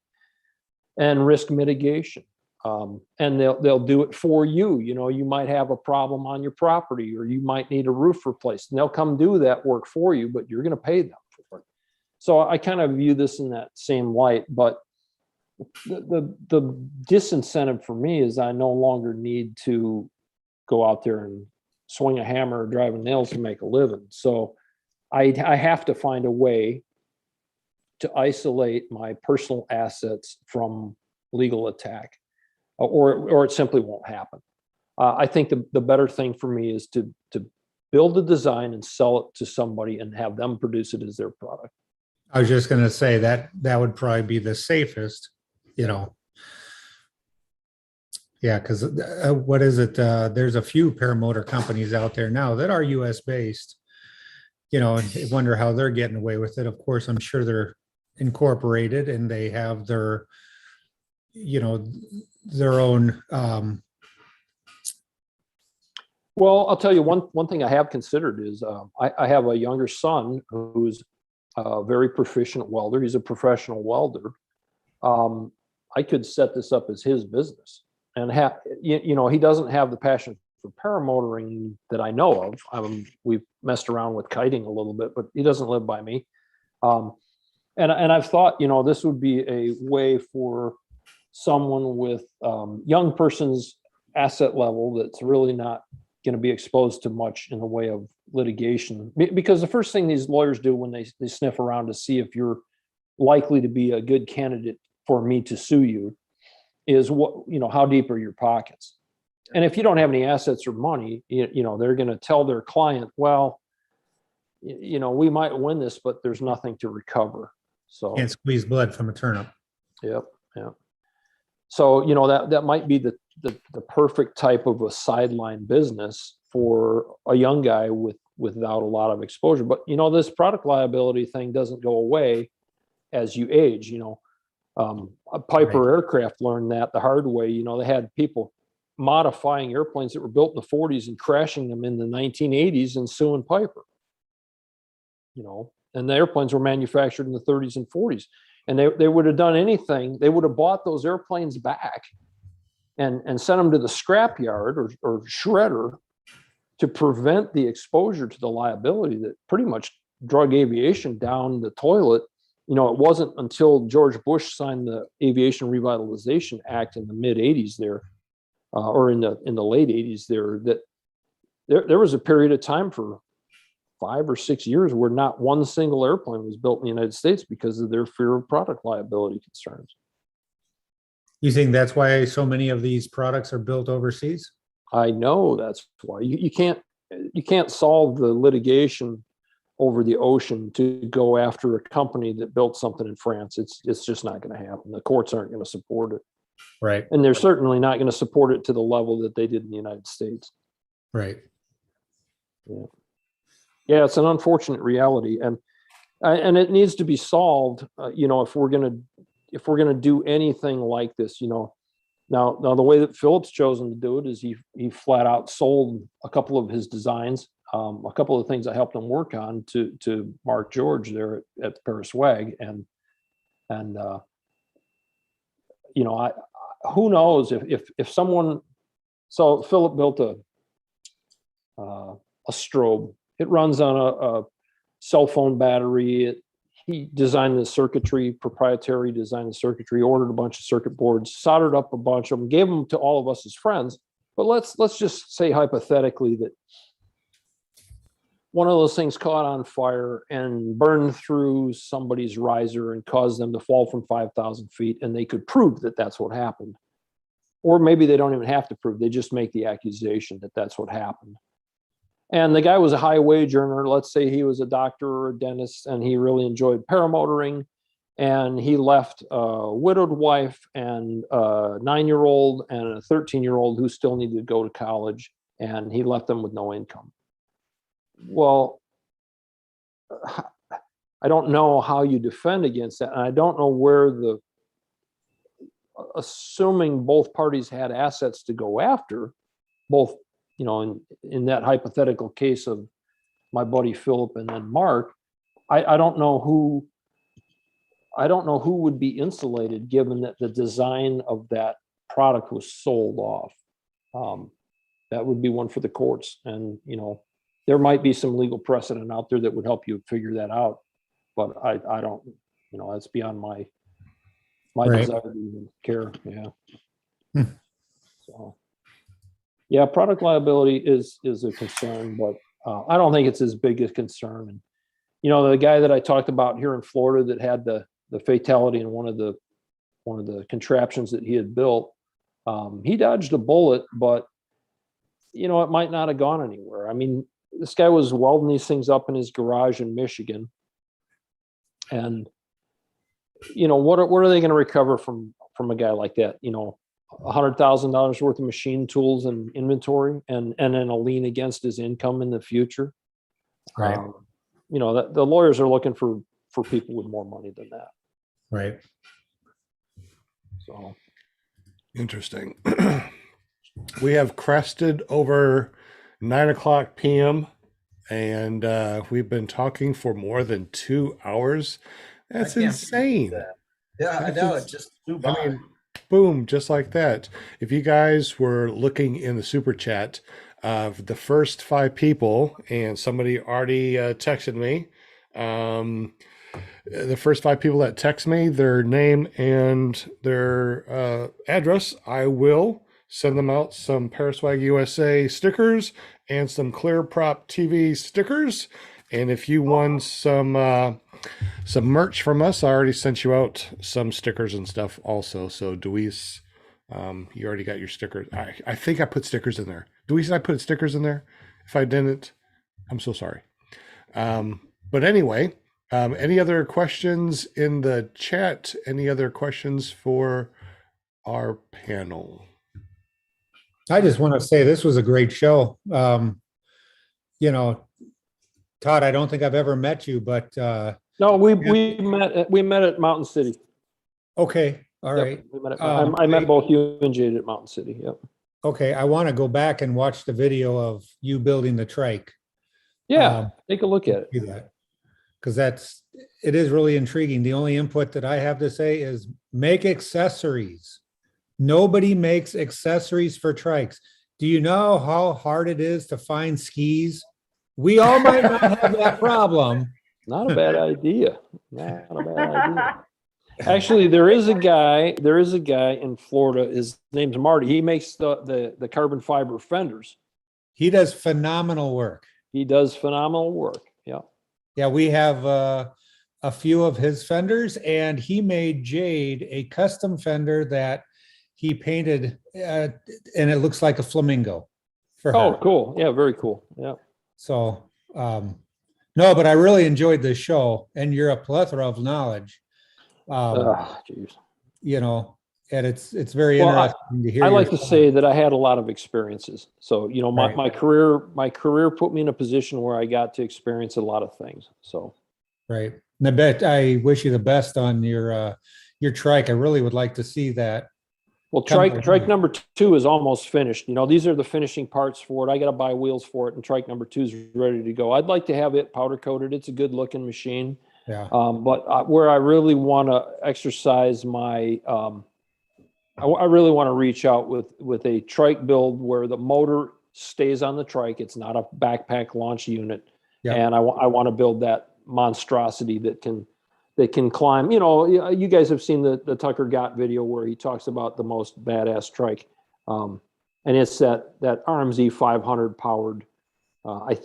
and risk mitigation. And they'll do it for you. You might have a problem on your property, or you might need a roof replaced, and they'll come do that work for you, but you're going to pay them for it. So I kind of view this in that same light, but the disincentive for me is I no longer need to go out there and swing a hammer or drive nails to make a living. So I have to find a way to isolate my personal assets from legal attack, or it simply won't happen. I think the better thing for me is to build a design and sell it to somebody and have them produce it as their product. I was just going to say that would probably be the safest, Yeah, because what is it? There's a few paramotor companies out there now that are US based, and I wonder how they're getting away with it. Of course, I'm sure they're incorporated and they have their, their own. Well, I'll tell you one thing I have considered is I have a younger son who's a very proficient welder. He's a professional welder. I could set this up as his business, and he doesn't have the passion for paramotoring that I know of. We've messed around with kiting a little bit, but he doesn't live by me. And I've thought, this would be a way for someone with young person's asset level that's really not going to be exposed to much in the way of litigation, because the first thing these lawyers do when they sniff around to see if you're likely to be a good candidate for me to sue you is how deep are your pockets? And if you don't have any assets or money, they're going to tell their client, well, we might win this, but there's nothing to recover. So Can't squeeze blood from a turnip. Yep. So that might be the perfect type of a sideline business for a young guy without a lot of exposure. But this product liability thing doesn't go away as you age. A Piper Aircraft learned that the hard way. They had people modifying airplanes that were built in the 40s and crashing them in the 1980s and suing Piper. And the airplanes were manufactured in the 30s and 40s. And they would have done anything. They would have bought those airplanes back and sent them to the scrap yard or shredder to prevent the exposure to the liability that pretty much drug aviation down the toilet. It wasn't until George Bush signed the Aviation Revitalization Act in the mid 80s there, or in the late 80s there, that there was a period of time for 5 or 6 years where not one single airplane was built in the United States because of their fear of product liability concerns. You think that's why so many of these products are built overseas? I know that's why you can't solve the litigation over the ocean to go after a company that built something in France. It's just not going to happen. The courts aren't going to support it. Right. And they're certainly not going to support it to the level that they did in the United States. Right. Yeah, it's an unfortunate reality, and it needs to be solved. If we're gonna do anything like this, Now the way that Philip's chosen to do it is he flat out sold a couple of his designs, a couple of things I helped him work on to Mark George there at the Paris WAG, and who knows if someone. So Philip built a strobe. It runs on a cell phone battery. He designed the circuitry, proprietary designed the circuitry, ordered a bunch of circuit boards, soldered up a bunch of them, gave them to all of us as friends. But let's just say hypothetically that one of those things caught on fire and burned through somebody's riser and caused them to fall from 5,000 feet, and they could prove that that's what happened. Or maybe they don't even have to prove, they just make the accusation that that's what happened. And the guy was a high wage earner. Let's say he was a doctor or a dentist, and he really enjoyed paramotoring. And he left a widowed wife and a 9-year-old and a 13-year-old who still needed to go to college. And he left them with no income. Well, I don't know how you defend against that. And I don't know where assuming both parties had assets to go after, both, in that hypothetical case of my buddy Philip and then Mark, I don't know who would be insulated given that the design of that product was sold off. That would be one for the courts. And, there might be some legal precedent out there that would help you figure that out. But I don't, that's beyond my Right. desire to even care. Yeah. Hmm. So, yeah, product liability is a concern, but I don't think it's as big a concern. And, the guy that I talked about here in Florida that had the fatality in one of the contraptions that he had built, he dodged a bullet, but it might not have gone anywhere. I mean, this guy was welding these things up in his garage in Michigan, and what are they going to recover from a guy like that? $100,000 worth of machine tools and inventory, and then a lien against his income in the future. Right. The lawyers are looking for people with more money than that. Right. So Interesting. We have crested over 9:00 p.m. and we've been talking for more than 2 hours. That's I can't insane. believe that. Yeah, I That's know, ins- it just flew by. I mean, boom, just like that. If you guys were looking in the super chat, the first 5 people, and somebody already texted me, the first 5 people that text me, their name and their address, I will send them out some Paraswag USA stickers and some ClearPropTV stickers. And if you won some merch from us, I already sent you out some stickers and stuff also. So Deweese, you already got your stickers. I think I put stickers in there. Deweese, I put stickers in there. If I didn't, I'm so sorry. But anyway, any other questions in the chat? Any other questions for our panel? I just want to say this was a great show. Todd, I don't think I've ever met you, but no, we met at Mountain City. okay, all Yep, right. we met I met both you and Jade at Mountain City. Yep. Okay, I want to go back and watch the video of you building the trike. Yeah, take a look at it. Do that because it is really intriguing. The only input that I have to say is make accessories. Nobody makes accessories for trikes. Do you know how hard it is to find skis? We all might not have that problem. Not a bad idea. Not a bad idea. Actually, there is a guy in Florida. His name's Marty. He makes the carbon fiber fenders. He does phenomenal work. He does phenomenal work. Yeah. Yeah, we have a few of his fenders, and he made Jade a custom fender that he painted, and it looks like a flamingo for her. Oh, cool. Yeah, very cool. Yeah. So, no, but I really enjoyed this show, and you're a plethora of knowledge. Geez. And it's very Well, interesting to hear. I like your to say that I had a lot of experiences. So, Right. my career put me in a position where I got to experience a lot of things. So, right. And I wish you the best on your trike. I really would like to see that. well, trike number 2 is almost finished. These are the finishing parts for it. I got to buy wheels for it, and trike number 2 is ready to go. I'd like to have it powder coated. It's a good looking machine. Yeah. But where I really want to exercise my, I really want to reach out with a trike build where the motor stays on the trike. It's not a backpack launch unit. Yeah. And I want to build that monstrosity that can climb. You guys have seen the Tucker Gott video where he talks about the most badass trike. And it's that RMZ 500 powered, I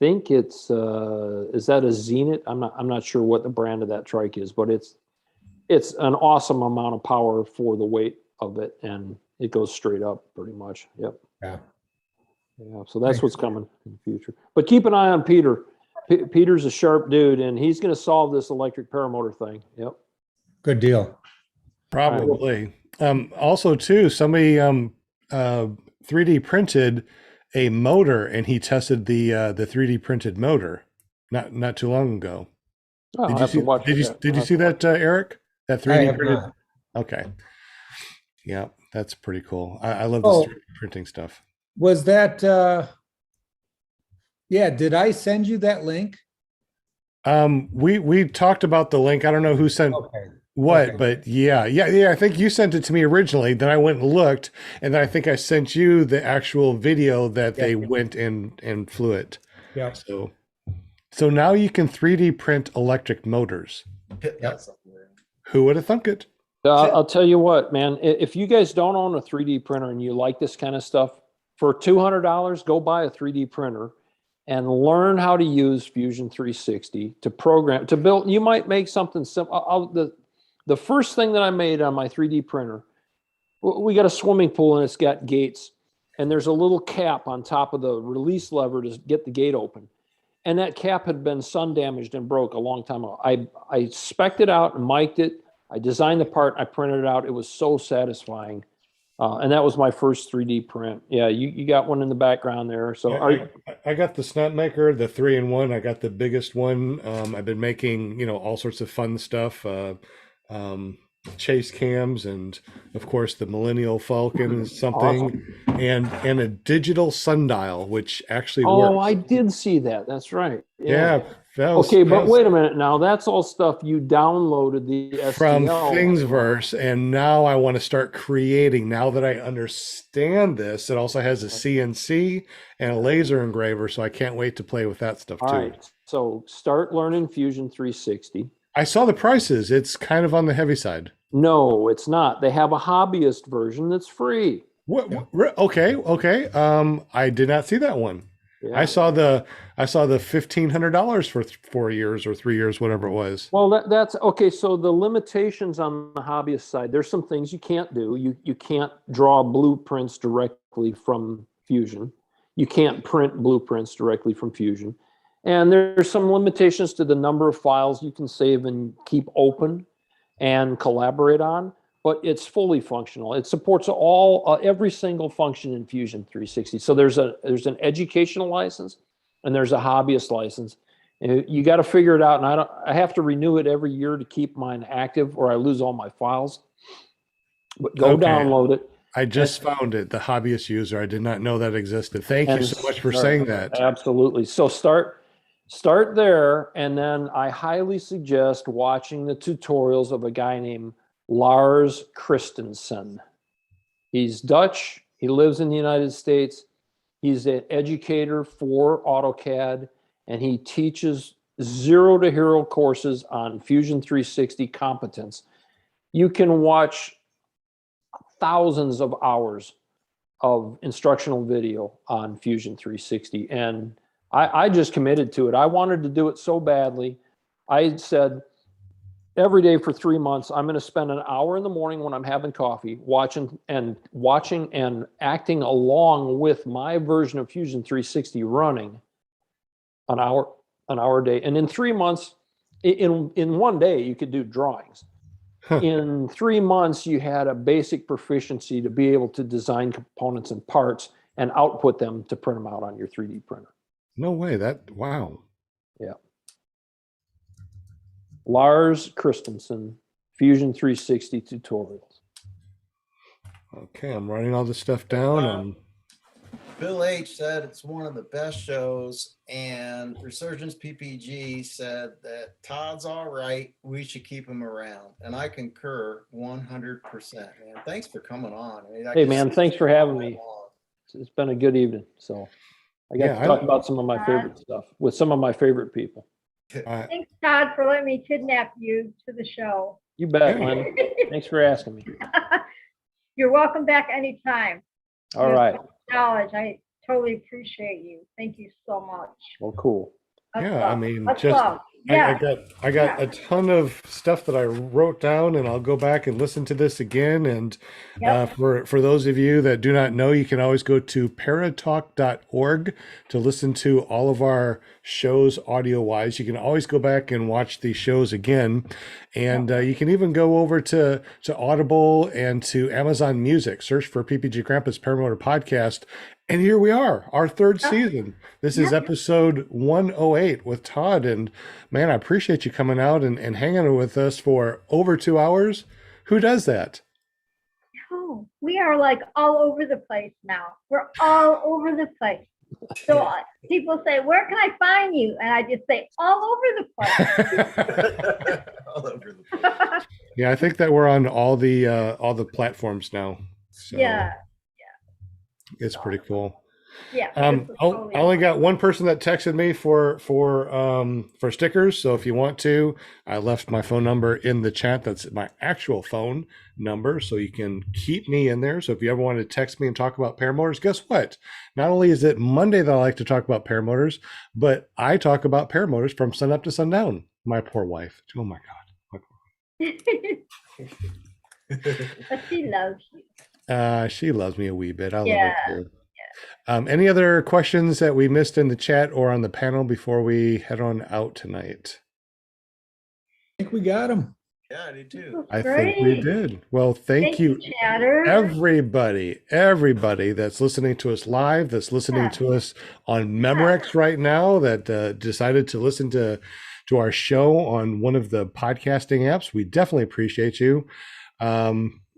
think it's, is that a Zenit? I'm not sure what the brand of that trike is, but it's an awesome amount of power for the weight of it. And it goes straight up pretty much. Yep. Yeah. Yeah. So that's what's coming in the future, but keep an eye on Peter. Peter's a sharp dude, and he's going to solve this electric paramotor thing. Yep. Good deal. Probably. Also, too, somebody 3D printed a motor, and he tested the 3D printed motor not too long ago. Oh, I'll Did you have to see? watch Did you that. did I'll you have see to watch that, Eric? That I 3D have printed. not. Okay. Yeah, that's pretty cool. I love this Oh, 3D printing stuff. was that, yeah, did I send you that link? We talked about the link. I don't know who sent Okay. what, Okay. but yeah. I think you sent it to me originally. Then I went and looked, and then I think I sent you the actual video that they Yeah. went and flew it. Yeah. So now you can 3D print electric motors. That's somewhere. Who would have thunk it? I'll tell you what, man, if you guys don't own a 3D printer and you like this kind of stuff, for $200, go buy a 3D printer and learn how to use Fusion 360 to program, to build. You might make something simple. The first thing that I made on my 3D printer, we got a swimming pool and it's got gates, and there's a little cap on top of the release lever to get the gate open. And that cap had been sun damaged and broke a long time ago. I spec'd it out and mic'd it. I designed the part, I printed it out. It was so satisfying. And that was my first 3D print. Yeah, you got one in the background there. So Yeah, I got the snap maker, the 3-in-1. I got the biggest one. I've been making, all sorts of fun stuff. Chase cams, and of course the Millennial Falcon is something, and a digital sundial, which actually oh, works. I did see that. That's right. Yeah. Okay, but wait a minute now. That's all stuff you downloaded the From STL. Thingsverse, and now I want to start creating. Now that I understand this, it also has a CNC and a laser engraver, so I can't wait to play with that stuff too. All right, so start learning Fusion 360. I saw the prices. It's kind of on the heavy side. No, it's not. They have a hobbyist version that's free. Okay. I did not see that one. Yeah. I saw the $1,500 for 4 years or 3 years, whatever it was. Well, that's okay. So the limitations on the hobbyist side, there's some things you can't do. You can't draw blueprints directly from Fusion. You can't print blueprints directly from Fusion. And there's some limitations to the number of files you can save and keep open and collaborate on, but it's fully functional. It supports every single function in Fusion 360. So there's an educational license and there's a hobbyist license. And you got to figure it out. And I have to renew it every year to keep mine active, or I lose all my files. But go download it. I just found it, the hobbyist user. I did not know that existed. Thank you so much for saying that. Absolutely. So start there, and then I highly suggest watching the tutorials of a guy named Lars Christensen. He's Dutch. He lives in the United States. He's an educator for AutoCAD, and he teaches 0 to hero courses on Fusion 360 competence. You can watch thousands of hours of instructional video on Fusion 360, and I just committed to it. I wanted to do it so badly. I said, every day for 3 months, I'm going to spend an hour in the morning when I'm having coffee, watching and acting along with my version of Fusion 360 running an hour a day. And in 3 months, in one day, you could do drawings. In 3 months, you had a basic proficiency to be able to design components and parts and output them to print them out on your 3D printer. No way. Wow. Yeah. Lars Christensen, Fusion 360 tutorials. Okay, I'm writing all this stuff down. And Bill H said it's one of the best shows, and Resurgence PPG said that Todd's all right. We should keep him around, and I concur 100%. Man, thanks for coming on. Hey, man, thanks for having me. It's been a good evening. So I got to talk about some of my favorite stuff with some of my favorite people. Thanks, Todd, for letting me kidnap you to the show. You bet, Lynn. Thanks for asking me. You're welcome back anytime. All right. Knowledge. I totally appreciate you. Thank you so much. Well, cool. yeah, I mean, That's just love. Yeah. I got a ton of stuff that I wrote down, and I'll go back and listen to this again. And for those of you that do not know, you can always go to paratalk.org to listen to all of our shows audio wise. You can always go back and watch these shows again, and you can even go over to Audible and to Amazon Music. Search for PPG Grandpa's Paramotor Podcast, And here we are, our third Oh, season. This is yeah. episode 108 with Todd. And man, I appreciate you coming out and hanging with us for over 2 hours. Who does that? Oh, we are like all over the place now. We're all over the place. So people say, where can I find you? And I just say, all over the place. All over the place. Yeah, I think that we're on all the platforms now. So Yeah, it's pretty cool. yeah. I this is totally only awesome. got one person that texted me for stickers. So if you want to, I left my phone number in the chat. That's my actual phone number, so you can keep me in there. So if you ever want to text me and talk about paramotors, guess what? Not only is it Monday that I like to talk about paramotors, but I talk about paramotors from sun up to sundown. My poor wife. Oh my God. But she loves you. She loves me a wee bit. I love Yeah. her too. Any other questions that we missed in the chat or on the panel before we head on out tonight? I think we got them. Yeah, I do too. I think we did. Well, thank you, Chatter. everybody that's listening to us live, that's listening Yeah. to us on Memorex right now, that decided to listen to our show on one of the podcasting apps. We definitely appreciate you.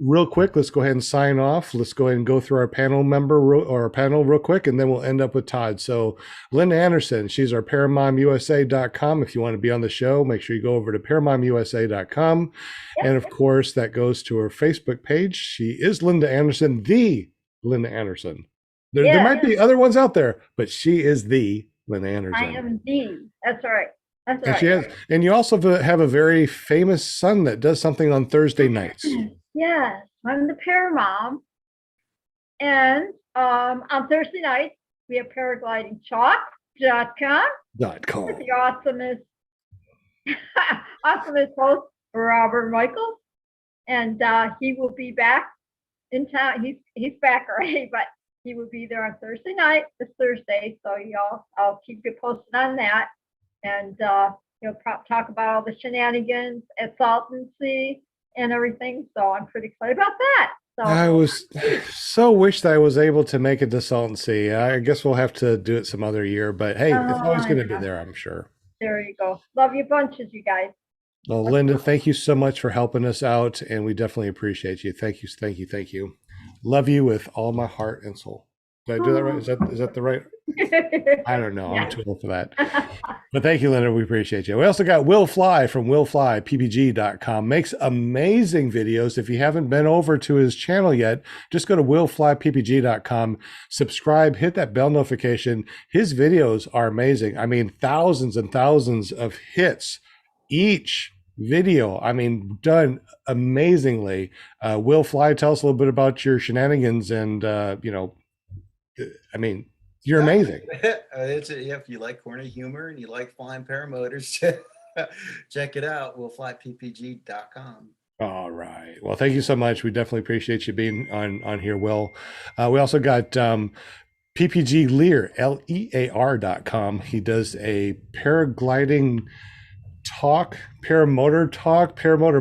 Real quick, let's go ahead and sign off. Let's go ahead and go through our panel real quick, and then we'll end up with Todd. So Linda Anderson, she's our ParamotorUSA.com. If you want to be on the show, make sure you go over to ParamotorUSA.com. Yep. And of course, that goes to her Facebook page. She is Linda Anderson, the Linda Anderson. There might be other ones out there, but she is the Linda Anderson. I am the. That's right. That's And right. she has, and you also have a very famous son that does something on Thursday nights. Yes, I'm the paramom. And on Thursday nights, we have paraglidingchalk.com .com. with the awesomest host, Robert Michaels. And he will be back in town. He's back already, but he will be there on Thursday night, this Thursday. So I'll keep you posted on that. And he'll talk about all the shenanigans at Salton Sea and everything. So I'm pretty excited about that. So I was so wish that I was able to make it to Salton Sea. I guess we'll have to do it some other year, but hey, it's always going to be there, I'm sure. there you go. Love you bunches, you guys. Well, Linda, thank you so much for helping us out, and we definitely appreciate you. Thank you, thank you, thank you. Love you with all my heart and soul. Did I do that right? Is that the right? I don't know. I'm too old for that. But thank you, Linda. We appreciate you. We also got Will Fly from willflyppg.com. Makes amazing videos. If you haven't been over to his channel yet, just go to willflyppg.com, subscribe, hit that bell notification. His videos are amazing. I mean, thousands and thousands of hits each video. I mean, done amazingly. Will Fly, tell us a little bit about your shenanigans and, I mean, you're amazing. If you like corny humor and you like flying paramotors, check it out. Willflyppg.com. All right. Well, thank you so much. We definitely appreciate you being on here, Will. We also got PPG Lear, LEAR.com. He does a paragliding paramotor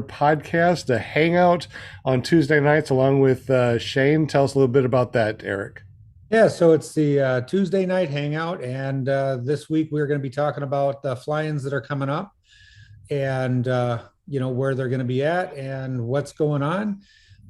podcast, a hangout on Tuesday nights along with Shane. Tell us a little bit about that, Eric. Yeah, so it's the Tuesday night hangout, and this week we're going to be talking about the fly-ins that are coming up, and where they're going to be at and what's going on.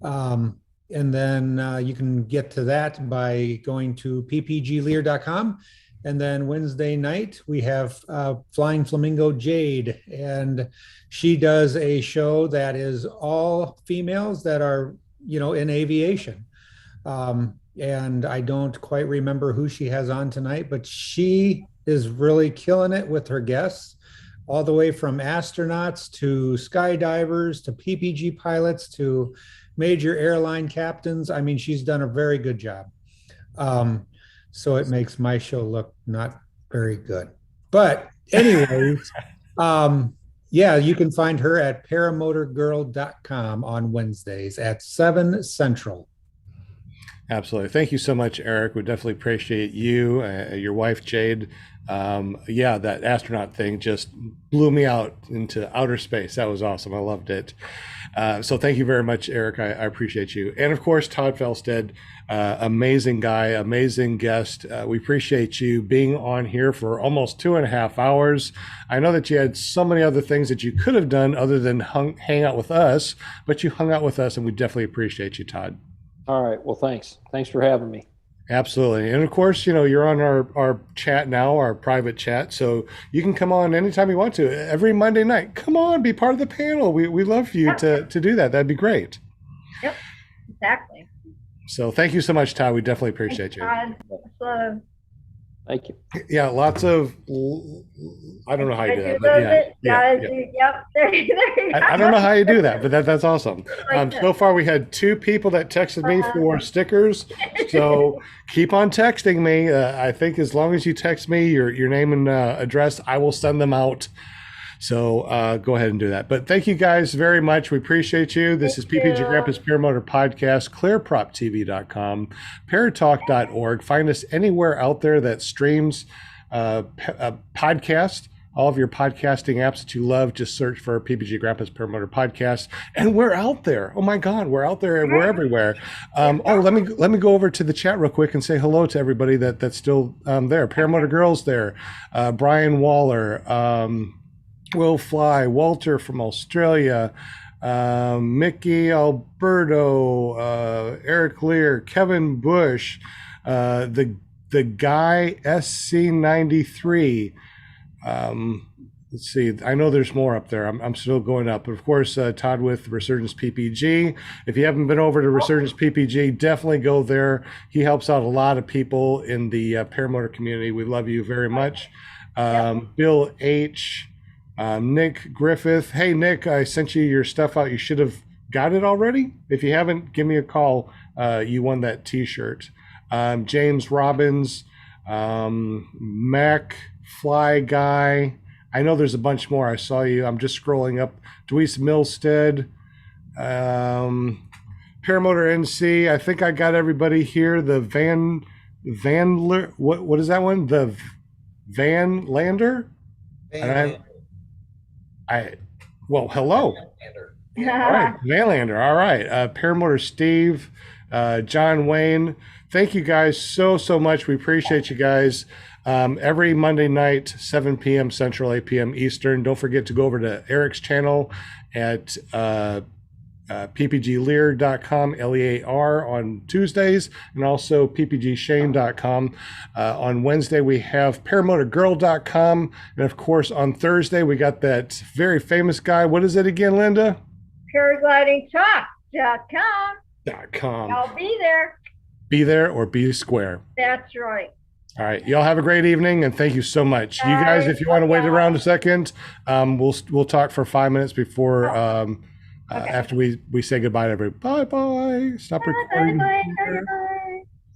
And then you can get to that by going to ppglear.com. And then Wednesday night we have Flying Flamingo Jade, and she does a show that is all females that are in aviation. And I don't quite remember who she has on tonight, but she is really killing it with her guests, all the way from astronauts to skydivers to PPG pilots to major airline captains. I mean, she's done a very good job. So it makes my show look not very good. But anyways, yeah, you can find her at paramotorgirl.com on Wednesdays at 7 Central. Absolutely. Thank you so much, Eric. We definitely appreciate you, your wife, Jade. Yeah, that astronaut thing just blew me out into outer space. That was awesome. I loved it. So thank you very much, Eric. I appreciate you. And of course, Todd Falstad, amazing guy, amazing guest. We appreciate you being on here for almost 2.5 hours. I know that you had so many other things that you could have done other than hang out with us, but you hung out with us, and we definitely appreciate you, Todd. All right. Well, thanks. Thanks for having me. Absolutely. And of course, you're on our chat now, our private chat. So you can come on anytime you want to, every Monday night. Come on, be part of the panel. We love for you to do that. That'd be great. Yep, exactly. So thank you so much, Todd. We definitely appreciate you. So, Thank you. Yeah, lots of, I don't know how you do that, but yep. There you go. I don't know how you do that, but that's awesome. So far, we had 2 people that texted me for stickers. So keep on texting me. I think as long as you text me your name and address, I will send them out. So go ahead and do that. But thank you guys very much. We appreciate you. This is PPG Grandpa's Paramotor Podcast, ClearPropTV.com, Paratalk.org. Find us anywhere out there that streams podcast. All of your podcasting apps that you love, just search for PPG Grandpa's Paramotor Podcast, and we're out there. Oh my God, we're out there. We're everywhere. Let me go over to the chat real quick and say hello to everybody that's still there. Paramotor Girls there, Brian Waller, Will Fly, Walter from Australia, Mickey Alberto, Eric Lear, Kevin Bush, the guy SC93. Let's see. I know there's more up there. I'm still going up. But of course, Todd with Resurgence PPG. If you haven't been over to Resurgence PPG, definitely go there. He helps out a lot of people in the paramotor community. We love you very much. Bill H. Nick Griffith. Hey, Nick, I sent you your stuff out. You should have got it already. If you haven't, give me a call. You won that t-shirt. James Robbins, Mac Fly Guy. I know there's a bunch more. I saw you. I'm just scrolling up. Dweese Milstead, Paramotor NC. I think I got everybody here. The what is that one? The Van Lander? Well, hello. All right, Vanlander. All right. Paramotor Steve, John Wayne. Thank you guys so much. We appreciate you guys. Every Monday night, 7 p.m. Central, 8 p.m. Eastern. Don't forget to go over to Eric's channel at ppglear.com, Lear on Tuesdays, and also ppgshane.com. On Wednesday, we have paramotorgirl.com. And of course, on Thursday, we got that very famous guy. What is it again, Linda? Paraglidingtalk.com. I'll be there. Be there or be square. That's right. All right. Y'all have a great evening, and thank you so much. You guys, if you want to wait around a second, we'll talk for 5 minutes before after we say goodbye to everybody. Bye. Stop recording. Bye.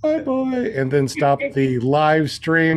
And then stop the live stream.